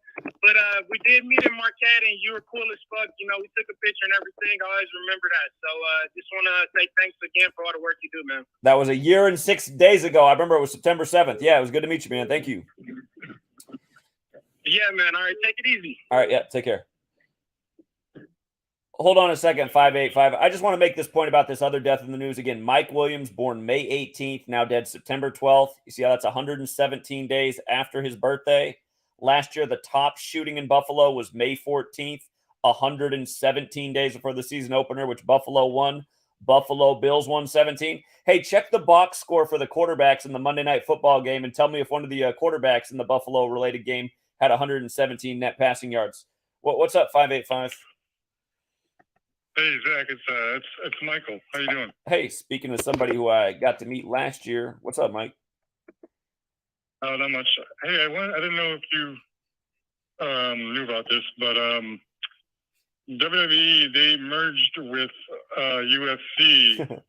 Q: But we did meet in Marquette, and you were cool as fuck. You know, we took a picture and everything. I always remember that. So just want to say thanks again for all the work you do, man.
A: That was a year and 6 days ago. I remember it was September 7th. Yeah, it was good to meet you, man. Thank you.
Q: Yeah, man. All right, take it easy.
A: All right, yeah, take care. Hold on a second, 585. I just want to make this point about this other death in the news. Again, Mike Williams, born May 18th, now dead September 12th. You see how that's 117 days after his birthday? Last year, the top shooting in Buffalo was May 14th, 117 days before the season opener, which Buffalo won. Buffalo Bills won 17. Hey, check the box score for the quarterbacks in the Monday Night Football game and tell me if one of the quarterbacks in the Buffalo-related game had 117 net passing yards. What's up, 585?
C: Hey, Zach, it's Michael. How you doing?
A: Hey, speaking of somebody who I got to meet last year, what's up, Mike?
C: Oh, not much. Hey, I didn't know if you knew about this, but WWE, they merged with UFC,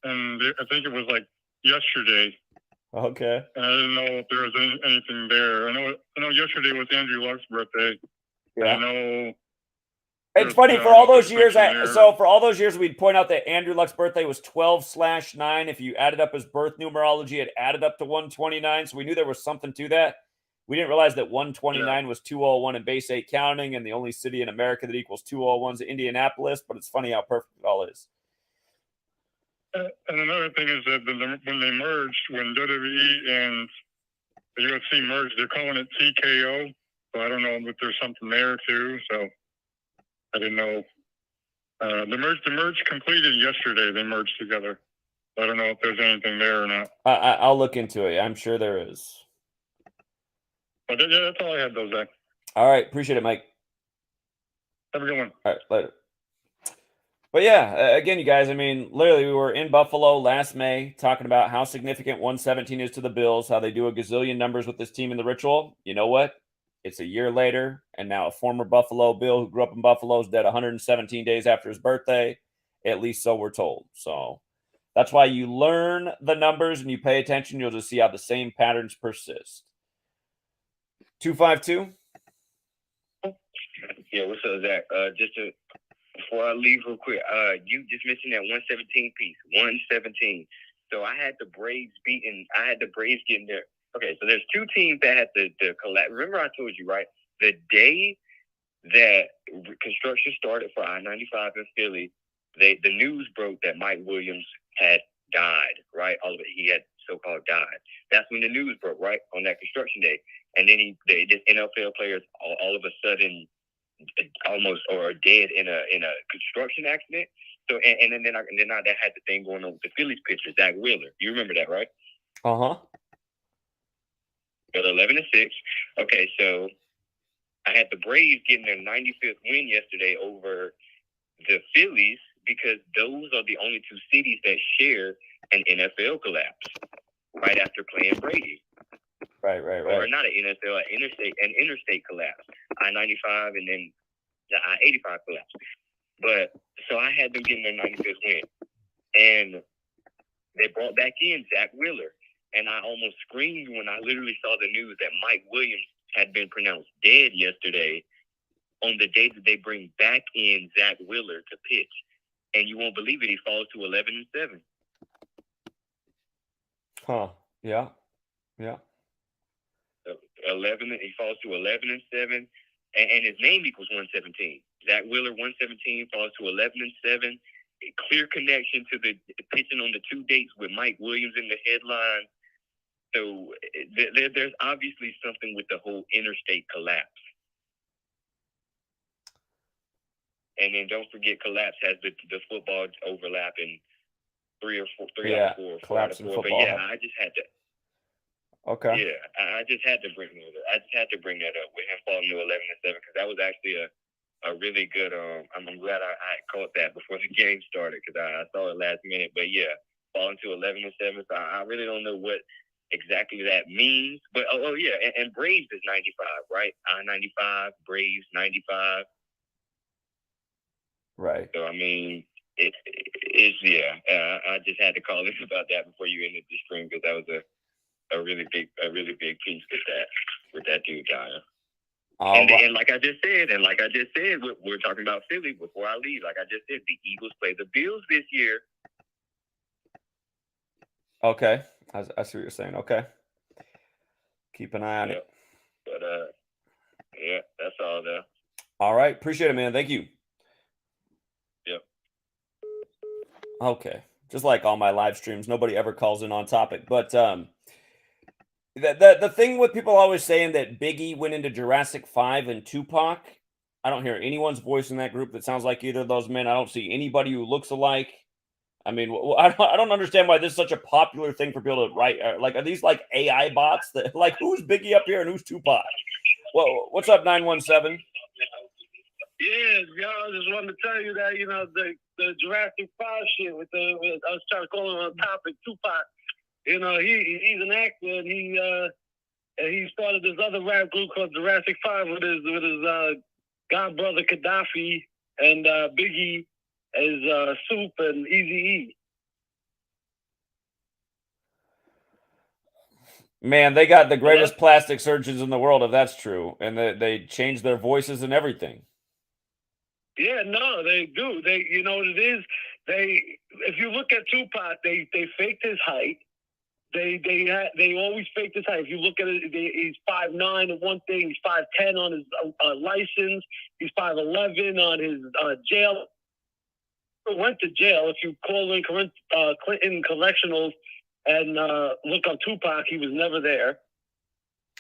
C: and I think it was like yesterday.
A: Okay.
C: And I didn't know if there was anything there. I know yesterday was Andrew Luck's birthday.
A: Yeah.
C: I know.
A: It's funny, for all those years, for all those years, we'd point out that Andrew Luck's birthday was 12/9. If you added up his birth numerology, it added up to 129. So we knew there was something to that. We didn't realize that 129 was 201 in base 8 counting, and the only city in America that equals 201 is Indianapolis. But it's funny how perfect it all is.
C: And another thing is that when they merged, when WWE and the UFC merged, they're calling it TKO. So I don't know if there's something there too. So I didn't know. The merge completed yesterday. They merged together. I don't know if there's anything there or not.
A: I'll look into it. I'm sure there is.
C: But yeah, that's all I had, though, Zach.
A: All right. Appreciate it, Mike.
C: Have a good one.
A: All right. Later. But yeah, again, you guys, I mean, literally, we were in Buffalo last May talking about how significant 117 is to the Bills, how they do a gazillion numbers with this team in the ritual. You know what? It's a year later, and now a former Buffalo Bill who grew up in Buffalo is dead 117 days after his birthday. At least so we're told. So that's why you learn the numbers and you pay attention. You'll just see how the same patterns persist. 252.
M: Yeah, what's up, Zach? Before I leave real quick, you just mentioned that 117 piece, 117. So I had the Braves getting there. Okay, so there's two teams that had the collapse. Remember I told you, right? The day that construction started for I-95 in Philly, the news broke that Mike Williams had died, right? He had so-called died. That's when the news broke, right? On that construction day. And then this NFL players all of a sudden almost or dead in a construction accident. So and then I that had the thing going on with the Phillies pitcher, Zach Wheeler. You remember that, right?
A: Uh-huh.
M: 11-6. Okay, so I had the Braves getting their 95th win yesterday over the Phillies because those are the only two cities that share an NFL collapse right after playing Brady.
A: Right.
M: Or not an NFL, an interstate collapse. I-95 and then the I-85 collapse. But so I had them getting their 95th win. And they brought back in Zach Wheeler. And I almost screamed when I literally saw the news that Mike Williams had been pronounced dead yesterday on the day that they bring back in Zach Wheeler to pitch. And you won't believe it, he falls to 11-7.
A: Huh. Yeah.
M: 11. He falls to 11-7, and his name equals 117. Zach Wheeler 117 falls to 11-7. A clear connection to the pitching on the 2 dates with Mike Williams in the headline. So there's obviously something with the whole interstate collapse. And then don't forget, collapse has the football overlap in three out of four.
A: Collapse in football.
M: But yeah, I just had to.
A: Okay.
M: Yeah, I just had to bring that up. I just had to bring that up with him falling to 11-7 because that was actually a really good. I'm glad I caught that before the game started because I saw it last minute. But yeah, falling to 11-7. So I really don't know what exactly that means. But oh yeah, and Braves is 95, right? I-95, Braves 95.
A: Right.
M: So I mean, it's yeah. I just had to call in about that before you ended the stream because that was a really big piece with that dude dying. And like I just said, we're talking about Philly before I leave. Like I just said, the Eagles play the Bills this year.
A: Okay, I see what you're saying. Okay, keep an eye on it.
M: But yeah, that's all though.
A: All right, appreciate it, man. Thank you.
M: Yep.
A: Okay, just like all my live streams, nobody ever calls in on topic. But the thing with people always saying that Biggie went into Jurassic 5 and Tupac, I don't hear anyone's voice in that group that sounds like either of those men. I don't see anybody who looks alike. I mean, I don't understand why this is such a popular thing for people to write. Like, are these like AI bots that like who's Biggie up here and who's Tupac? Well, what's up, 917?
F: Yeah, y'all, just wanted to tell you that, the Jurassic 5 shit with I was trying to call him on topic, Tupac. He's an actor, and he started this other rap group called Jurassic 5 with his godbrother Gaddafi and Biggie as Soup and Eazy-E.
A: Man, they got the greatest plastic surgeons in the world, if that's true. And they changed their voices and everything.
F: Yeah, no, they do. You know what it is? If you look at Tupac, they faked his height. They always faked his height. If you look at it, he's 5'9" on one thing, he's 5'10" on his license, he's 5'11" on his jail. Went to jail. If you call in Clinton Correctionals and look up Tupac, he was never there.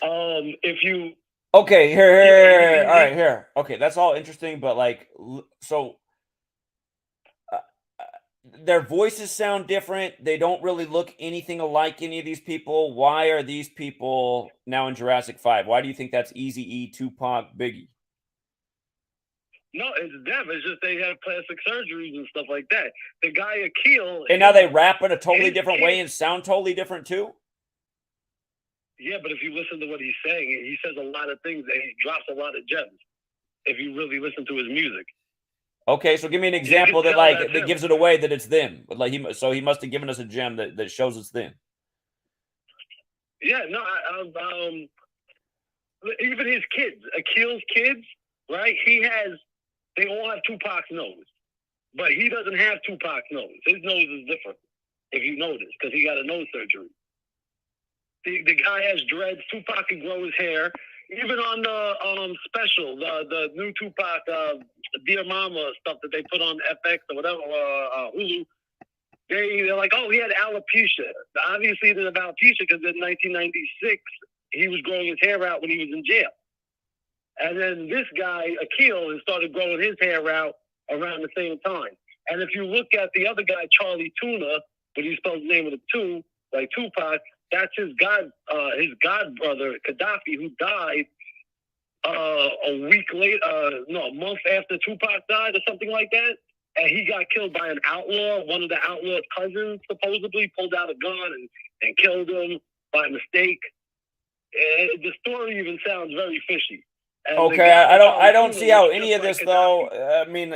F: If you
A: Okay, here. All right, here. Okay, that's all interesting, but like, so their voices sound different. They don't really look anything alike any of these people. Why are these people now in Jurassic 5? Why do you think that's Eazy-E, Tupac, Biggie?
F: No, it's them. It's just they have plastic surgeries and stuff like that. The guy Akil,
A: And now they rap in a totally different way and sound totally different too?
F: Yeah, but if you listen to what he's saying, he says a lot of things and he drops a lot of gems. If you really listen to his music.
A: Okay, so give me an example that gives it away that it's them. Like he must have given us a gem that shows it's them.
F: Yeah, no, even his kids, Akil's kids, right? They all have Tupac's nose, but he doesn't have Tupac's nose. His nose is different, if you notice, because he got a nose surgery. The guy has dreads. Tupac can grow his hair. Even on the special, the new Tupac, Dear Mama stuff that they put on FX or whatever, Hulu, they're like, oh, he had alopecia. Obviously, he didn't have alopecia because in 1996, he was growing his hair out when he was in jail. And then this guy, Akil, has started growing his hair out around the same time. And if you look at the other guy, Charlie Tuna, but he spells the name of the two, like Tupac, that's his godbrother, Gaddafi, who died a month after Tupac died or something like that. And he got killed by an outlaw. One of the outlaw's cousins supposedly pulled out a gun and killed him by mistake. The story even sounds very fishy. And
A: okay, I don't see how any of this though. I mean,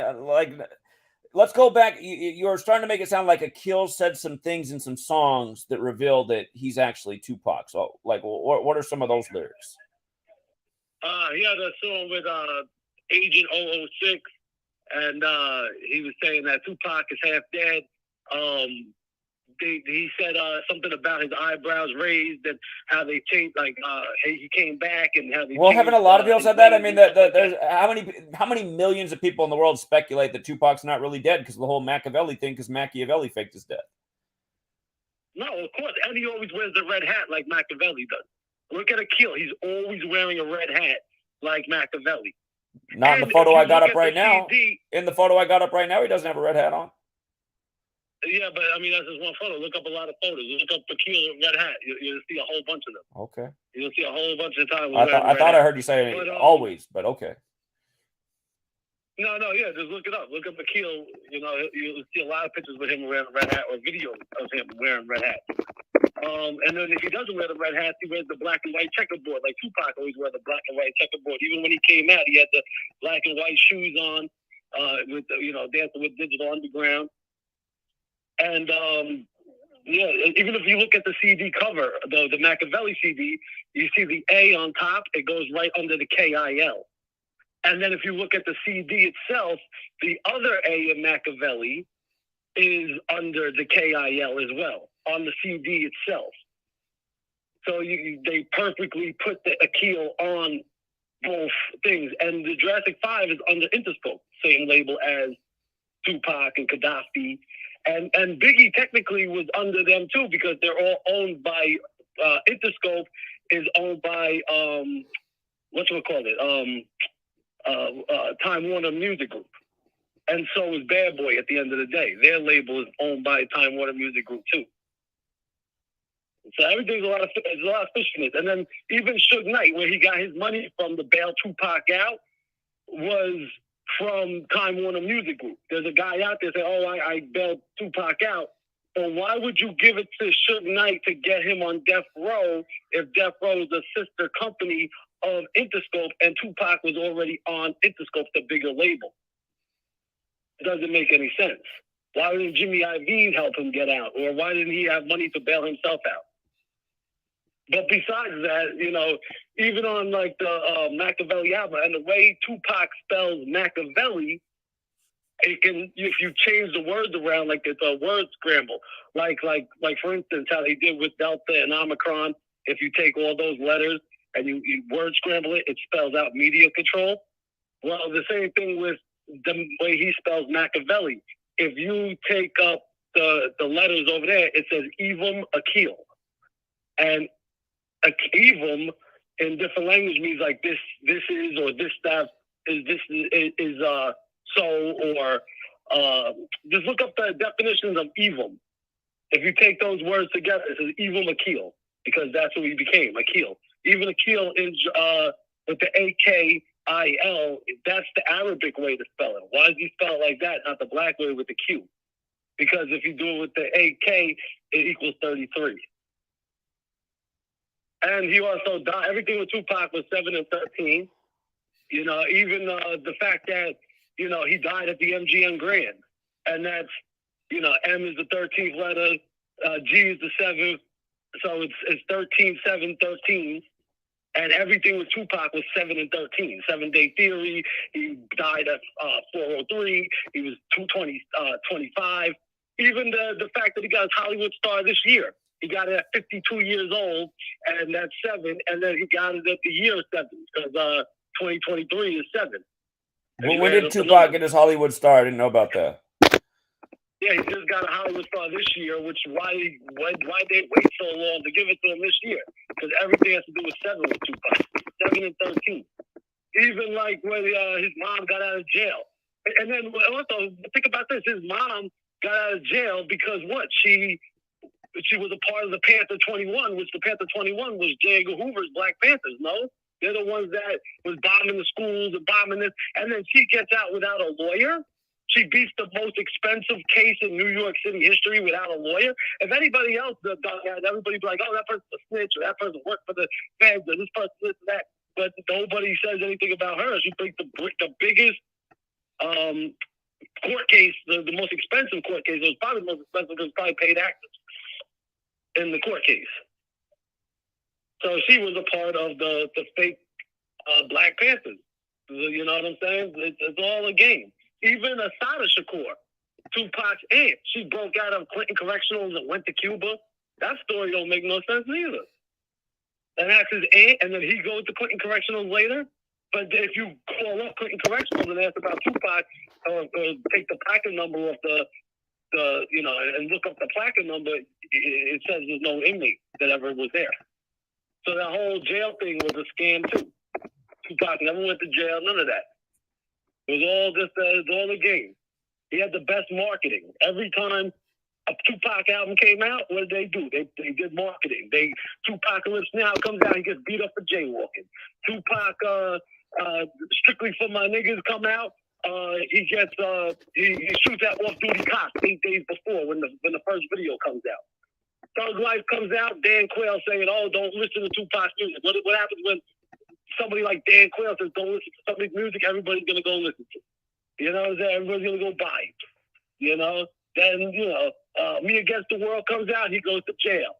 A: let's go back. You're starting to make it sound like Akil said some things in some songs that reveal that he's actually Tupac. So, like, what are some of those lyrics?
F: He had a song with Agent 006, and he was saying that Tupac is half dead. He said something about his eyebrows raised and how they changed, like he came back and how they.
A: Well, haven't a lot of people said that? I mean, there's how many millions of people in the world speculate that Tupac's not really dead because of the whole Machiavelli thing, because Machiavelli faked his death.
F: No, of course, and he always wears the red hat like Machiavelli does. Look at Akil; he's always wearing a red hat like Machiavelli.
A: Not in the photo I got up right now. In the photo I got up right now, he doesn't have a red hat on.
F: Yeah, but I mean, that's just one photo. Look up a lot of photos. Look up Akil red hat. You'll see a whole bunch of them.
A: Okay.
F: You'll see a whole bunch of times.
A: I thought I heard you say it always, but okay.
F: No, yeah, just look it up. Look up Akil. You'll see a lot of pictures with him wearing a red hat or videos of him wearing red hat. And then if he doesn't wear the red hat, he wears the black and white checkerboard. Like Tupac always wear the black and white checkerboard. Even when he came out, he had the black and white shoes on, with Dancing with Digital Underground. And Yeah, even if you look at the CD cover, the Machiavelli CD, you see the A on top. It goes right under the KIL. And then if you look at the CD itself, the other A in Machiavelli is under the KIL as well on the CD itself. So they perfectly put the Akil on both things. And the Jurassic 5 is under Interscope, same label as Tupac and Gaddafi. And Biggie technically was under them too, because they're all owned by Interscope is owned by Time Warner Music Group, and so is Bad Boy. At the end of the day, their label is owned by Time Warner Music Group too. So everything's a lot of fishiness. And then even Suge Knight, where he got his money from to bail Tupac out, was from Time Warner Music Group. There's a guy out there saying, "Oh, I bailed Tupac out." Well, why would you give it to Suge Knight to get him on Death Row if Death Row is a sister company of Interscope and Tupac was already on Interscope, the bigger label? It doesn't make any sense. Why didn't Jimmy Iovine help him get out? Or why didn't he have money to bail himself out? But besides that, even on like the Machiavelli album, and the way Tupac spells Machiavelli, it can, if you change the words around, like it's a word scramble. Like for instance, how they did with Delta and Omicron. If you take all those letters and you word scramble it, it spells out media control. Well, the same thing with the way he spells Machiavelli. If you take up the letters over there, it says Evum Akil. And Evum in different language means like this is, or this stuff is so, or just look up the definitions of Evum. If you take those words together, it says Evum Akil, because that's what he became, Akil. Even Akil is with the AKIL, that's the Arabic way to spell it. Why does he spell it like that, not the black way with the Q? Because if you do it with the AK, it equals 33. And he also died. Everything with Tupac was 7 and 13. Even the fact that, he died at the MGM Grand. And that's, M is the 13th letter, G is the 7th. So it's 13, 7, 13. And everything with Tupac was 7 and 13. 7 Day Theory. He died at 403. He was 25. Even the fact that he got his Hollywood star this year. He got it at 52 years old, and that's 7. And then he got it at the year 7, because 2023 is 7.
A: Well, when did Tupac get his Hollywood star? I didn't know about that.
F: Yeah, he just got a Hollywood star this year, which why they wait so long to give it to him this year? Because everything has to do with 7 with Tupac. 7 and 13. Even like when his mom got out of jail. And then also, think about this. His mom got out of jail because what? She was a part of the Panther 21, which the Panther 21 was J. Edgar Hoover's Black Panthers, no? They're the ones that was bombing the schools and bombing this. And then she gets out without a lawyer. She beats the most expensive case in New York City history without a lawyer. If anybody else does that, everybody'd be like, "Oh, that person's a snitch, or that person worked for the feds, or this person this and that." But nobody says anything about her. She beat the biggest court case, the most expensive court case. It was probably the most expensive because probably paid actors in the court case. So she was a part of the fake Black Panthers. You know what I'm saying? It's all a game. Even Asada Shakur, Tupac's aunt, she broke out of Clinton Correctionals and went to Cuba. That story don't make no sense either. And that's his aunt, and then he goes to Clinton Correctionals later. But if you call up Clinton Correctionals and ask about Tupac, or take the placard number of the and look up the placard number, it says there's no inmate that ever was there. So that whole jail thing was a scam too. Tupac never went to jail, none of that. It was all a game. He had the best marketing. Every time a Tupac album came out, what did they do? They did marketing. Tupacalypse Now comes out, he gets beat up for jaywalking. Tupac Strictly for My Niggas come out, he gets he shoots at off-duty cops 8 days before when the first video comes out. Thug Life comes out, Dan Quayle saying, "Oh, don't listen to Tupac's music." What happens when somebody like Dan Quayle says, "Don't listen to somebody's music"? Everybody's gonna go listen to it. You know what I'm saying? Everybody's gonna go buy it. Then Me Against the World comes out, he goes to jail.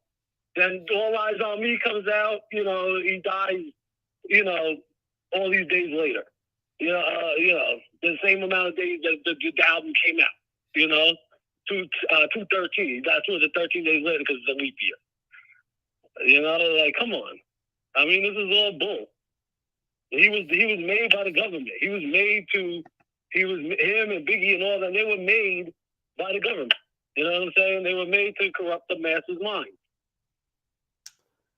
F: Then All Eyes on Me comes out, he dies, all these days later. The same amount of days that the album came out, 213. He died 213 days later because it's a leap year. Like, come on. I mean, this is all bull. He was made by the government. Him and Biggie and all that, they were made by the government. You know what I'm saying? They were made to corrupt the masses' mind.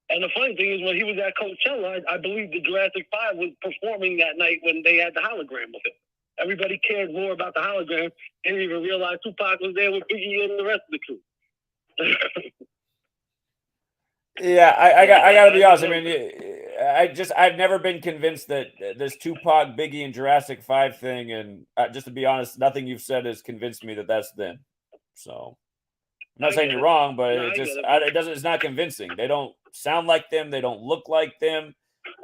F: And the funny thing is, when he was at Coachella, I believe the Jurassic 5 was performing that night when they had the hologram with him. Everybody cared more about the hologram. They didn't even realize Tupac was there with Biggie and the rest of the crew.
A: Yeah, I gotta be honest. I mean, I've never been convinced that this Tupac, Biggie, and Jurassic 5 thing, and just to be honest, nothing you've said has convinced me that that's them. So I'm not saying you're wrong, but it's not convincing. They don't sound like them. They don't look like them.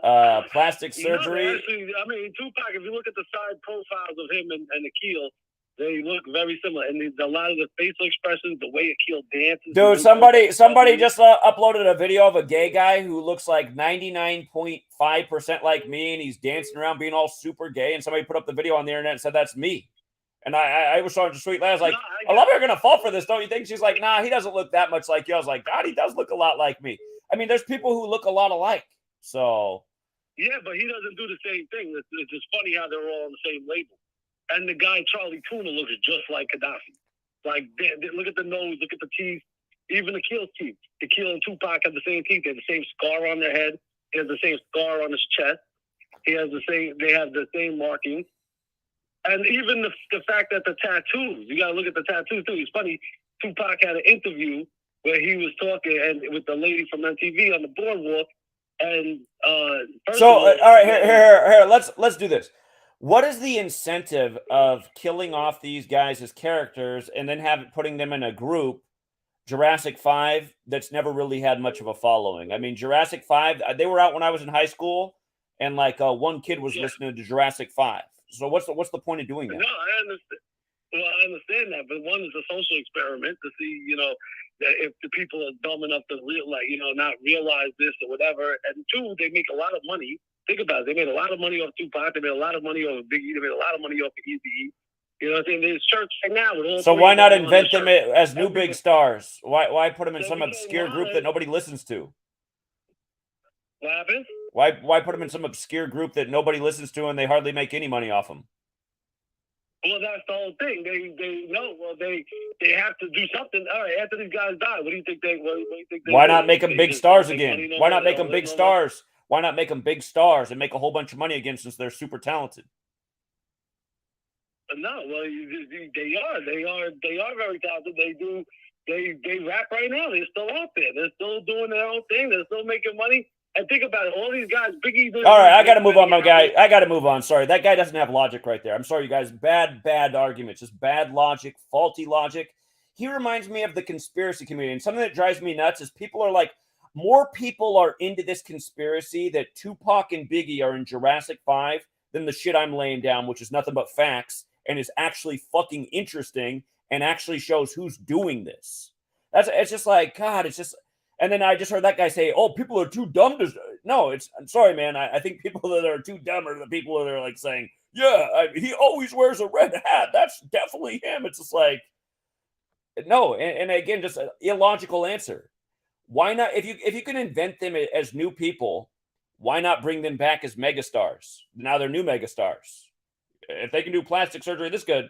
A: Plastic surgery.
F: I mean, Tupac, if you look at the side profiles of him and Akil, they look very similar. And a lot of the facial expressions, the way Akil dances.
A: Dude, somebody just uploaded a video of a gay guy who looks like 99.5% like me, and he's dancing around being all super gay, and somebody put up the video on the internet and said that's me. And I was trying to sweet laugh. I was like, a lot of you are going to fall for this, don't you think? She's like, nah, he doesn't look that much like you. I was like, God, he does look a lot like me. I mean, there's people who look a lot alike. So.
F: Yeah, but he doesn't do the same thing. It's just funny how they're all on the same label. And the guy, Charlie Tuna, looks just like Gaddafi. Like, look at the nose, look at the teeth. Even Akil's teeth. Akil and Tupac have the same teeth. They have the same scar on their head. He has the same scar on his chest. They have the same markings. And even the fact that the tattoos, you got to look at the tattoos too. It's funny, Tupac had an interview where he was talking with the lady from MTV on the boardwalk. And
A: all right, here, let's do this. What is the incentive of killing off these guys as characters and then putting them in a group, Jurassic 5, that's never really had much of a following? I mean, Jurassic 5, they were out when I was in high school, and like one kid was listening to Jurassic 5. So what's the point of doing that?
F: No, I understand. Well, I understand that, but one is a social experiment to see, that if the people are dumb enough to not realize this or whatever. And two, they make a lot of money. Think about it. They made a lot of money off Tupac. They made a lot of money off Biggie. They made a lot of money off Eazy-E. You know what I'm saying? There's church right now with all.
A: So why not invent them as new big stars? Why put them in some obscure group that nobody listens to?
F: What happened?
A: Why put them in some obscure group that nobody listens to and they hardly make any money off them?
F: Well, that's the whole thing. They know. Well, they have to do something. All right, after these guys die, what do you think they?
A: Why not make them big stars again? Why not make them big stars? Why not make them big stars and make a whole bunch of money again since they're super talented?
F: No, well, they are very talented. They rap right now. They're still out there. They're still doing their own thing. They're still making money. And think about it. All these guys, Biggie.
A: All right, I got to move on, my guy. I got to move on. Sorry, that guy doesn't have logic right there. I'm sorry, you guys. Bad arguments. Just bad logic, faulty logic. He reminds me of the conspiracy community. And something that drives me nuts is people are like, more people are into this conspiracy that Tupac and Biggie are in Jurassic 5 than the shit I'm laying down, which is nothing but facts and is actually fucking interesting and actually shows who's doing this. It's just like, God, it's just. And then I just heard that guy say, oh, people are too dumb to. No, I'm sorry, man. I think people that are too dumb are the people that are like saying, yeah, he always wears a red hat. That's definitely him. It's just like, no. And again, just an illogical answer. Why not? If you can invent them as new people, why not bring them back as megastars? Now they're new megastars. If they can do plastic surgery this good,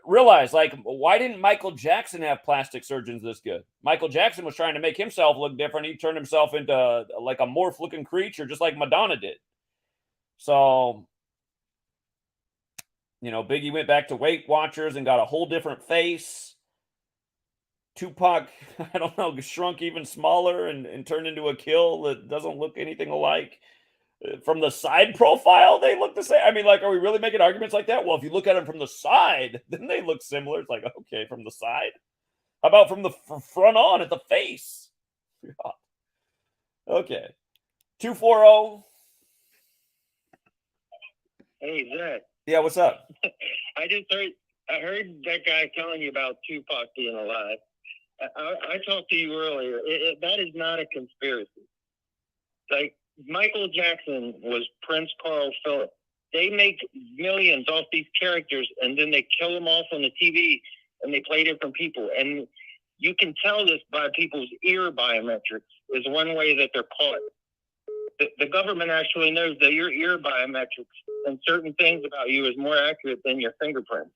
A: realize, like, why didn't Michael Jackson have plastic surgeons this good? Michael Jackson was trying to make himself look different. He turned himself into like a morph-looking creature, just like Madonna did. So, Biggie went back to Weight Watchers and got a whole different face. Tupac, I don't know, shrunk even smaller and turned into a kill that doesn't look anything alike. From the side profile, they look the same. I mean, like, are we really making arguments like that? Well, if you look at them from the side, then they look similar. It's like, okay, from the side? How about from the front on at the face? God. Okay. 240.
F: Hey, Zach.
A: Yeah, what's up?
F: I heard that guy telling you about Tupac being alive. I talked to you earlier. That is not a conspiracy. Like, Michael Jackson was Prince Carl Phillip. They make millions off these characters, and then they kill them off on the TV, and they play different people. And you can tell this by people's ear biometrics is one way that they're caught. The government actually knows that your ear biometrics and certain things about you is more accurate than your fingerprints.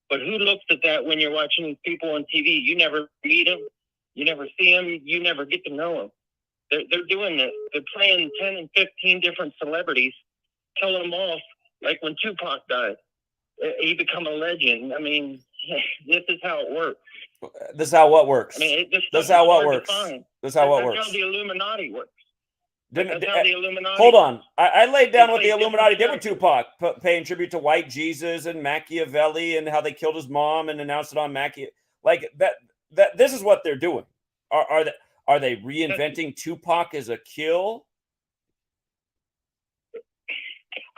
F: But who looks at that when you're watching these people on TV? You never meet them. You never see them. You never get to know them. They're doing this. They're playing 10 and 15 different celebrities, killing them off. Like when Tupac died, he become a legend. I mean, this is how it works.
A: This is how what works.
F: I mean,
A: this is how what works. This is how what works.
F: That's how the Illuminati works.
A: Didn't,
F: That's how the Illuminati.
A: Hold on. I laid down what the Illuminati did with Tupac, paying tribute to white Jesus and Machiavelli and how they killed his mom and announced it on Machiavelli. Like that. This is what they're doing. Are they reinventing Tupac as a kill?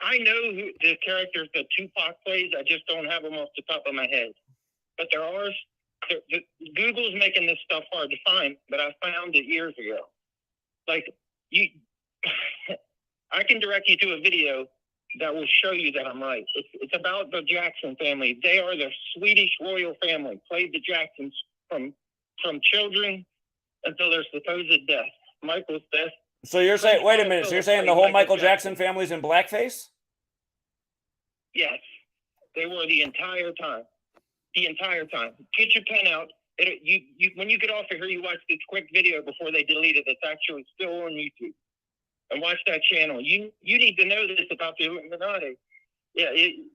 F: I know who the characters that Tupac plays. I just don't have them off the top of my head. But there are. Google's making this stuff hard to find, but I found it years ago. Like I can direct you to a video that will show you that I'm right. It's about the Jackson family. They are the Swedish royal family. Played the Jacksons from children until their supposed death. Michael's death.
A: So you're saying, wait a minute. So you're saying the whole Michael Jackson family's in blackface?
F: Yes, they were the entire time. The entire time. Get your pen out. When you get off of here, you watch this quick video before they delete it. It's actually still on YouTube. And watch that channel. You need to know this about the Illuminati. Yeah,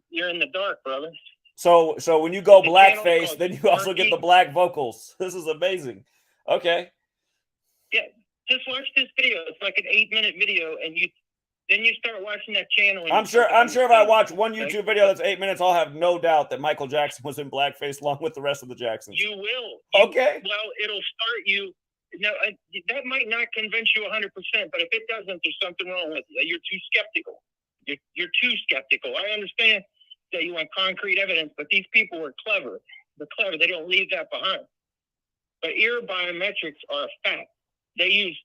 F: you're in the dark, brother.
A: So when you go blackface, then you also get the black vocals. This is amazing. Okay.
F: Yeah, just watch this video. It's like an 8-minute video, and then you start watching that channel.
A: I'm sure if I watch one YouTube video that's 8 minutes, I'll have no doubt that Michael Jackson was in blackface along with the rest of the Jacksons.
F: You will.
A: Okay.
F: Well, it'll start you. No, that might not convince you 100%, but if it doesn't, there's something wrong with you. You're too skeptical. You're too skeptical. I understand that you want concrete evidence, but these people are clever. They're clever. They don't leave that behind. But ear biometrics are a fact. They use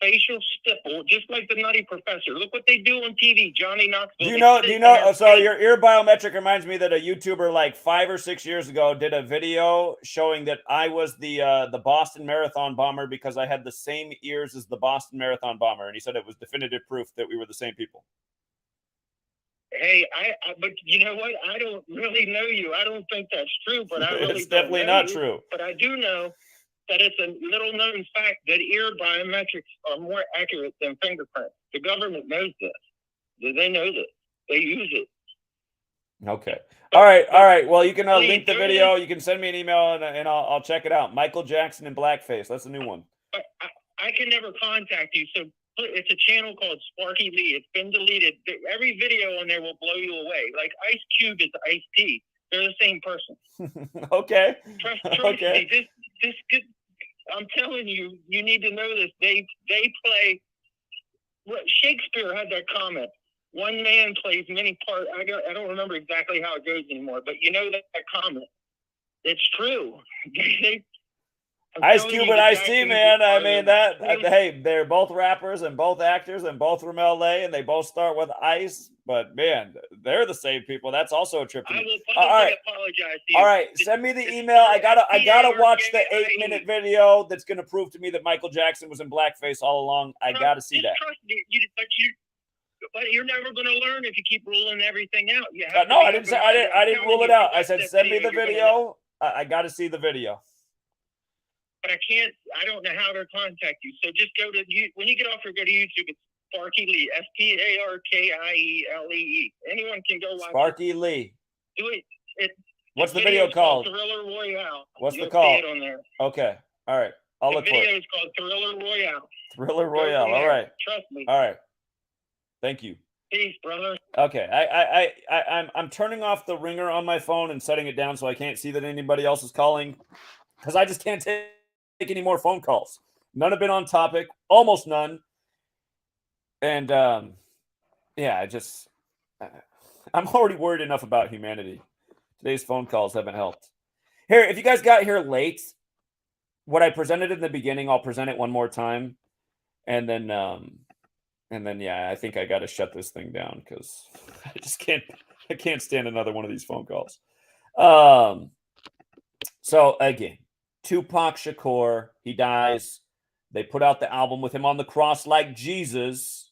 F: facial stipple, just like the Nutty Professor. Look what they do on TV. Johnny Knoxville.
A: Do you know? So your ear biometric reminds me that a YouTuber like 5 or 6 years ago did a video showing that I was the Boston Marathon bomber because I had the same ears as the Boston Marathon bomber, and he said it was definitive proof that we were the same people.
F: Hey, but you know what? I don't really know you. I don't think that's true, but I really
A: it's definitely not true.
F: But I do know that it's a little known fact that ear biometrics are more accurate than fingerprints. The government knows this. They know this. They use it.
A: Okay. All right. Well, you can link the video. You can send me an email, and I'll check it out. Michael Jackson in blackface. That's a new one.
F: But I can never contact you, so it's a channel called Sparky Lee. It's been deleted. Every video on there will blow you away. Like Ice Cube is Ice T. They're the same person.
A: Okay.
F: Trust
A: okay.
F: me. This I'm telling you, you need to know this. They play. Shakespeare had that comment. One man plays many parts. I don't remember exactly how it goes anymore, but you know that comment. It's true.
A: Ice Cube and Ice T, man. I mean hey, they're both rappers and both actors and both from LA, and they both start with Ice. But man, they're the same people. That's also a trip to me.
F: All right, apologize to you.
A: All right, send me the email. I gotta watch the 8-minute video that's gonna prove to me that Michael Jackson was in blackface all along. I gotta see that.
F: Trust me, but you're never gonna learn if you keep ruling everything out.
A: No, I didn't rule it out. I said send me the video. I gotta see the video.
F: But I don't know how to contact you. So just go to, when you get off here, go to YouTube. It's Sparky Lee, SparkieLee. Anyone can go watch
A: Sparky Lee.
F: Do it.
A: What's the video called?
F: Thriller Royale.
A: What's the
F: You'll
A: call?
F: see it on there.
A: Okay. All right. I'll look for it.
F: The video is called Thriller Royale.
A: Thriller Royale. All right.
F: Trust me.
A: All right. Thank you.
F: Peace, brother.
A: Okay. I'm turning off the ringer on my phone and setting it down so I can't see that anybody else is calling because I just can't take any more phone calls. None have been on topic, almost none. And yeah, I'm already worried enough about humanity. Today's phone calls haven't helped. Here, if you guys got here late, what I presented in the beginning, I'll present it one more time, and then yeah, I think I got to shut this thing down because I can't stand another one of these phone calls. So again, Tupac Shakur, he dies. They put out the album with him on the cross like Jesus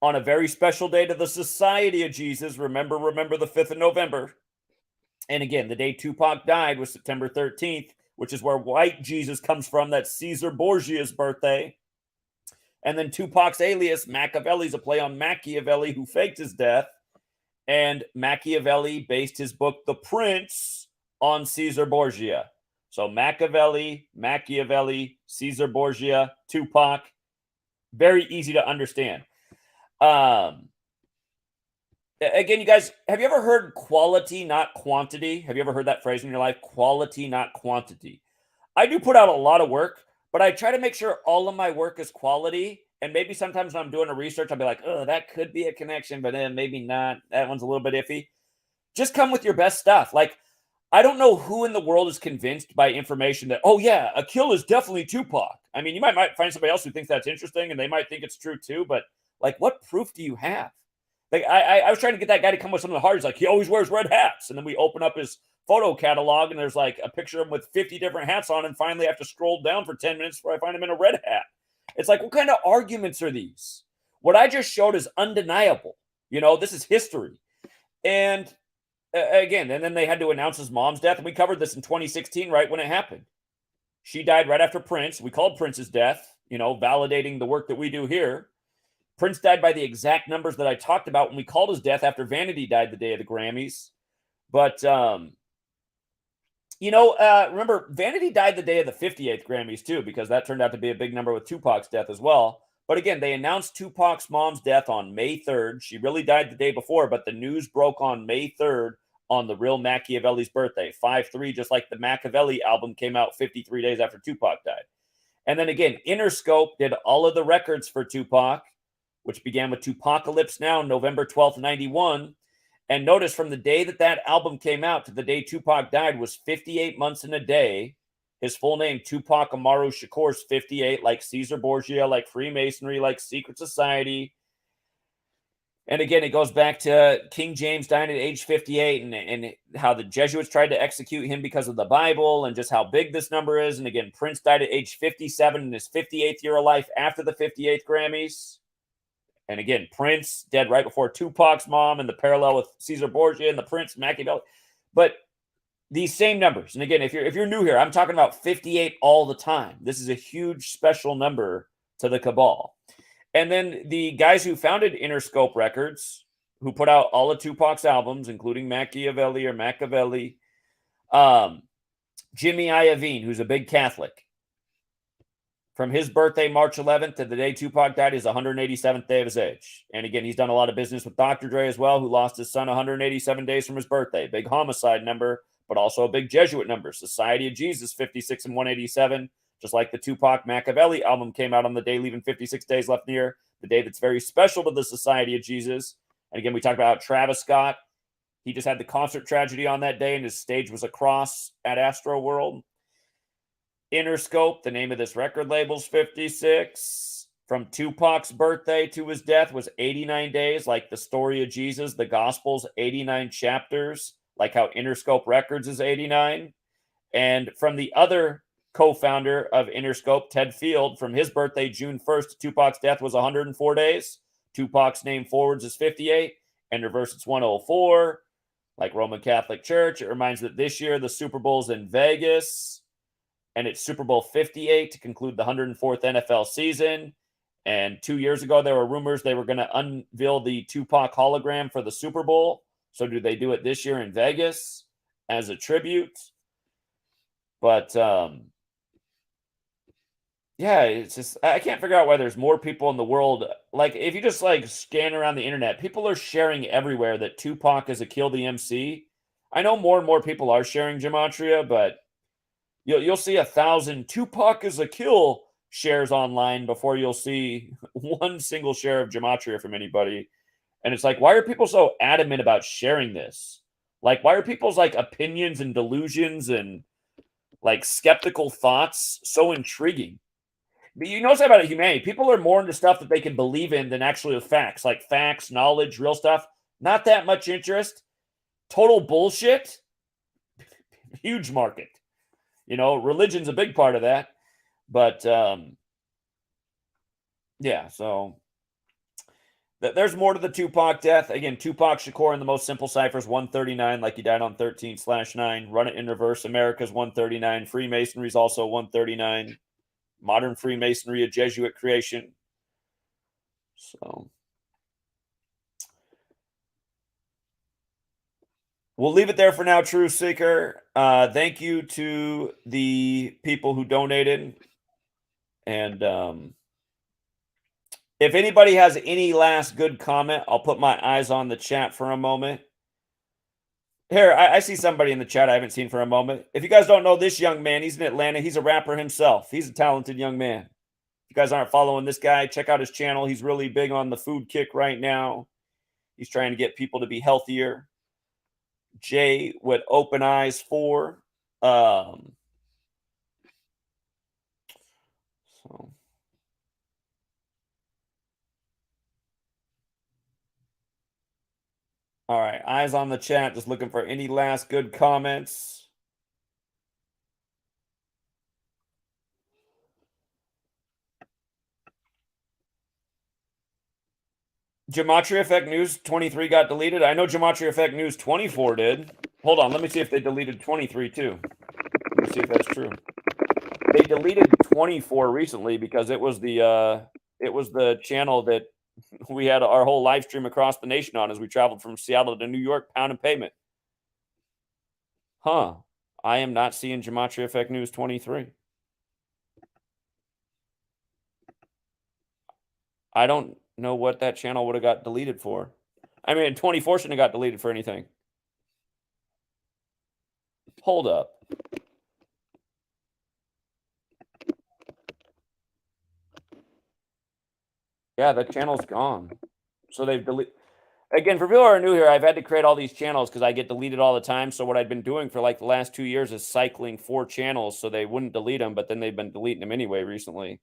A: on a very special day to the Society of Jesus. Remember the 5th of November. And again, the day Tupac died was September 13th, which is where white Jesus comes from. That's Cesare Borgia's birthday. And then Tupac's alias, Machiavelli's a play on Machiavelli, who faked his death. And Machiavelli based his book, The Prince, on Cesare Borgia. So Machiavelli, Cesare Borgia, Tupac. Very easy to understand. Again, you guys, have you ever heard quality, not quantity? Have you ever heard that phrase in your life? Quality, not quantity. I do put out a lot of work, but I try to make sure all of my work is quality. And maybe sometimes when I'm doing a research, I'll be like, oh, that could be a connection, but then maybe not. That one's a little bit iffy. Just come with your best stuff. Like, I don't know who in the world is convinced by information that, oh, yeah, a kill is definitely Tupac. I mean, you might find somebody else who thinks that's interesting, and they might think it's true too, but, like, what proof do you have? Like, I was trying to get that guy to come with something hard. He's like, he always wears red hats. And then we open up his photo catalog, and there's, like, a picture of him with 50 different hats on, and finally I have to scroll down for 10 minutes before I find him in a red hat. It's like, what kind of arguments are these? What I just showed is undeniable. You know, this is history. And again, and then they had to announce his mom's death. And we covered this in 2016, right when it happened. She died right after Prince. We called Prince's death, you know, validating the work that we do here. Prince died by the exact numbers that I talked about when we called his death after Vanity died the day of the Grammys. But, you know, remember, Vanity died the day of the 58th Grammys, too, because that turned out to be a big number with Tupac's death as well. But again, they announced Tupac's mom's death on May 3rd. She really died the day before, but the news broke on May 3rd on the real Machiavelli's birthday, 5/3, just like the Machiavelli album came out 53 days after Tupac died. And then again, Interscope did all of the records for Tupac, which began with Tupacalypse Now, November 12th, 91. And notice from the day that that album came out to the day Tupac died was 58 months and a day. His full name, Tupac Amaru Shakur's 58, like Cesare Borgia, like Freemasonry, like secret society. And again, it goes back to King James dying at age 58 and how the Jesuits tried to execute him because of the Bible and just how big this number is. And again, Prince died at age 57 in his 58th year of life after the 58th Grammys. And again, Prince dead right before Tupac's mom, and the parallel with Cesare Borgia and the Prince Machiavelli. But these same numbers. And again, if you're new here, I'm talking about 58 all the time. This is a huge special number to the cabal. And then the guys who founded Interscope Records, who put out all of Tupac's albums, including Machiavelli, Jimmy Iovine, who's a big Catholic. From his birthday, March 11th, to the day Tupac died, is 187th day of his age. And again, he's done a lot of business with Dr. Dre as well, who lost his son 187 days from his birthday. Big homicide number, but also a big Jesuit number. Society of Jesus, 56 and 187. Just like the Tupac Machiavelli album came out on the day leaving 56 days left in the year, the day that's very special to the Society of Jesus. And again, we talked about Travis Scott. He just had the concert tragedy on that day, and his stage was a cross at Astro World. Interscope, the name of this record label's 56. From Tupac's birthday to his death was 89 days, like the story of Jesus, the Gospels, 89 chapters, like how Interscope Records is 89. And from the other co-founder of Interscope, Ted Field, from his birthday, June 1st, to Tupac's death was 104 days. Tupac's name forwards is 58, and reverse it's 104. Like Roman Catholic Church, it reminds that this year the Super Bowl's in Vegas, and it's Super Bowl 58 to conclude the 104th NFL season. And 2 years ago, there were rumors they were going to unveil the Tupac hologram for the Super Bowl. So do they do it this year in Vegas as a tribute? But, yeah, it's just, I can't figure out why there's more people in the world. Like, if you just, like, scan around the internet, people are sharing everywhere that Tupac is a Kill the MC. I know more and more people are sharing Gematria, but you'll see 1,000 Tupac is a kill shares online before you'll see one single share of Gematria from anybody. And it's like, why are people so adamant about sharing this? Like, why are people's, like, opinions and delusions and, like skeptical thoughts so intriguing. But you know something about humanity. People are more into stuff that they can believe in than actually with facts, like facts, knowledge, real stuff. Not that much interest. Total bullshit. Huge market. You know, religion's a big part of that. But yeah, so there's more to the Tupac death. Again, Tupac Shakur in the most simple ciphers, 139, like he died on 13/9. Run it in reverse. America's 139. Freemasonry is also 139. Modern Freemasonry, a Jesuit creation. So we'll leave it there for now, True Seeker. Thank you to the people who donated. And if anybody has any last good comment, I'll put my eyes on the chat for a moment. Here, I see somebody in the chat I haven't seen for a moment. If you guys don't know this young man, he's in Atlanta. He's a rapper himself. He's a talented young man. If you guys aren't following this guy, check out his channel. He's really big on the food kick right now. He's trying to get people to be healthier. Jay with Open Eyes 4. So. All right, eyes on the chat, just looking for any last good comments. Gematria Effect News 23 got deleted. I know Gematria Effect News 24 did. Hold on, let me see if they deleted 23 too. Let me see if that's true. They deleted 24 recently because it was the channel that we had our whole live stream across the nation on as we traveled from Seattle to New York, pound and pavement. Huh. I am not seeing Gematria Effect News 23. I don't know what that channel would have got deleted for. I mean, 24 shouldn't have got deleted for anything. Hold up. Yeah, that channel's gone. So they've deleted. Again, for people who are new here, I've had to create all these channels because I get deleted all the time. So what I've been doing for like the last 2 years is cycling 4 channels so they wouldn't delete them, but then they've been deleting them anyway recently.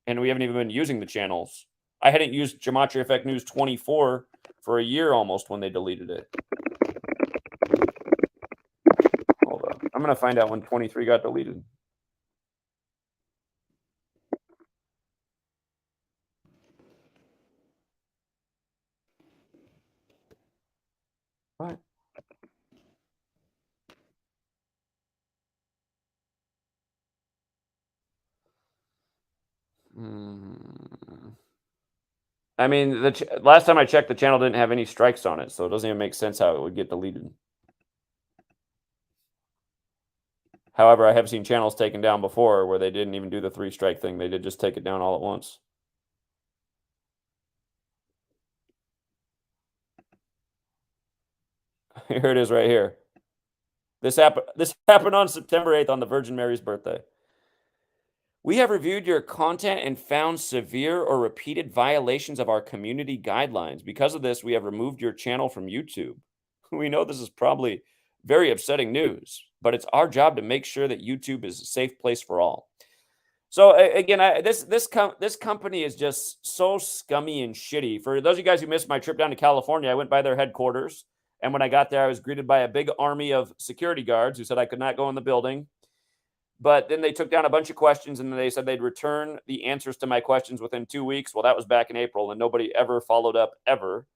A: And we haven't even been using the channels. I hadn't used Gematria Effect News 24 for a year almost when they deleted it. Hold on. I'm going to find out when 23 got deleted. What? I mean, last time I checked, the channel didn't have any strikes on it, so it doesn't even make sense how it would get deleted. However, I have seen channels taken down before where they didn't even do the 3-strike thing. They did just take it down all at once. Here it is right here. This happened on September 8th on the Virgin Mary's birthday. We have reviewed your content and found severe or repeated violations of our community guidelines. Because of this, we have removed your channel from YouTube. We know this is probably very upsetting news, but it's our job to make sure that YouTube is a safe place for all. So again, this company is just so scummy and shitty. For those of you guys who missed my trip down to California, I went by their headquarters. And when I got there, I was greeted by a big army of security guards who said I could not go in the building. But then they took down a bunch of questions and they said they'd return the answers to my questions within 2 weeks. Well, that was back in April and nobody ever followed up ever.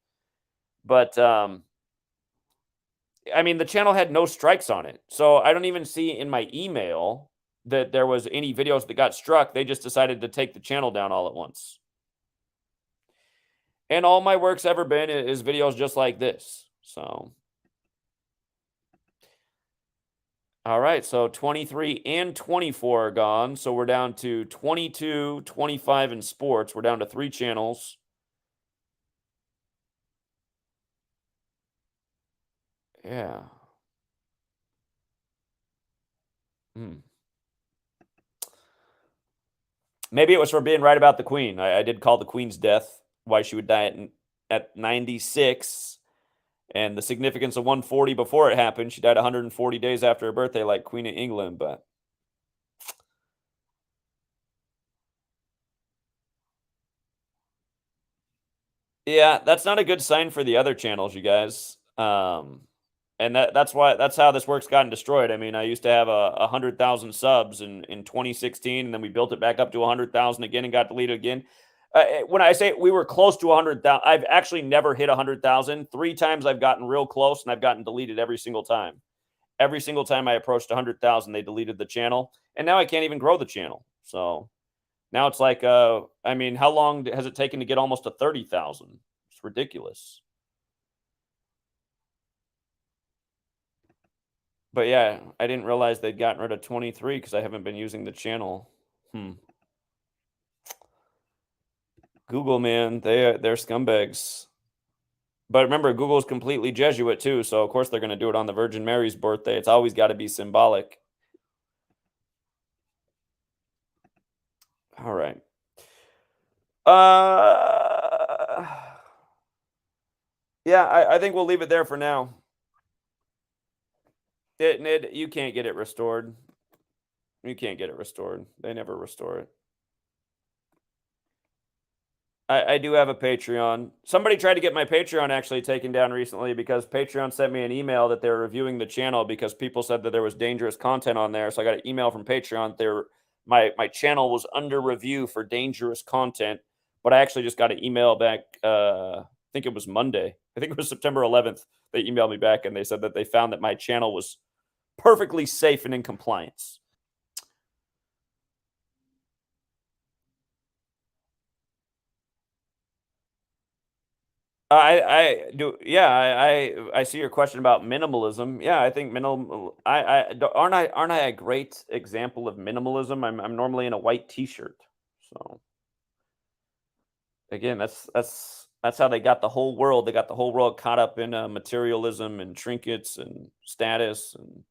A: But, I mean, the channel had no strikes on it. So I don't even see in my email that there was any videos that got struck. They just decided to take the channel down all at once. And all my work's ever been is videos just like this. So, all right. So 23 and 24 are gone. So we're down to 22, 25 in sports. We're down to 3 channels. Yeah. Maybe it was for being right about the Queen. I did call the Queen's death, why she would die at 96. And the significance of 140 before it happened. She died 140 days after her birthday, like Queen of England. But Yeah, that's not a good sign for the other channels, you guys. And that's how this work's gotten destroyed. I mean, I used to have 100,000 subs in 2016, and then we built it back up to 100,000 again and got deleted again. When I say we were close to 100,000, I've actually never hit 100,000. 3 times I've gotten real close, and I've gotten deleted every single time. Every single time I approached 100,000, they deleted the channel, and now I can't even grow the channel. So now it's like, I mean, how long has it taken to get almost to 30,000? It's ridiculous. But yeah, I didn't realize they'd gotten rid of 23 because I haven't been using the channel. Google, man, they're scumbags. But remember, Google's completely Jesuit too, so of course they're going to do it on the Virgin Mary's birthday. It's always got to be symbolic. All right. Yeah, I think we'll leave it there for now. You can't get it restored. You can't get it restored. They never restore it. I do have a Patreon. Somebody tried to get my Patreon actually taken down recently because Patreon sent me an email that they're reviewing the channel because people said that there was dangerous content on there. So I got an email from Patreon. My channel was under review for dangerous content, but I actually just got an email back. I think it was Monday. I think it was September 11th. They emailed me back and they said that they found that my channel was perfectly safe and in compliance. I do. Yeah, I see your question about minimalism. Yeah, I think minimal. Aren't I a great example of minimalism? I'm normally in a white T-shirt. So again, that's how they got the whole world. They got the whole world caught up in materialism and trinkets and status and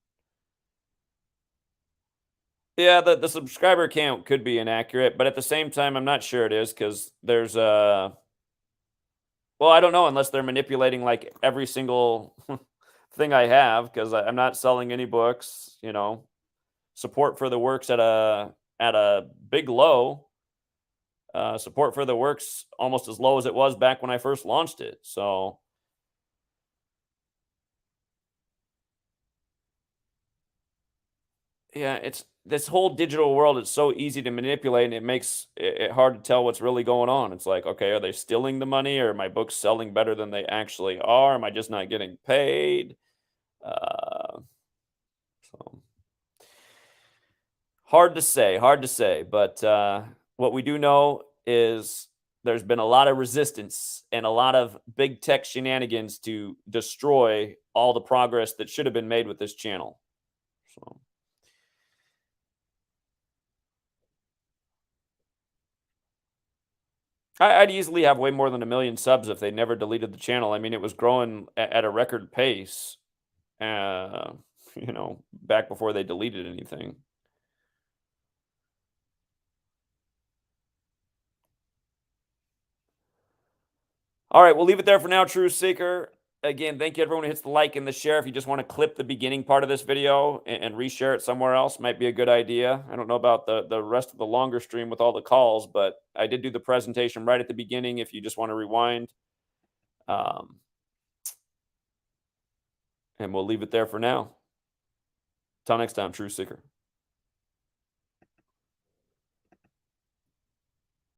A: yeah, the subscriber count could be inaccurate, but at the same time, I'm not sure it is because there's well, I don't know unless they're manipulating like every single thing I have because I'm not selling any books. You know, support for the works at a big low. Support for the works almost as low as it was back when I first launched it. So yeah, it's this whole digital world. It's so easy to manipulate, and it makes it hard to tell what's really going on. It's like, okay, are they stealing the money, or are my books selling better than they actually are? Am I just not getting paid? So hard to say. But what we do know is there's been a lot of resistance and a lot of big tech shenanigans to destroy all the progress that should have been made with this channel. So. I'd easily have way more than 1 million subs if they never deleted the channel. I mean, it was growing at a record pace, you know, back before they deleted anything. All right, we'll leave it there for now, True Seeker. Again, thank you everyone who hits the like and the share. If you just want to clip the beginning part of this video and reshare it somewhere else, might be a good idea. I don't know about the rest of the longer stream with all the calls, but I did do the presentation right at the beginning if you just want to rewind. And we'll leave it there for now. Till next time, True Seeker.